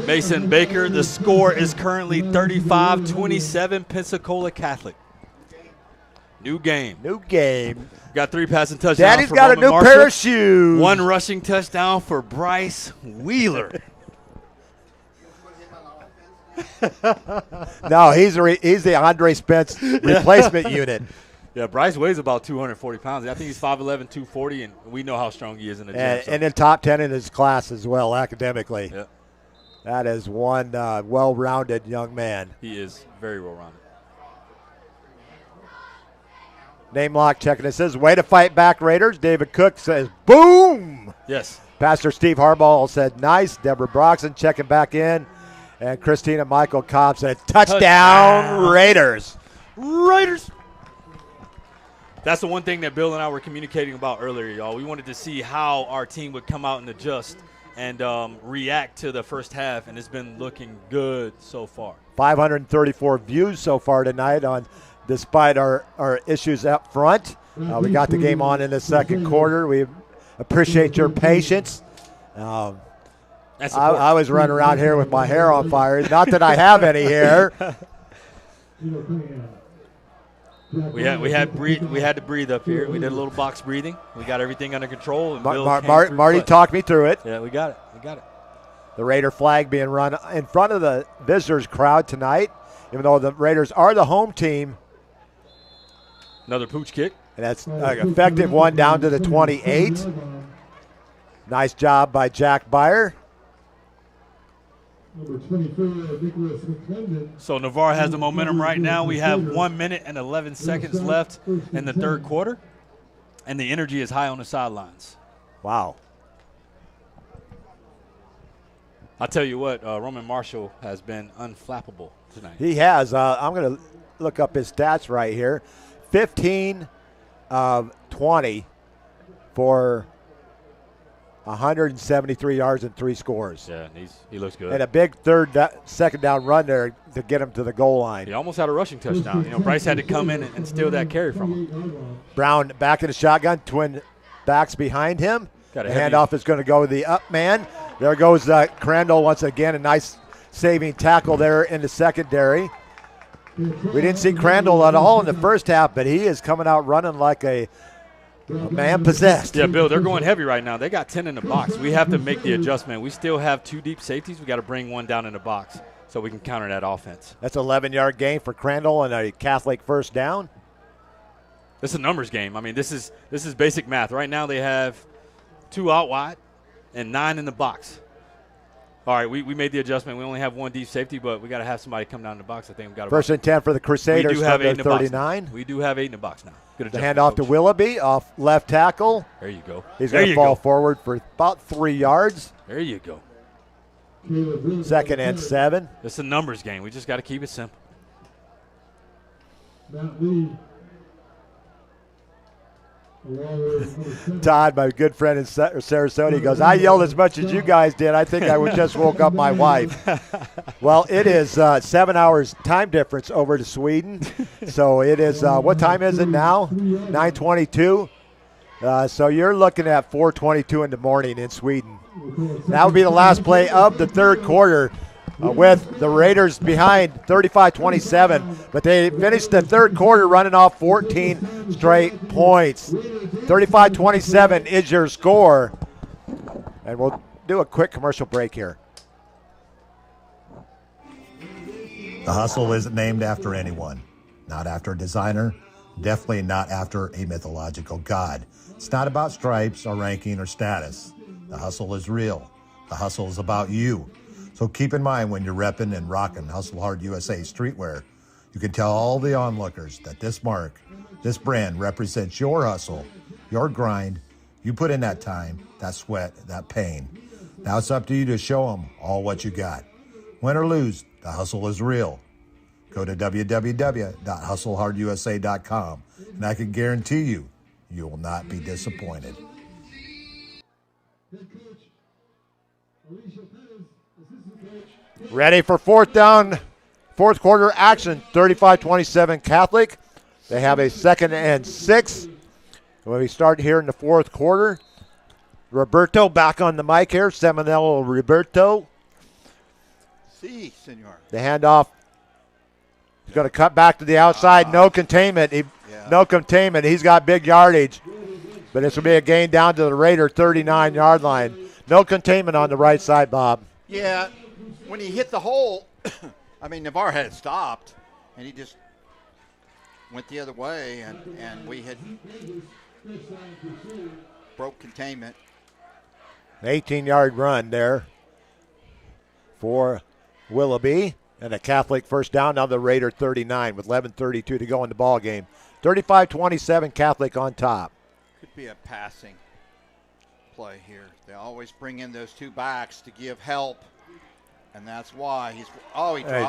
Mason Baker, the score is currently 35-27 Pensacola Catholic. New game. Got 3 passing touchdowns. Daddy's for got Roman a new Marshall. pair of shoes. 1 rushing touchdown for Bryce Wheeler. No, he's the Andre Spence replacement unit. Yeah, Bryce weighs about 240 pounds. I think he's 5'11", 240, and we know how strong he is in the gym. And in top 10 in his class as well, academically. Yeah. That is one well-rounded young man. He is very well-rounded. Name lock checking. It says, way to fight back, Raiders. David Cook says, boom. Yes. Pastor Steve Harbaugh said, nice. Deborah Broxson checking back in. And Christina Michael Cobb said, touchdown, Raiders. Raiders. That's the one thing that Bill and I were communicating about earlier, y'all. We wanted to see how our team would come out and adjust and react to the first half, and it's been looking good so far. 534 views so far tonight despite our issues up front. We got the game on in the second quarter. We appreciate your patience. I was running around here with my hair on fire. Not that I have any hair. We had to breathe up here. We did a little box breathing. We got everything under control. And Marty talked me through it. Yeah, we got it. The Raider flag being run in front of the visitors crowd tonight, even though the Raiders are the home team. Another pooch kick. And that's an effective one down to the 28. Nice job by Jack Byer. So Navarre has the momentum right now. We have 1 minute and 11 seconds left in the third quarter, and the energy is high on the sidelines. Wow. I'll tell you what, Roman Marshall has been unflappable tonight. He has. I'm going to look up his stats right here. 15 of 20 for 173 yards and 3 scores. Yeah, he looks good. And a big second down run there to get him to the goal line. He almost had a rushing touchdown. Bryce had to come in and steal that carry from him. Brown back in the shotgun, twin backs behind him. The handoff is going to go to the up man. There goes Crandall once again. A nice saving tackle there in the secondary. We didn't see Crandall at all in the first half, but he is coming out running like a man possessed. Yeah, Bill, they're going heavy right now. They got 10 in the box. We have to make the adjustment. We still have 2 deep safeties. We got to bring one down in the box so we can counter that offense. That's an 11-yard gain for Crandall and a Catholic first down. This is a numbers game. I mean, this is basic math. Right now they have 2 out wide and 9 in the box. All right, we made the adjustment. We only have 1 deep safety, but we got to have somebody come down in the box. I think we've got first and 10 for the Crusaders. We do have 8 in the 39. box. We do have 8 in the box now. Good the handoff to Willoughby off left tackle. There you go. He's going to fall forward for about 3 yards. There you go. Second and 7. It's a numbers game. We just got to keep it simple. Todd, my good friend in Sarasota, he goes, I yelled as much as you guys did. I think I just woke up my wife. Well, it is 7 hours time difference over to Sweden. So it is, what time is it now? 9:22. So you're looking at 4:22 in the morning in Sweden. That would be the last play of the third quarter. with the Raiders behind 35-27, but they finished the third quarter running off 14 straight points. 35-27 is your score. And we'll do a quick commercial break here. The Hustle isn't named after anyone, not after a designer, definitely not after a mythological god. It's not about stripes or ranking or status. The Hustle is real. The Hustle is about you. So keep in mind when you're repping and rocking Hustle Hard USA streetwear, you can tell all the onlookers that this mark, this brand represents your hustle, your grind. You put in that time, that sweat, that pain. Now it's up to you to show them all what you got. Win or lose, the hustle is real. Go to www.hustlehardusa.com, and I can guarantee you, you will not be disappointed. Ready for fourth quarter action, 35-27 Catholic. They have a 2nd and 6. When we start here in the fourth quarter, Roberto back on the mic here, Seminole Roberto. Si, senor. The handoff. He's going to cut back to the outside. No containment. No containment. He's got big yardage. But this will be a gain down to the Raider 39-yard line. No containment on the right side, Bob. Yeah, when he hit the hole, I mean, Navarre had it stopped, and he just went the other way, and we had broke containment. 18-yard run there for Willoughby. And a Catholic first down, now the Raider 39 with 11:32 to go in the ball game. 35-27 Catholic on top. Could be a passing play here. They always bring in those two backs to give help, and that's why he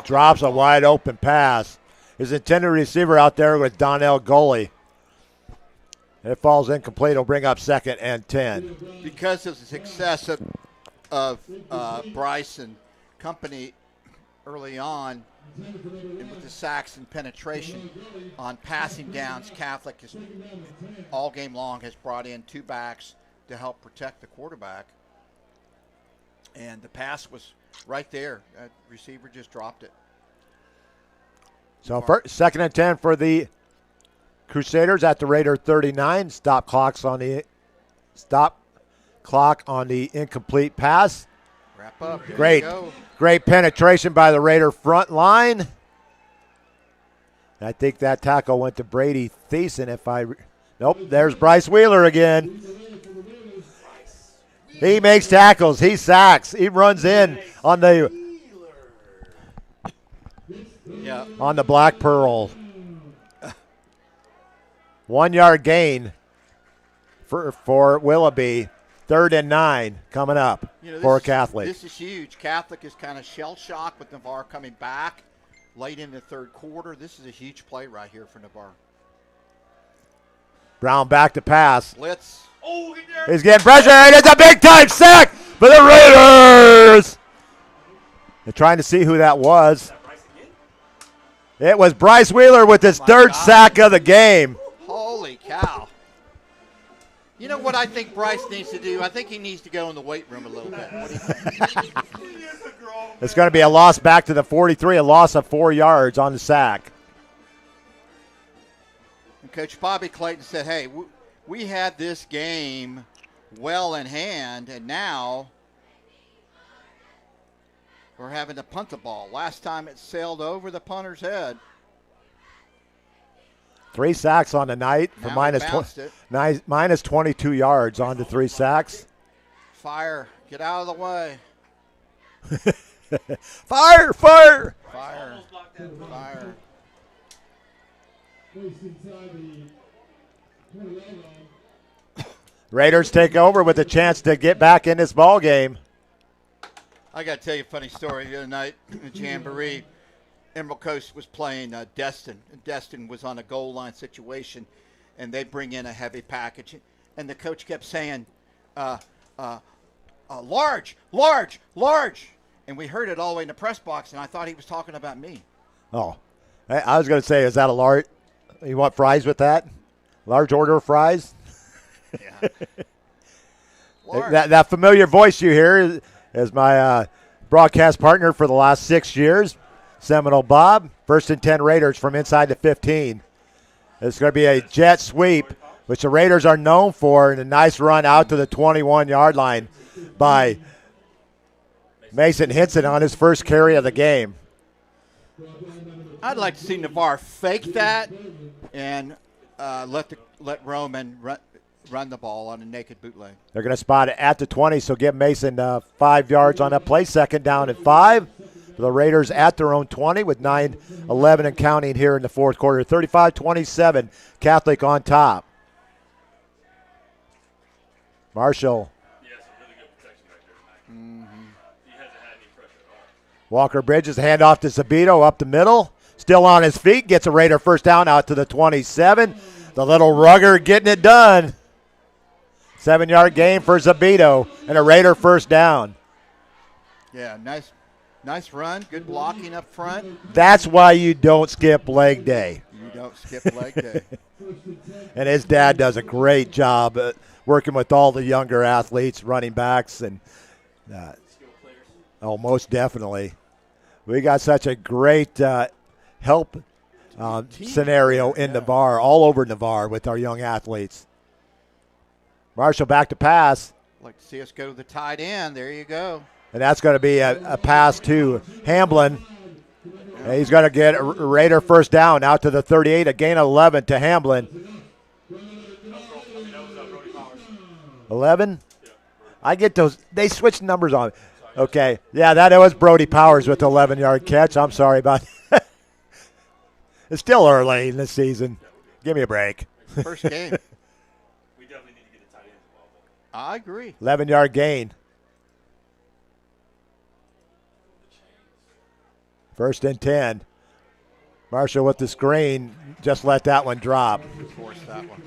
drops a wide open pass. His intended receiver out there with Donnell Goley. It falls incomplete. It'll bring up 2nd and 10. Because of the success of Bryce and company early on, and with the sacks and penetration on passing downs, Catholic is all game long has brought in two backs to help protect the quarterback. And the pass was right there. That receiver just dropped it. So 2nd and 10 for the Crusaders at the Raider 39. Stop clock on the incomplete pass. Wrap up. Great penetration by the Raider front line. I think that tackle went to Brady Thiessen. Nope, there's Bryce Wheeler again. He makes tackles. He sacks. He runs in on the Black Pearl. 1 yard gain for Willoughby. 3rd and 9 coming up for Catholic. This is huge. Catholic is kind of shell-shocked with Navarre coming back late in the third quarter. This is a huge play right here for Navarre. Brown back to pass. Blitz. He's getting pressure, and it's a big-time sack for the Raiders. They're trying to see who that was. It was Bryce Wheeler with his third sack of the game. Holy cow. You know what I think Bryce needs to do? I think he needs to go in the weight room a little bit. What do you think? It's going to be a loss back to the 43, a loss of 4 yards on the sack. And Coach Bobby Clayton said, hey, we had this game well in hand, and now we're having to punt the ball. Last time it sailed over the punter's head. 3 sacks on the night for minus 22 yards on the 3 sacks. Fire. Get out of the way. Fire. Fire. Raiders take over with a chance to get back in this ball game. I got to tell you a funny story. The other night in Jamboree, Emerald Coast was playing Destin. Destin was on a goal line situation, and they bring in a heavy package. And the coach kept saying, large. And we heard it all the way in the press box, and I thought he was talking about me. Oh, I was going to say, is that a large? You want fries with that? Large order of fries? Yeah. That familiar voice you hear is my broadcast partner for the last 6 years, Seminole Bob. 1st and 10 Raiders from inside the 15. It's going to be a jet sweep, which the Raiders are known for, and a nice run out to the 21-yard line by Mason Hinson on his first carry of the game. I'd like to see Navarre fake that and let Roman run the ball on a naked bootleg. They're going to spot it at the 20, so give Mason 5 yards on that play. 2nd down and 5. The Raiders at their own 20 with 9-11 and counting here in the fourth quarter. 35-27, Catholic on top. Marshall. Walker Bridges, handoff to Zabito up the middle. Still on his feet, gets a Raider first down out to the 27. The little rugger getting it done. 7-yard gain for Zabito and a Raider first down. Yeah, nice run, good blocking up front. That's why you don't skip leg day. You don't skip leg day. And his dad does a great job working with all the younger athletes, running backs, and most definitely. We got such a great help scenario in Navarre, all over Navarre with our young athletes. Marshall back to pass. Like to see us go to the tight end. There you go. And that's going to be a pass to Hamblin. And he's going to get a Raider first down out to the 38, a gain of 11 to Hamblin. 11? I get those. They switched numbers on. Okay. Yeah, that was Brody Powers with the 11-yard catch. I'm sorry about that. It's still early in the season. Give me a break. First game. We definitely need to get a tight end involved. I agree. 11-yard gain. 1st and 10. Marshall with the screen. Just let that one drop. Force that one.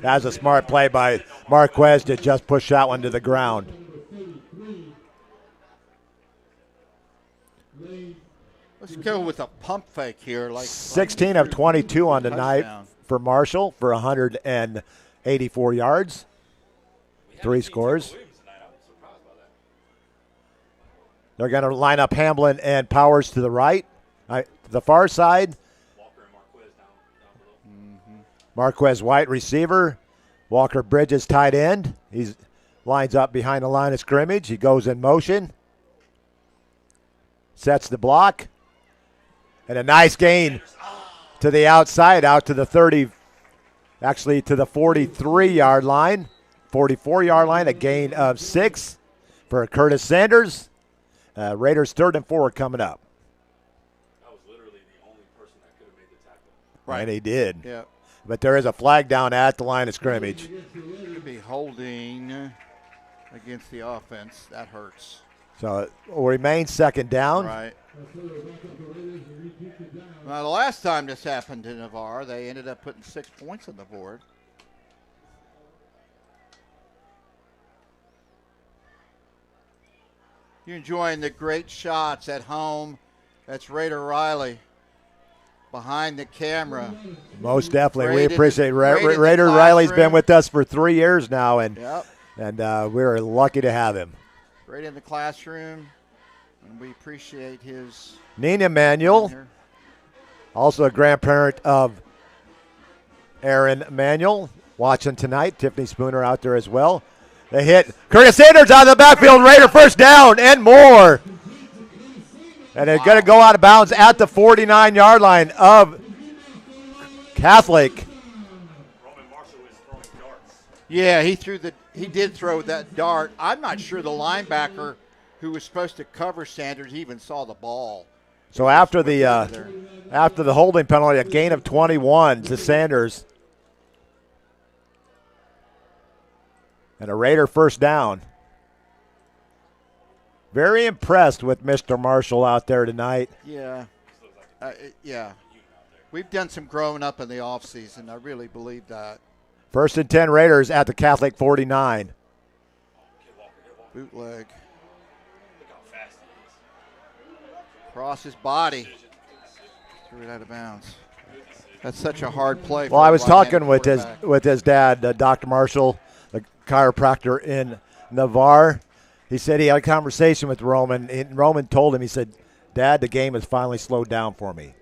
That was a smart play by Marquez to just push that one to the ground. Let's go with a pump fake here. 16 of 22 on the night for Marshall for 184 yards. 3 scores. They're going to line up Hamblin and Powers to the right. To the far side. Walker and Marquez down below. Marquez White receiver. Walker Bridges tight end. He lines up behind the line of scrimmage. He goes in motion. Sets the block. And a nice gain to the outside, out to the 30, actually to the 43-yard line, 44-yard line, a gain of 6 for Curtis Sanders. Raiders 3rd and 4 coming up. That was literally the only person that could have made the tackle. Right. And he did. Yeah. But there is a flag down at the line of scrimmage. Could be holding against the offense. That hurts. So it will remain 2nd down. Right. Now, the last time this happened in Navarre, they ended up putting 6 points on the board. You're enjoying the great shots at home. That's Raider Riley behind the camera. Most definitely. We appreciate it. Raider Riley's been with us for 3 years now, and we're lucky to have him. Right in the classroom, and we appreciate his. Nina Manuel, also a grandparent of Aaron Manuel, watching tonight. Tiffany Spooner out there as well. They hit Curtis Sanders out of the backfield. Raider first down and more. And they're going to go out of bounds at the 49-yard line of Catholic. Yeah, he did throw that dart. I'm not sure the linebacker who was supposed to cover Sanders even saw the ball. So after the holding penalty, a gain of 21 to Sanders. And a Raider first down. Very impressed with Mr. Marshall out there tonight. Yeah. Yeah. We've done some growing up in the offseason. I really believe that. 1st and 10 Raiders at the Catholic 49. Bootleg. Across his body. Threw it out of bounds. That's such a hard play. Well, I was talking with his dad, Dr. Marshall, the chiropractor in Navarre, He said he had a conversation with Roman, and Roman told him, he said, Dad, the game has finally slowed down for me.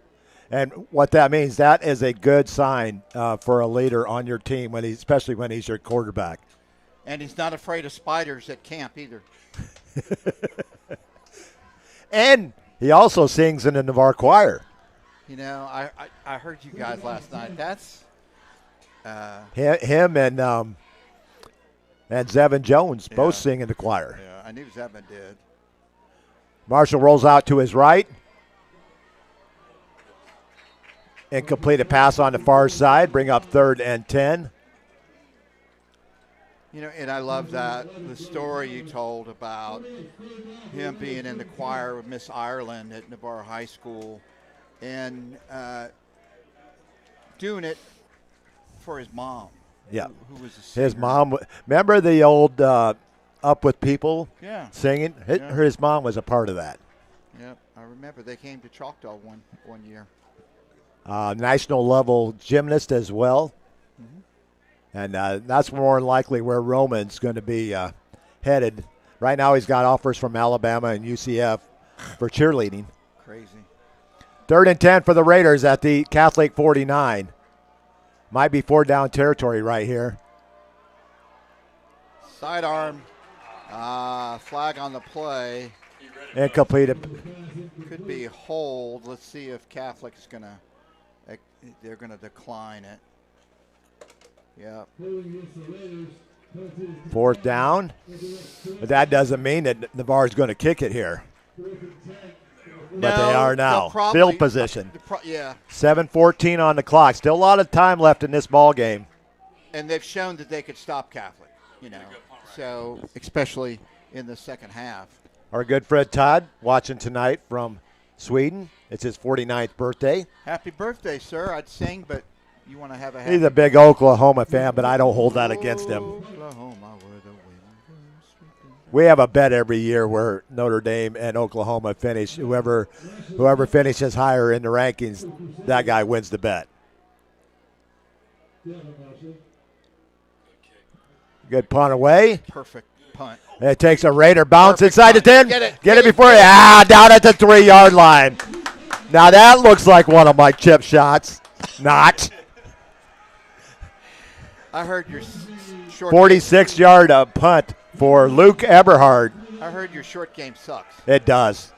And what that means, that is a good sign for a leader on your team, especially when he's your quarterback. And he's not afraid of spiders at camp either. And he also sings in the Navarre choir. You know, I heard you guys last night. That's him and Zevin Jones both sing in the choir. Yeah, I knew Zevin did. Marshall rolls out to his right. Incompleted pass on the far side. Bring up 3rd and 10. You know, and I love the story you told about him being in the choir with Miss Ireland at Navarre High School and doing it for his mom. Yeah. Who was a singer. His mom. Remember the old Up With People singing? Yeah. His mom was a part of that. Yep, I remember they came to Choctaw one year. National level gymnast as well. And that's more than likely where Roman's going to be headed. Right now he's got offers from Alabama and UCF for cheerleading. Crazy. 3rd and 10 for the Raiders at the Catholic 49. Might be 4 down territory right here. Sidearm. Flag on the play. Incomplete. Could be hold. Let's see if Catholic's they're going to decline it. Yeah. 4th down. But that doesn't mean that Navarre's going to kick it here. But they are now. Field position. Yeah. 7:14 on the clock. Still a lot of time left in this ball game. And they've shown that they could stop Catholic, you know. So, especially in the second half. Our good friend Todd watching tonight from Sweden. It's his 49th birthday. Happy birthday, sir. I'd sing, but you want to have a happy He's a big Oklahoma fan, but I don't hold that against him. Oklahoma, where the wind goes. We have a bet every year where Notre Dame and Oklahoma finish. Whoever finishes higher in the rankings, that guy wins the bet. Good punt away. Perfect punt. It takes a Raider bounce inside punt. the 10. Get it before down at the 3-yard line. Now that looks like one of my chip shots. Not. I heard your short 46-yard punt for Luke Eberhard. I heard your short game sucks. It does.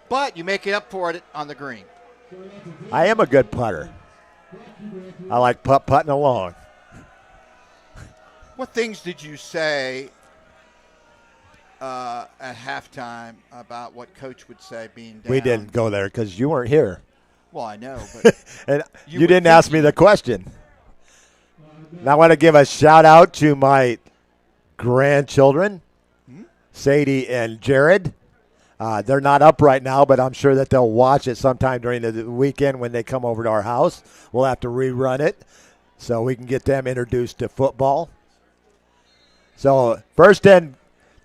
But you make it up for it on the green. I am a good putter. I like putting along. What things did you say at halftime about what Coach would say being down? We didn't go there because you weren't here. Well, I know, but and you didn't ask me the question. Now I want to give a shout out to my grandchildren, Sadie and Jared. They're not up right now, but I'm sure that they'll watch it sometime during the weekend when they come over to our house. We'll have to rerun it so we can get them introduced to football. So 1st and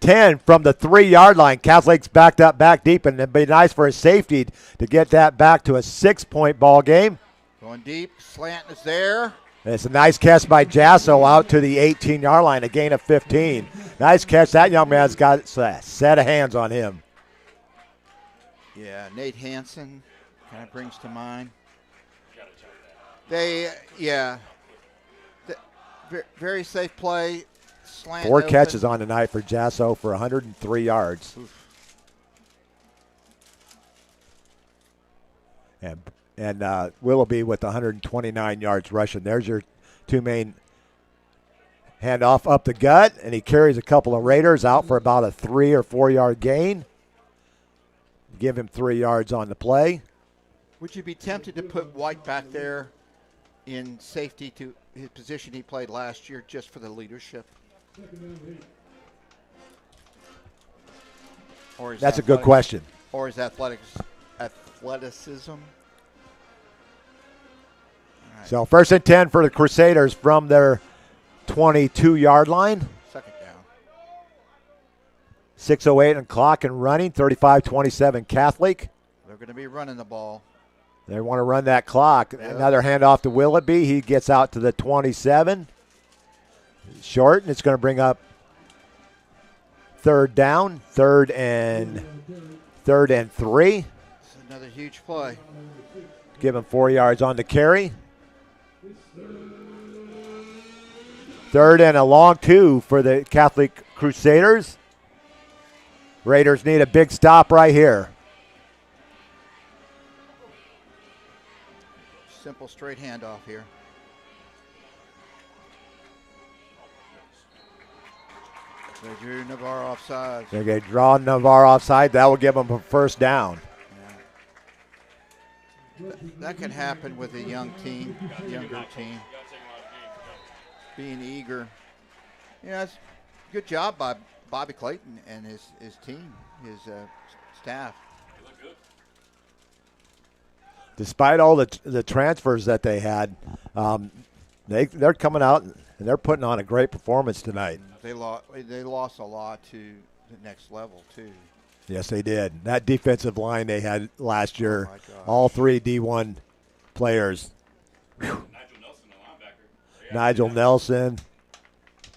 10 from the 3-yard line. Catholic's backed up back deep, and it'd be nice for a safety to get that back to a 6-point ball game. Going deep, slant is there. And it's a nice catch by Jasso out to the 18-yard line, a gain of 15. Nice catch. That young man's got a set of hands on him. Yeah, Nate Hansen kind of brings to mind. Very safe play. Slant 4 open. catches on the night for Jasso for 103 yards. Oof. And Willoughby with 129 yards rushing. There's your 2 main handoff up the gut, and he carries a couple of Raiders out for about a 3 or 4 yard gain. Give him 3 yards on the play. Would you be tempted to put White back there in safety to his position he played last year just for the leadership? Or is That's a good question. Or is athleticism? Right. So 1st and 10 for the Crusaders from their 22-yard line. 2nd down. 6:08 on clock and running. 35-27 Catholic. They're going to be running the ball. They want to run that clock. Yep. Another handoff to Willoughby. He gets out to the 27. Short, and it's going to bring up third down, third and 3. It's another huge play. Give him 4 yards on the carry. Third and a long 2 for the Catholic Crusaders. Raiders need a big stop right here. Simple straight handoff here. They drew Navarre offside. They're going to draw Navarre offside. That will give them a first down. That can happen with a younger team. Being eager. It's a good job by Bobby Clayton and his team, his staff. Despite all the transfers that they had, they're coming out and they're putting on a great performance tonight. They lost a lot to the next level, too. Yes, they did. That defensive line they had last year, all 3 D1 players. Whew. Nigel Nelson.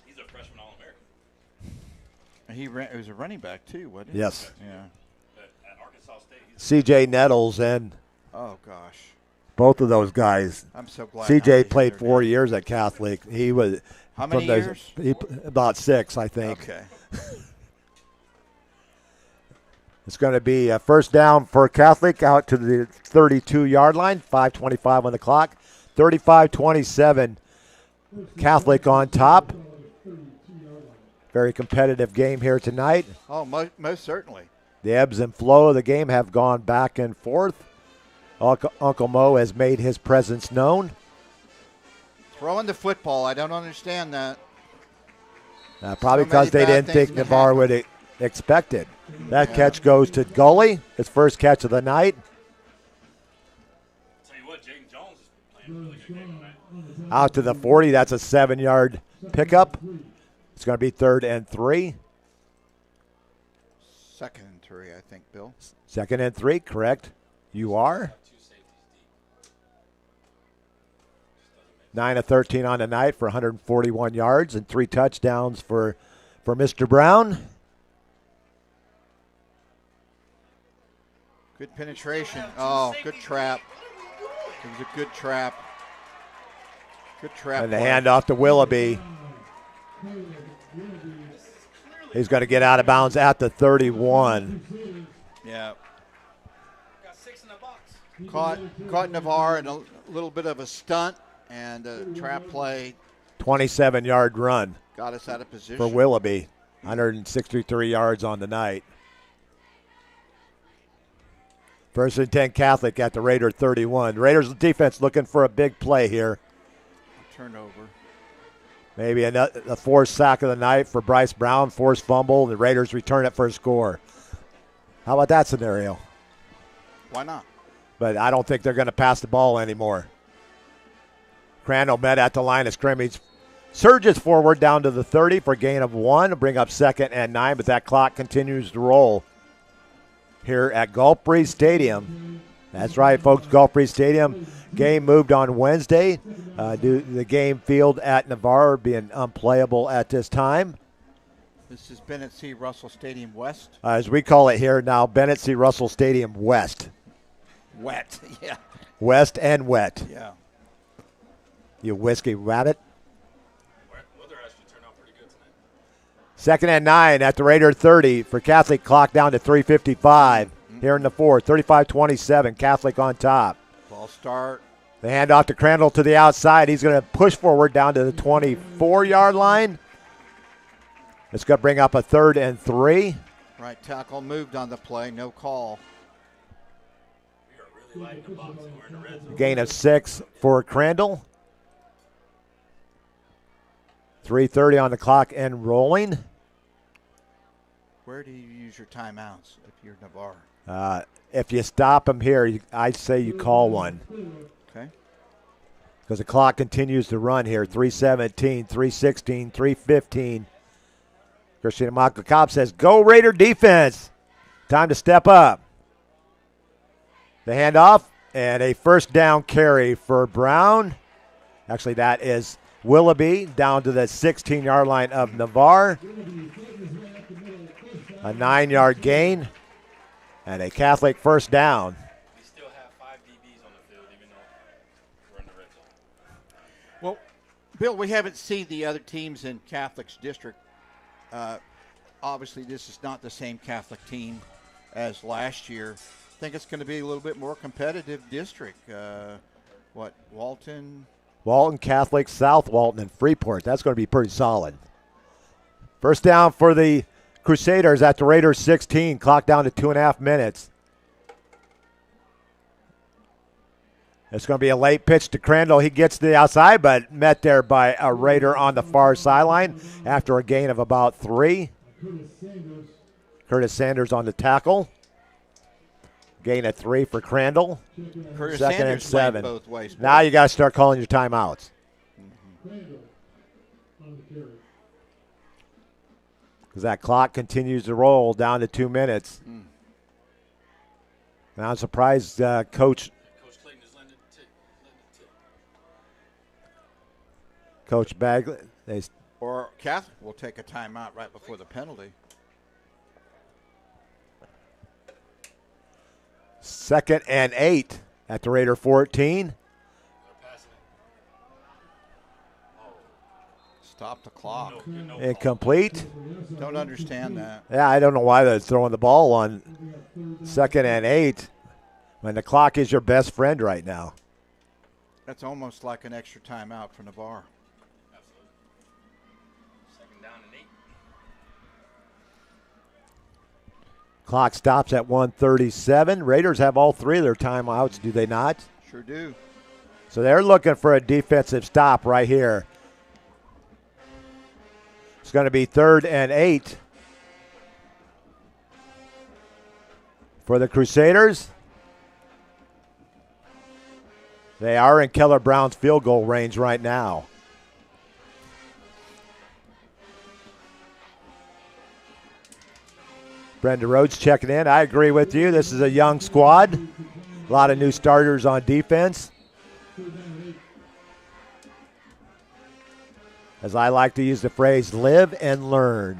He's a freshman All-American. He was a running back, too, wasn't he? Yes. Yeah. At Arkansas State. C.J. Nettles and oh, gosh. both of those guys. I'm so glad. C.J. played 4 years at Catholic. He was how many years? About 6, I think. Okay. It's going to be a first down for Catholic out to the 32-yard line. 5:25 on the clock. 35-27. Catholic on top. Very competitive game here tonight. Oh, most certainly. The ebbs and flow of the game have gone back and forth. Uncle Mo has made his presence known. Throwing the football, I don't understand that. Probably because they didn't think Navarre would expect it. That catch goes to Gully, his first catch of the night. Tell you what, Jaden Jones is playing a really good game tonight. Out to the 40, that's a 7-yard pickup. It's going to be 3rd and 3. 2nd and 3, I think, Bill. 2nd and 3, correct. You are. 9 of 13 on the night for 141 yards and 3 touchdowns for Mr. Brown. Good penetration. Oh, good trap. It was a good trap. Good trap. And the handoff to Willoughby. He's going to get out of bounds at the 31. Yeah. Caught Navarre in a little bit of a stunt and a trap play. 27-yard run. Got us out of position. For Willoughby. 163 yards on the night. 1st and 10 Catholic at the Raider 31. Raiders defense looking for a big play here. Turnover. Maybe a 4th sack of the night for Bryce Brown, forced fumble. The Raiders return it for a score. How about that scenario? Why not? But I don't think they're going to pass the ball anymore. Crandall met at the line of scrimmage. Surges forward down to the 30 for a gain of 1. Bring up 2nd and 9, but that clock continues to roll here at Gulf Breeze Stadium. That's right, folks, Gulf Breeze Stadium. Game moved on Wednesday due to the game field at Navarre being unplayable at this time. This is Bennett C. Russell Stadium West. As we call it here now, Bennett C. Russell Stadium West. Wet, yeah. West and wet. Yeah. You whiskey rabbit. Weather actually turned out pretty good tonight. 2nd and 9 at the Raider 30 for Catholic. Clock down to 3:55 here in the 4th. 35-27, Catholic on top. Ball start. The handoff to Crandall to the outside. He's going to push forward down to the 24-yard line. It's going to bring up a 3rd and 3. Right tackle moved on the play. No call. We are really lighting the box and we're in the red zone. Gain of 6 for Crandall. 3:30 on the clock and rolling. Where do you use your timeouts if you're Navarre? If you stop him here, I'd say you call one. Okay. Because the clock continues to run here. 3:17, 3:16, 3:15. Christian Makakop says, go Raider defense. Time to step up. The handoff and a first down carry for Brown. Actually, that is Willoughby down to the 16-yard line of Navarre. A 9-yard gain and a Catholic first down. We still have 5 DBs on the field, even though we're in the red zone. Well, Bill, we haven't seen the other teams in Catholic's district. Obviously, this is not the same Catholic team as last year. I think it's going to be a little bit more competitive district. Walton? Walton Catholic, South Walton, and Freeport. That's going to be pretty solid. First down for the Crusaders at the Raiders 16. Clock down to 2.5 minutes. It's going to be a late pitch to Crandall. He gets to the outside, but met there by a Raider on the far sideline after a gain of about 3. Curtis Sanders on the tackle. Gain of 3 for Crandall. Curtis Second Sanders and 7. both ways. Now you got to start calling your timeouts. Because that clock continues to roll down to 2 minutes. Now I'm surprised Coach Bagley. Or Catholic will take a timeout right before the penalty. Second and 8 at the Raider 14. Stop the clock. Incomplete. Don't understand that. Yeah, I don't know why they're throwing the ball on second and 8 when the clock is your best friend right now. That's almost like an extra timeout for Navarre. Clock stops at 1:37. Raiders have all 3 of their timeouts, do they not? Sure do. So they're looking for a defensive stop right here. It's going to be 3rd and 8 for the Crusaders. They are in Keller Brown's field goal range right now. Brenda Rhodes checking in. I agree with you. This is a young squad. A lot of new starters on defense. As I like to use the phrase, live and learn.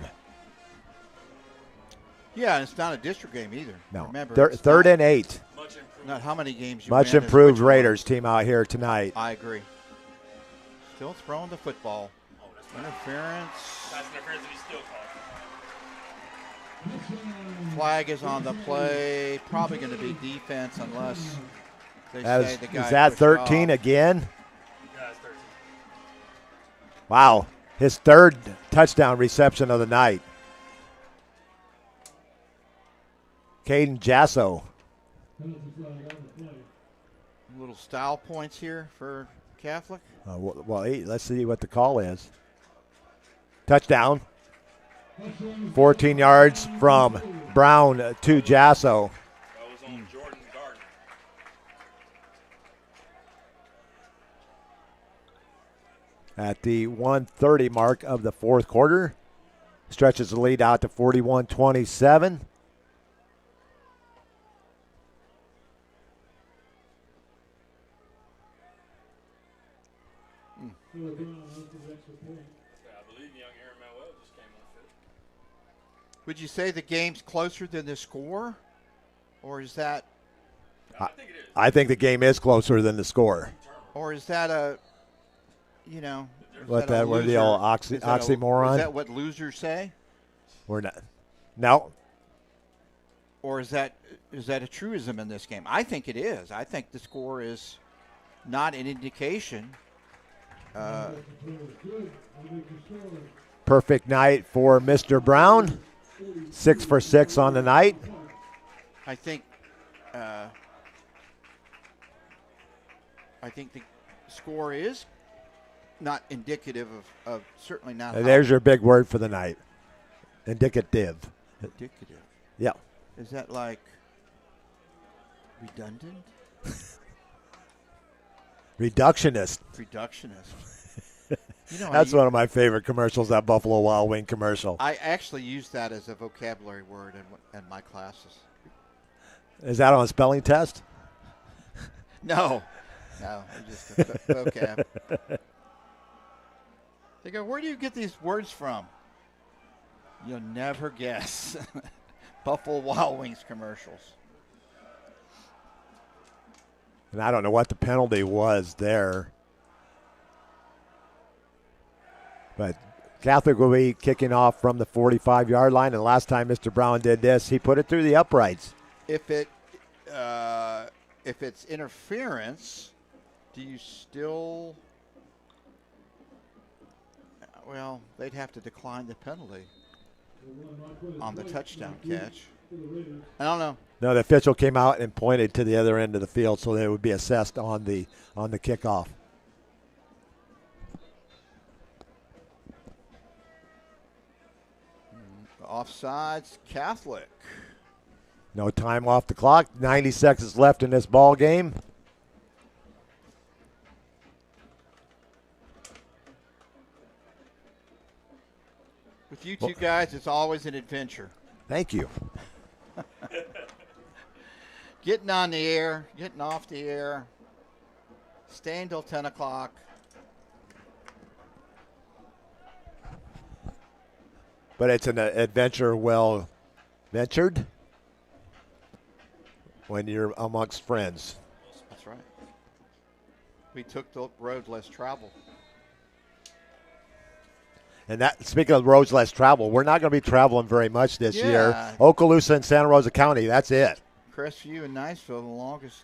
Yeah, and it's not a district game either. No. Remember, 3rd and 8. Not how many games you Much win, improved is which Raiders one. team out here tonight. I agree. Still throwing the football. Interference. That's interference if he still called. Flag is on the play. Probably going to be defense unless they say the guy Is that pushed 13 off. again? Yeah, it's 13. Wow. His 3rd touchdown reception of the night. Caden Jasso. Little style points here for Catholic. Let's see what the call is. Touchdown. 14 yards from Brown to Jasso. That was on Jordan Gardner. At the 1:30 mark of the 4th quarter. Stretches the lead out to 41-27. I believe young Aaron Manuel just came on field. Would you say the game's closer than the score? Or is that... I think it is. I think the game is closer than the score. Or is that a, you know... What the old oxymoron? Is that what losers say? We're not. No. Or is that a truism in this game? I think it is. I think the score is not an indication. Perfect night for Mr. Brown. 6 for 6 on the night. I think the score is not indicative of certainly not. There's your big word for the night. Indicative. Indicative. Yeah. Is that like redundant? Reductionist. Reductionist. You know, That's one of my favorite commercials, that Buffalo Wild Wing commercial. I actually use that as a vocabulary word in my classes. Is that on a spelling test? No, just a vocab. They go, where do you get these words from? You'll never guess. Buffalo Wild Wings commercials. And I don't know what the penalty was there. But Catholic will be kicking off from the 45-yard line. And last time Mr. Brown did this, he put it through the uprights. If it's interference, do you still? Well, they'd have to decline the penalty on the touchdown catch. I don't know. No, the official came out and pointed to the other end of the field, so they would be assessed on the kickoff. Offsides, Catholic. No time off the clock. 90 seconds left in this ball game. With you two guys, it's always an adventure. Thank you. Getting on the air, getting off the air, staying till 10 o'clock. But it's an adventure well ventured when you're amongst friends. That's right. We took the road less traveled. And that, speaking of roads less traveled, we're not going to be traveling very much this year. Okaloosa and Santa Rosa County, that's it. Crestview and Niceville, the longest.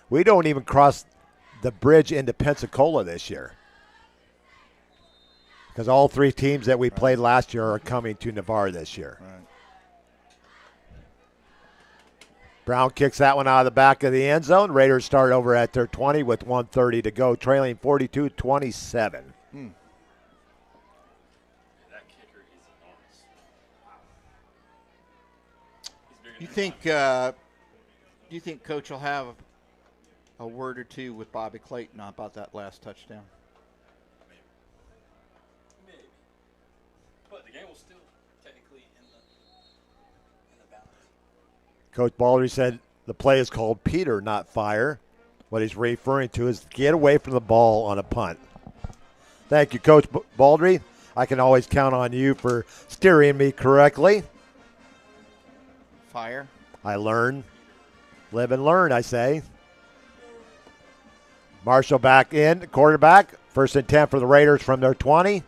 We don't even cross the bridge into Pensacola this year. Because all three teams that we played last year are coming to Navarre this year. Right. Brown kicks that one out of the back of the end zone. Raiders start over at their 20 with 1:30 to go, trailing 42-27. You think Coach will have a word or two with Bobby Clayton about that last touchdown? Maybe. But the game was still technically in the balance. Coach Baldry said the play is called Peter, not fire. What he's referring to is get away from the ball on a punt. Thank you, Coach Baldry. I can always count on you for steering me correctly. Fire. I learn. Live and learn, I say. Marshall back in, quarterback. 1st and 10 for the Raiders from their 20.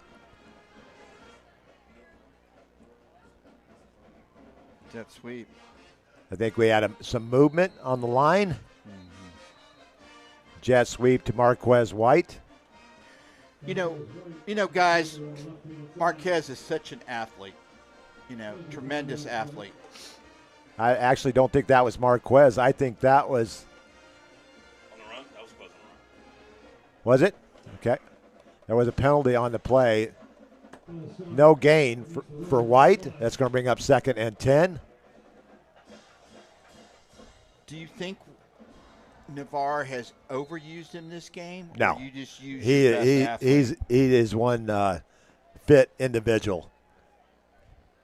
Jet sweep. I think we had some movement on the line. Mm-hmm. Jet sweep to Marquez White. You know, guys, Marquez is such an athlete. Tremendous athlete. I actually don't think that was Marquez. I think that was. On the run? That was close on the run. Was it? Okay. There was a penalty on the play. No gain for White. That's going to bring up 2nd and 10. Do you think Navarre has overused in this game? No. Or you just use he is one fit individual.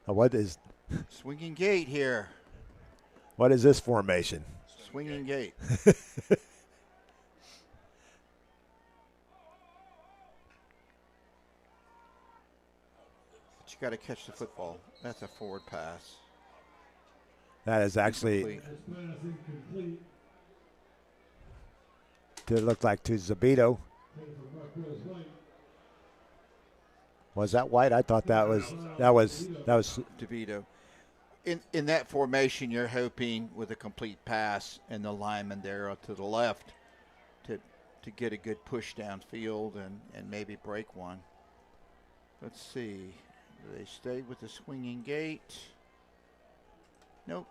What is swinging gate here? What is this formation? Swinging gate. But you got to catch the football. That's a forward pass. That is actually. Did it look like to Zabito? Was that White? I thought that was DeVito. In that formation, you're hoping with a complete pass and the lineman there to the left to get a good push downfield and maybe break one. Let's see. Do they stay with the swinging gate? Nope.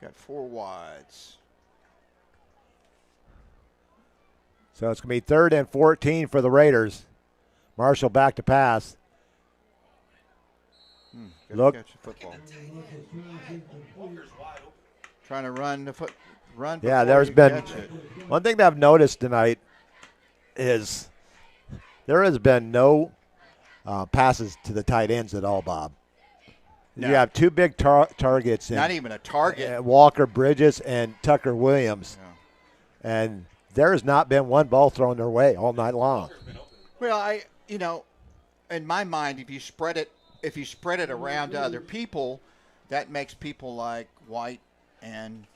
Got 4 wides. So it's going to be 3rd and 14 for the Raiders. Marshall back to pass. Look. Catch the football. Trying to run the foot. Run. Yeah, there's been one thing that I've noticed tonight is there has been no passes to the tight ends at all, Bob. No. You have 2 big targets. Not even a target. Walker Bridges and Tucker Williams. Yeah. And there has not been one ball thrown their way all night long. Well, in my mind, if you spread it if you spread it around to other people, that makes people like White and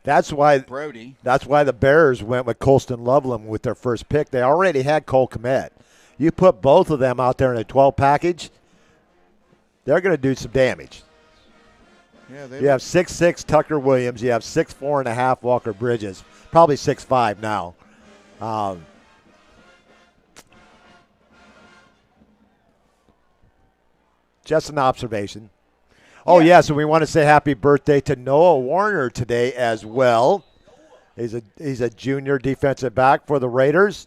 That's why Brody. That's why the Bears went with Colston Loveland with their first pick. They already had Cole Kmet. You put both of them out there in a 12 package, they're going to do some damage. Yeah, you have 6'6" Tucker Williams. You have 6'4.5" Walker Bridges. Probably 6'5" now. Just an observation. Oh, yes, and we want to say happy birthday to Noah Warner today as well. He's a junior defensive back for the Raiders,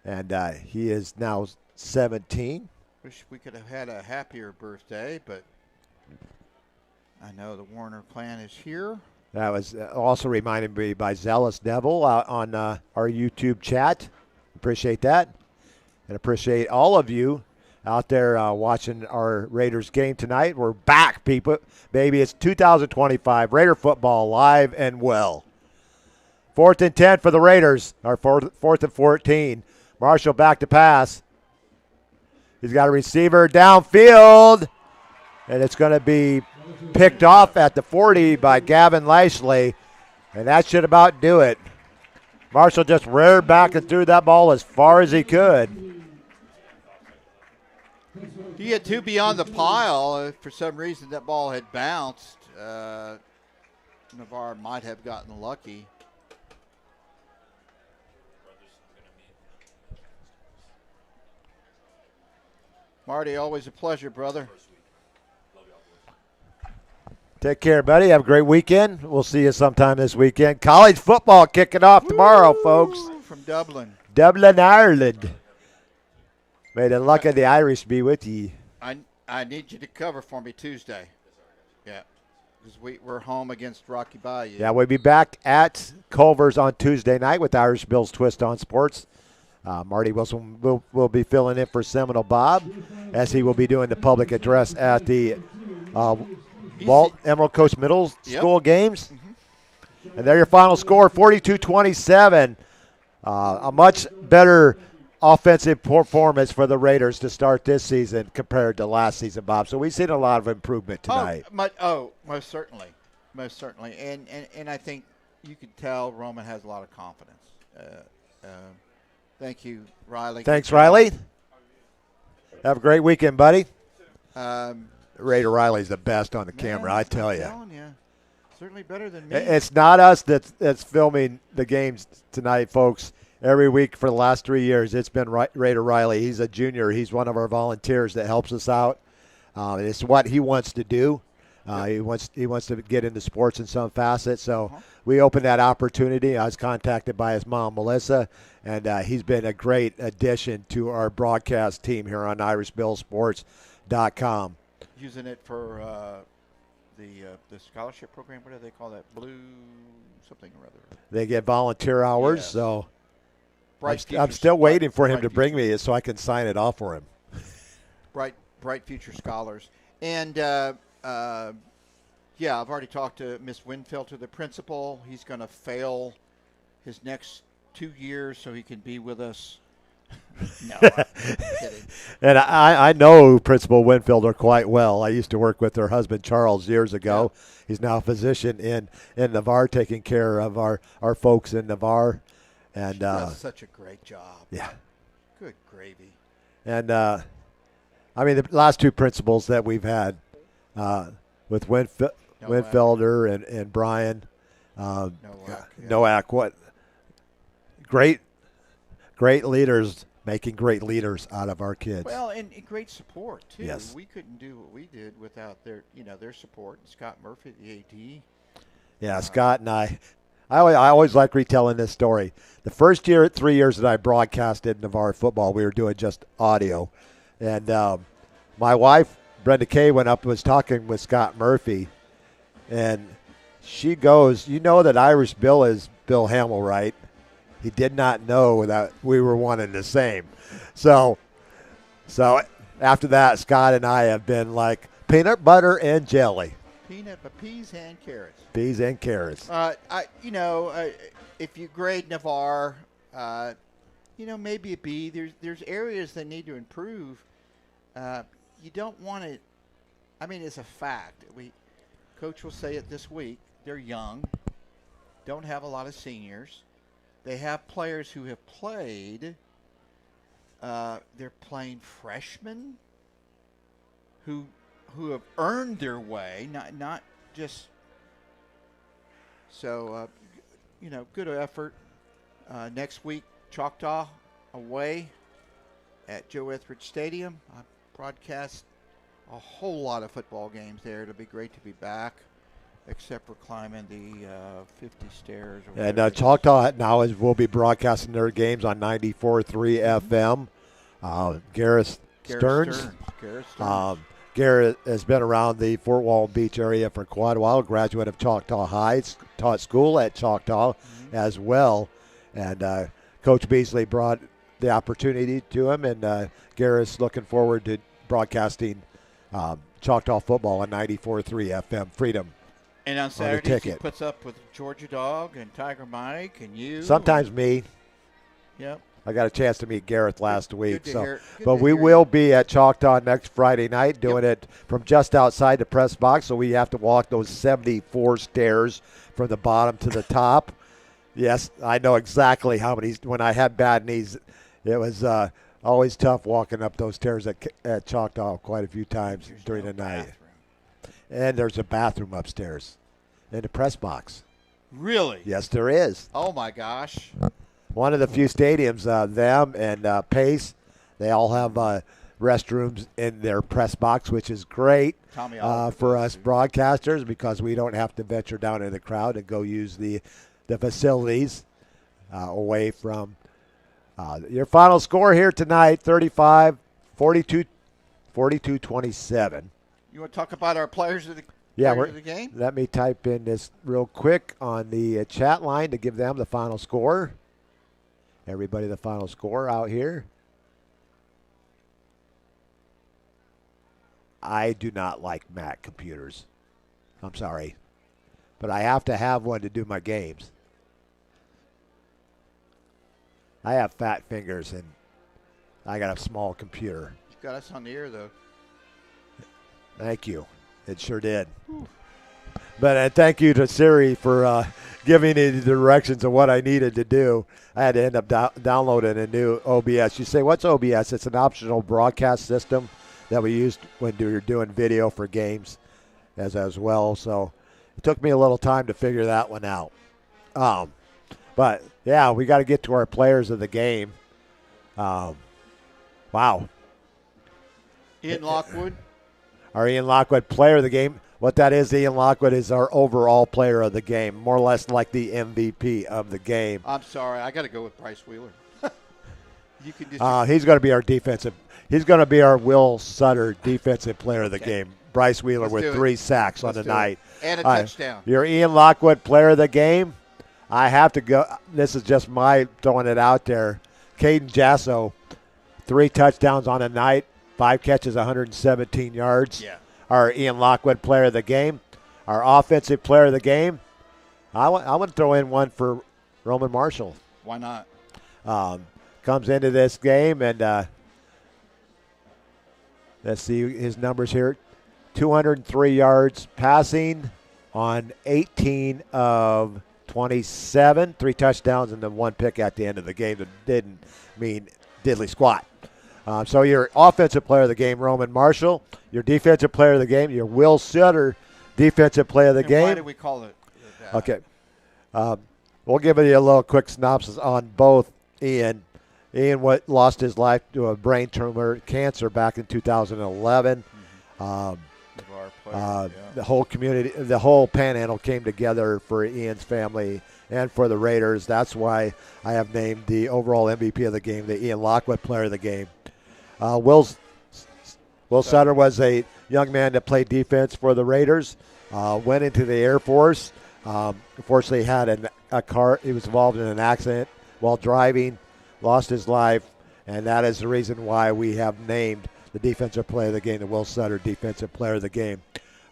and he is now 17. Wish we could have had a happier birthday, but I know the Warner clan is here. That was also reminded me by Zealous Neville on our YouTube chat. Appreciate that, and appreciate all of you out there watching our Raiders game tonight. We're back, people. Baby, it's 2025. Raider football alive and well. 4th and 10 for the Raiders. Our 4th and 14. Marshall back to pass. He's got a receiver downfield, and it's going to be picked off at the 40 by Gavin Lashley, and that should about do it. Marshall just reared back and threw that ball as far as he could. He had two beyond the pile. For some reason, that ball had bounced. Navarre might have gotten lucky. Marty, always a pleasure, brother. Take care, buddy. Have a great weekend. We'll see you sometime this weekend. College football kicking off tomorrow, folks. From Dublin. Dublin, Ireland. May the luck of the Irish be with ye. I need you to cover for me Tuesday. Yeah, because we're home against Rocky Bayou. Yeah, we'll be back at Culver's on Tuesday night with Irish Bill's Twist on Sports. Marty Wilson will be filling in for Seminole Bob as he will be doing the public address at the Walt Emerald Coast Middle School games. Mm-hmm. And there your final score, 42-27. A much better offensive performance for the Raiders to start this season compared to last season, Bob. So we've seen a lot of improvement tonight. Most certainly. Most certainly. And I think you could tell Roman has a lot of confidence. Thank you, Riley. Thanks, Riley. Have a great weekend, buddy. Raider Riley's the best on the camera, I tell you. Certainly better than me. It's not us that's filming the games tonight, folks. Every week for the last 3 years, it's been Raider Riley. He's a junior. He's one of our volunteers that helps us out. It's what he wants to do. He wants to get into sports in some facet. So we opened that opportunity. I was contacted by his mom, Melissa, and he's been a great addition to our broadcast team here on IrishBillSports.com. Using it for the scholarship program. What do they call that? Blue something or other. They get volunteer hours, yes. So I'm still waiting for him to bring me so I can sign it off for him. Bright future scholars. And, I've already talked to Miss Winfield, to the principal. He's going to fail his next 2 years so he can be with us. No, I'm kidding. And I know Principal Winfielder quite well. I used to work with her husband, Charles, years ago. Yeah. He's now a physician in Navarre, taking care of our folks in Navarre. And she does such a great job. Yeah. Good gravy. And, the last two principals that we've had with Winfielder and Brian, Nowak, what great leaders, making great leaders out of our kids. Well, and great support, too. Yes. We couldn't do what we did without their support. And Scott Murphy, the AD. Yeah, Scott and I always like retelling this story. The first 3 years that I broadcasted Navarre football, we were doing just audio. And my wife, Brenda Kay, went up and was talking with Scott Murphy. And she goes, you know that Irish Bill is Bill Hamill, right? He did not know that we were one and the same. So after that, Scott and I have been like peanut butter and jelly. Peas and carrots. Peas and carrots. If you grade Navarre, maybe a B. There's areas that need to improve. You don't want to. I mean, it's a fact. Coach will say it this week. They're young, don't have a lot of seniors. They have players who have played. They're playing freshmen who have earned their way, not just. So, good effort. Next week, Choctaw away at Joe Etheridge Stadium. I broadcast a whole lot of football games there. It'll be great to be back, except for climbing the 50 stairs. And Choctaw now will be broadcasting their games on 94.3 FM. Gareth Stearns. Garrett has been around the Fort Walton Beach area for quite a while, graduate of Choctaw High, taught school at Choctaw as well. And Coach Beasley brought the opportunity to him, and Garrett's looking forward to broadcasting Choctaw football on 94.3 FM Freedom. And on Saturdays, he puts up with Georgia Dog and Tiger Mike and you. Sometimes me. Yep. I got a chance to meet Gareth last week. But we will be at Choctaw next Friday night doing it from just outside the press box, so we have to walk those 74 stairs from the bottom to the top. Yes, I know exactly how many. When I had bad knees, it was always tough walking up those stairs at Choctaw quite a few times during the night. And there's a bathroom upstairs in the press box. Really? Yes, there is. Oh, my gosh. One of the few stadiums, them and Pace, they all have restrooms in their press box, which is great for us broadcasters because we don't have to venture down in the crowd and go use the facilities away from your final score here tonight, 35, 42, 42-27. You want to talk about our players of the game? Let me type in this real quick on the chat line to give them the final score. Everybody the final score out here. I do not like Mac computers. I'm sorry. But I have to have one to do my games. I have fat fingers and I got a small computer. You got us on the air, though. Thank you. It sure did. But thank you to Siri for giving me the directions of what I needed to do. I had to end up downloading a new OBS. You say, what's OBS? It's an optional broadcast system that we used when we were doing video for games as well. So it took me a little time to figure that one out. But, yeah, we got to get to our players of the game. Wow. Ian Lockwood. Our Ian Lockwood player of the game. What that is, Ian Lockwood is our overall player of the game, more or less like the MVP of the game. I'm sorry. I got to go with Bryce Wheeler. You can just he's going to be our defensive. He's going to be our Will Sutter defensive player of the game. Bryce Wheeler with 3 sacks on the night. And a touchdown. Your Ian Lockwood player of the game. I have to go. This is just my throwing it out there. Caden Jasso, 3 touchdowns on the night, 5 catches, 117 yards. Yeah. Our Ian Lockwood player of the game. Our offensive player of the game. I want to throw in one for Roman Marshall. Why not? Comes into this game and let's see his numbers here. 203 yards passing on 18 of 27, 3 touchdowns and then 1 pick at the end of the game that didn't mean diddly squat. So your offensive player of the game, Roman Marshall. Your defensive player of the game, your Will Sutter, defensive player of the game. Why do we call it that? Okay. We'll give you a little quick synopsis on both Ian. Ian lost his life to a brain tumor cancer back in 2011. The whole community, the whole Panhandle came together for Ian's family and for the Raiders. That's why I have named the overall MVP of the game the Ian Lockwood player of the game. Will Sutter was a young man that played defense for the Raiders, went into the Air Force. Unfortunately, had a car. He was involved in an accident while driving, lost his life, and that is the reason why we have named the defensive player of the game the Will Sutter defensive player of the game.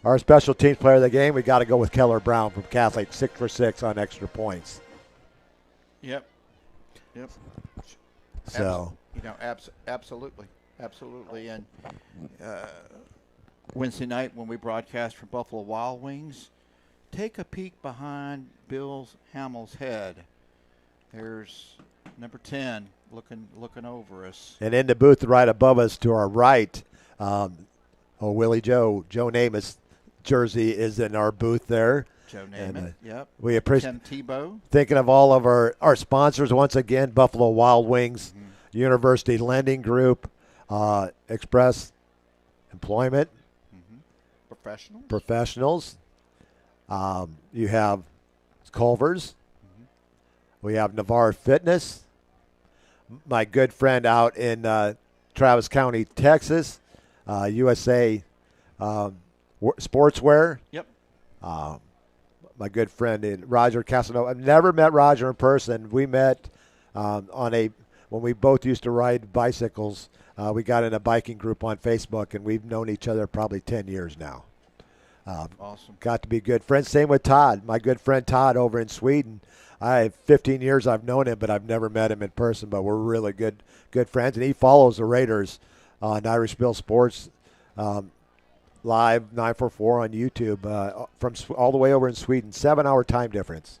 Our special teams player of the game, we got to go with Keller Brown from Catholic, 6 for 6 on extra points. Yep. So, absolutely. Absolutely. And Wednesday night when we broadcast from Buffalo Wild Wings, take a peek behind Bill Hamill's head. There's number 10 looking over us. And in the booth right above us to our right, Willie Joe Namath's jersey is in our booth there. Joe Namath, yep. We appreciate Tim Tebow. Thinking of all of our sponsors once again, Buffalo Wild Wings, University Lending Group, Express Employment, Professionals. You have Culver's. We have Navarre Fitness. My good friend out in Travis County, Texas, USA Sportswear. Yep. My good friend Roger Casanova. I've never met Roger in person. We met when we both used to ride bicycles. We got in a biking group on Facebook, and we've known each other probably 10 years now. Awesome. Got to be good friends. Same with Todd, my good friend Todd over in Sweden. 15 years I've known him, but I've never met him in person. But we're really good friends, and he follows the Raiders on Irish Bill Sports Live 944 on YouTube from all the way over in Sweden. 7-hour time difference.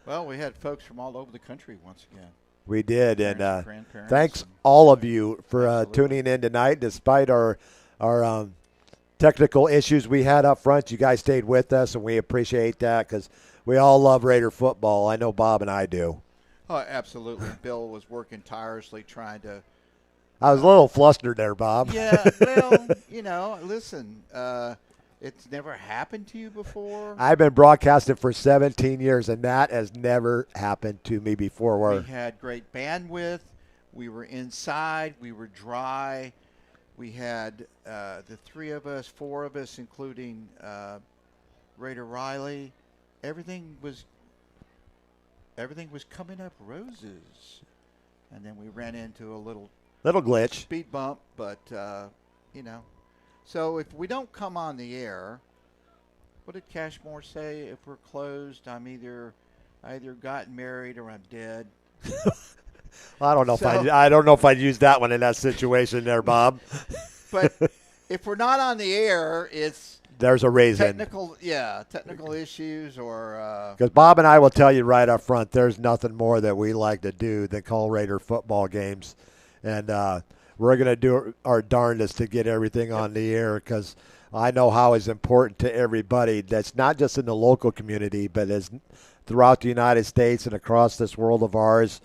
Well, we had folks from all over the country once again. We did, and grandparents thanks all of you for tuning in tonight. Despite our technical issues we had up front, you guys stayed with us, and we appreciate that because we all love Raider football. I know Bob and I do. Oh, absolutely. Bill was working tirelessly trying to. I was a little flustered there, Bob. Yeah, well, listen, it's never happened to you before. I've been broadcasting for 17 years, and that has never happened to me before. We had great bandwidth. We were inside. We were dry. We had the four of us, including Raider Riley. Everything was coming up roses, and then we ran into a little glitch, speed bump. But so if we don't come on the air, what did Cashmore say? If we're closed, I either got married or I'm dead. I don't know I don't know if I'd use that one in that situation there, Bob. But if we're not on the air, there's a reason. Technical issues or because Bob and I will tell you right up front, there's nothing more that we like to do than call Raider football games, and we're going to do our darndest to get everything on the air because I know how it's important to everybody. That's not just in the local community, but is throughout the United States and across this world of ours.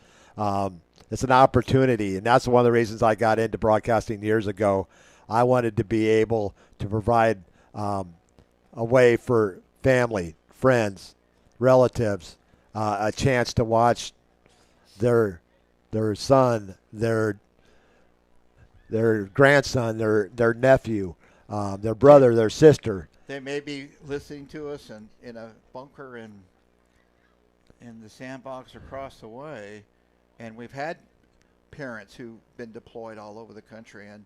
It's an opportunity, and that's one of the reasons I got into broadcasting years ago. I wanted to be able to provide a way for family, friends, relatives, a chance to watch their son, their grandson, their nephew, their brother, their sister. They may be listening to us in a bunker in the sandbox across the way, and we've had parents who've been deployed all over the country, and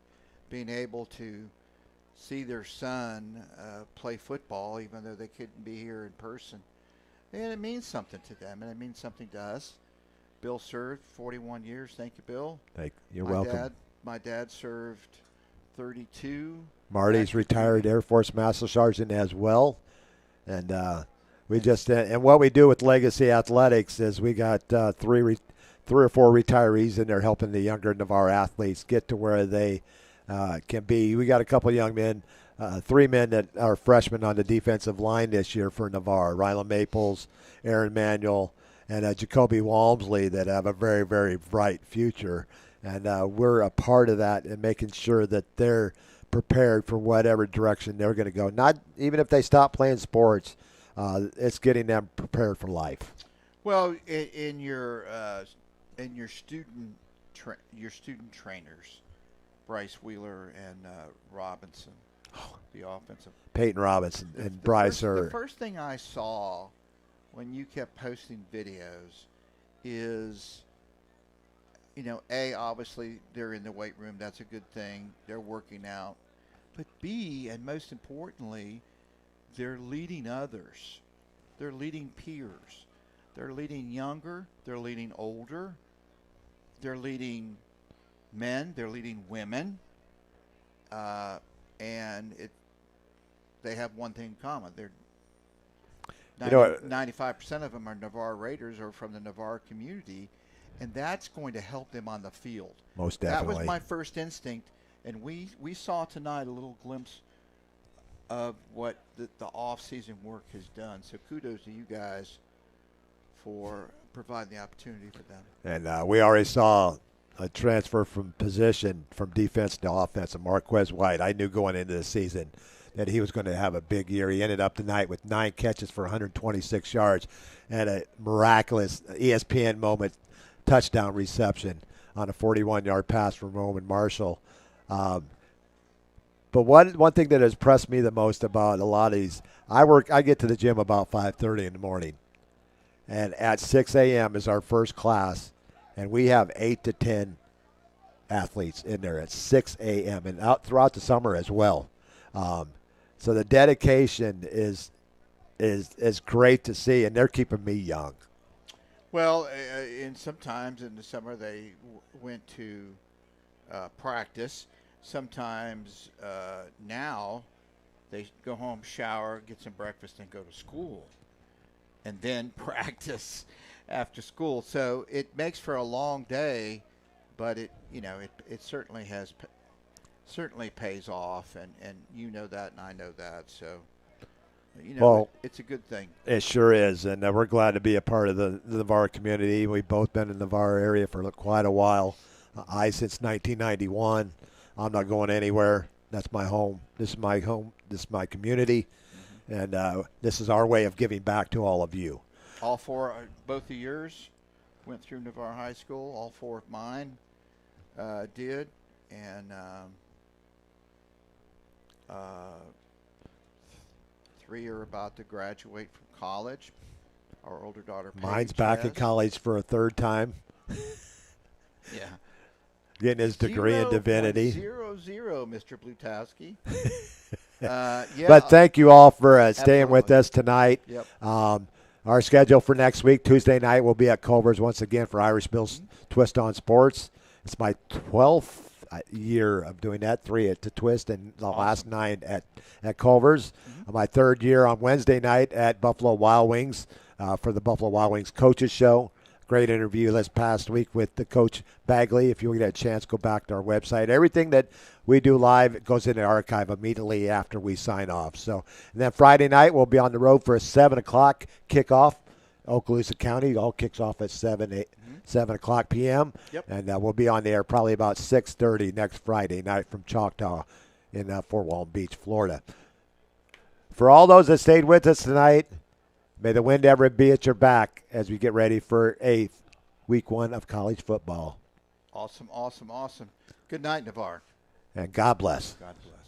being able to see their son play football, even though they couldn't be here in person. And it means something to them, and it means something to us. Bill served 41 years. Thank you, Bill. You're welcome. My dad served 32. Marty's retired Air Force Master Sergeant as well. And we just and what we do with Legacy Athletics is we got three or four retirees in there helping the younger Navarre athletes get to where they can be. We got a couple of young men, 3 men that are freshmen on the defensive line this year for Navarre, Rylan Maples, Aaron Manuel, and Jacoby Walmsley that have a very, very bright future. And we're a part of that and making sure that they're prepared for whatever direction they're going to go. Not even if they stop playing sports, it's getting them prepared for life. Well, in your student trainers, Bryce Wheeler and Robinson, the offensive. Peyton Robinson and Bryce are. The first thing I saw when you kept posting videos is, obviously they're in the weight room. That's a good thing. They're working out. But B, and most importantly, they're leading others. They're leading peers. They're leading younger. They're leading older. They're leading men, they're leading women, and they have one thing in common. They're 95% of them are Navarre Raiders or from the Navarre community, and that's going to help them on the field. Most definitely. That was my first instinct, and we saw tonight a little glimpse of what the off-season work has done. So kudos to you guys for providing the opportunity for them. And we already saw a transfer from position from defense to offense. And Marquez White, I knew going into the season that he was going to have a big year. He ended up tonight with 9 catches for 126 yards and a miraculous ESPN moment touchdown reception on a 41-yard pass from Roman Marshall. But one thing that has impressed me the most about a lot of these, I get to the gym about 5:30 in the morning, and at 6 a.m. is our first class, and we have 8 to 10 athletes in there at 6 a.m. and out throughout the summer as well. So the dedication is great to see, and they're keeping me young. Well, sometimes in the summer they went to practice. Sometimes now they go home, shower, get some breakfast, and go to school, and then practice after school. So it makes for a long day, but it certainly pays off, and you know that, and I know that. So it's a good thing. It sure is, and we're glad to be a part of the Navarre community. We've both been in the Navarre area for quite a while. I since 1991. I'm not going anywhere. That's my home. This is my home. This is my community, and this is our way of giving back to all of you. All 4, both of yours went through Navarre High School. All 4 of mine did, and 3 are about to graduate from college. Our older daughter, Paige, mine's back in college for a 3rd time. Yeah. Getting his degree in divinity. 0.00, Mr. Blutowski. But thank you all for staying with us tonight. Yep. Our schedule for next week, Tuesday night, we'll be at Culver's once again for Irish Bill's Twist on Sports. It's my 12th year of doing that, 3 at the Twist and the last 9 at Culver's. My 3rd year on Wednesday night at Buffalo Wild Wings for the Buffalo Wild Wings Coaches Show. Great interview this past week with the Coach Bagley. If you get a chance, go back to our website. Everything that we do live goes in the archive immediately after we sign off. So, and then Friday night, we'll be on the road for a 7 o'clock kickoff. Okaloosa County all kicks off at 7 o'clock p.m. Yep. And we'll be on the air probably about 6:30 next Friday night from Choctaw in Fort Walton Beach, Florida. For all those that stayed with us tonight, may the wind ever be at your back as we get ready for week 1 of college football. Awesome. Good night, Navarre. And God bless. God bless.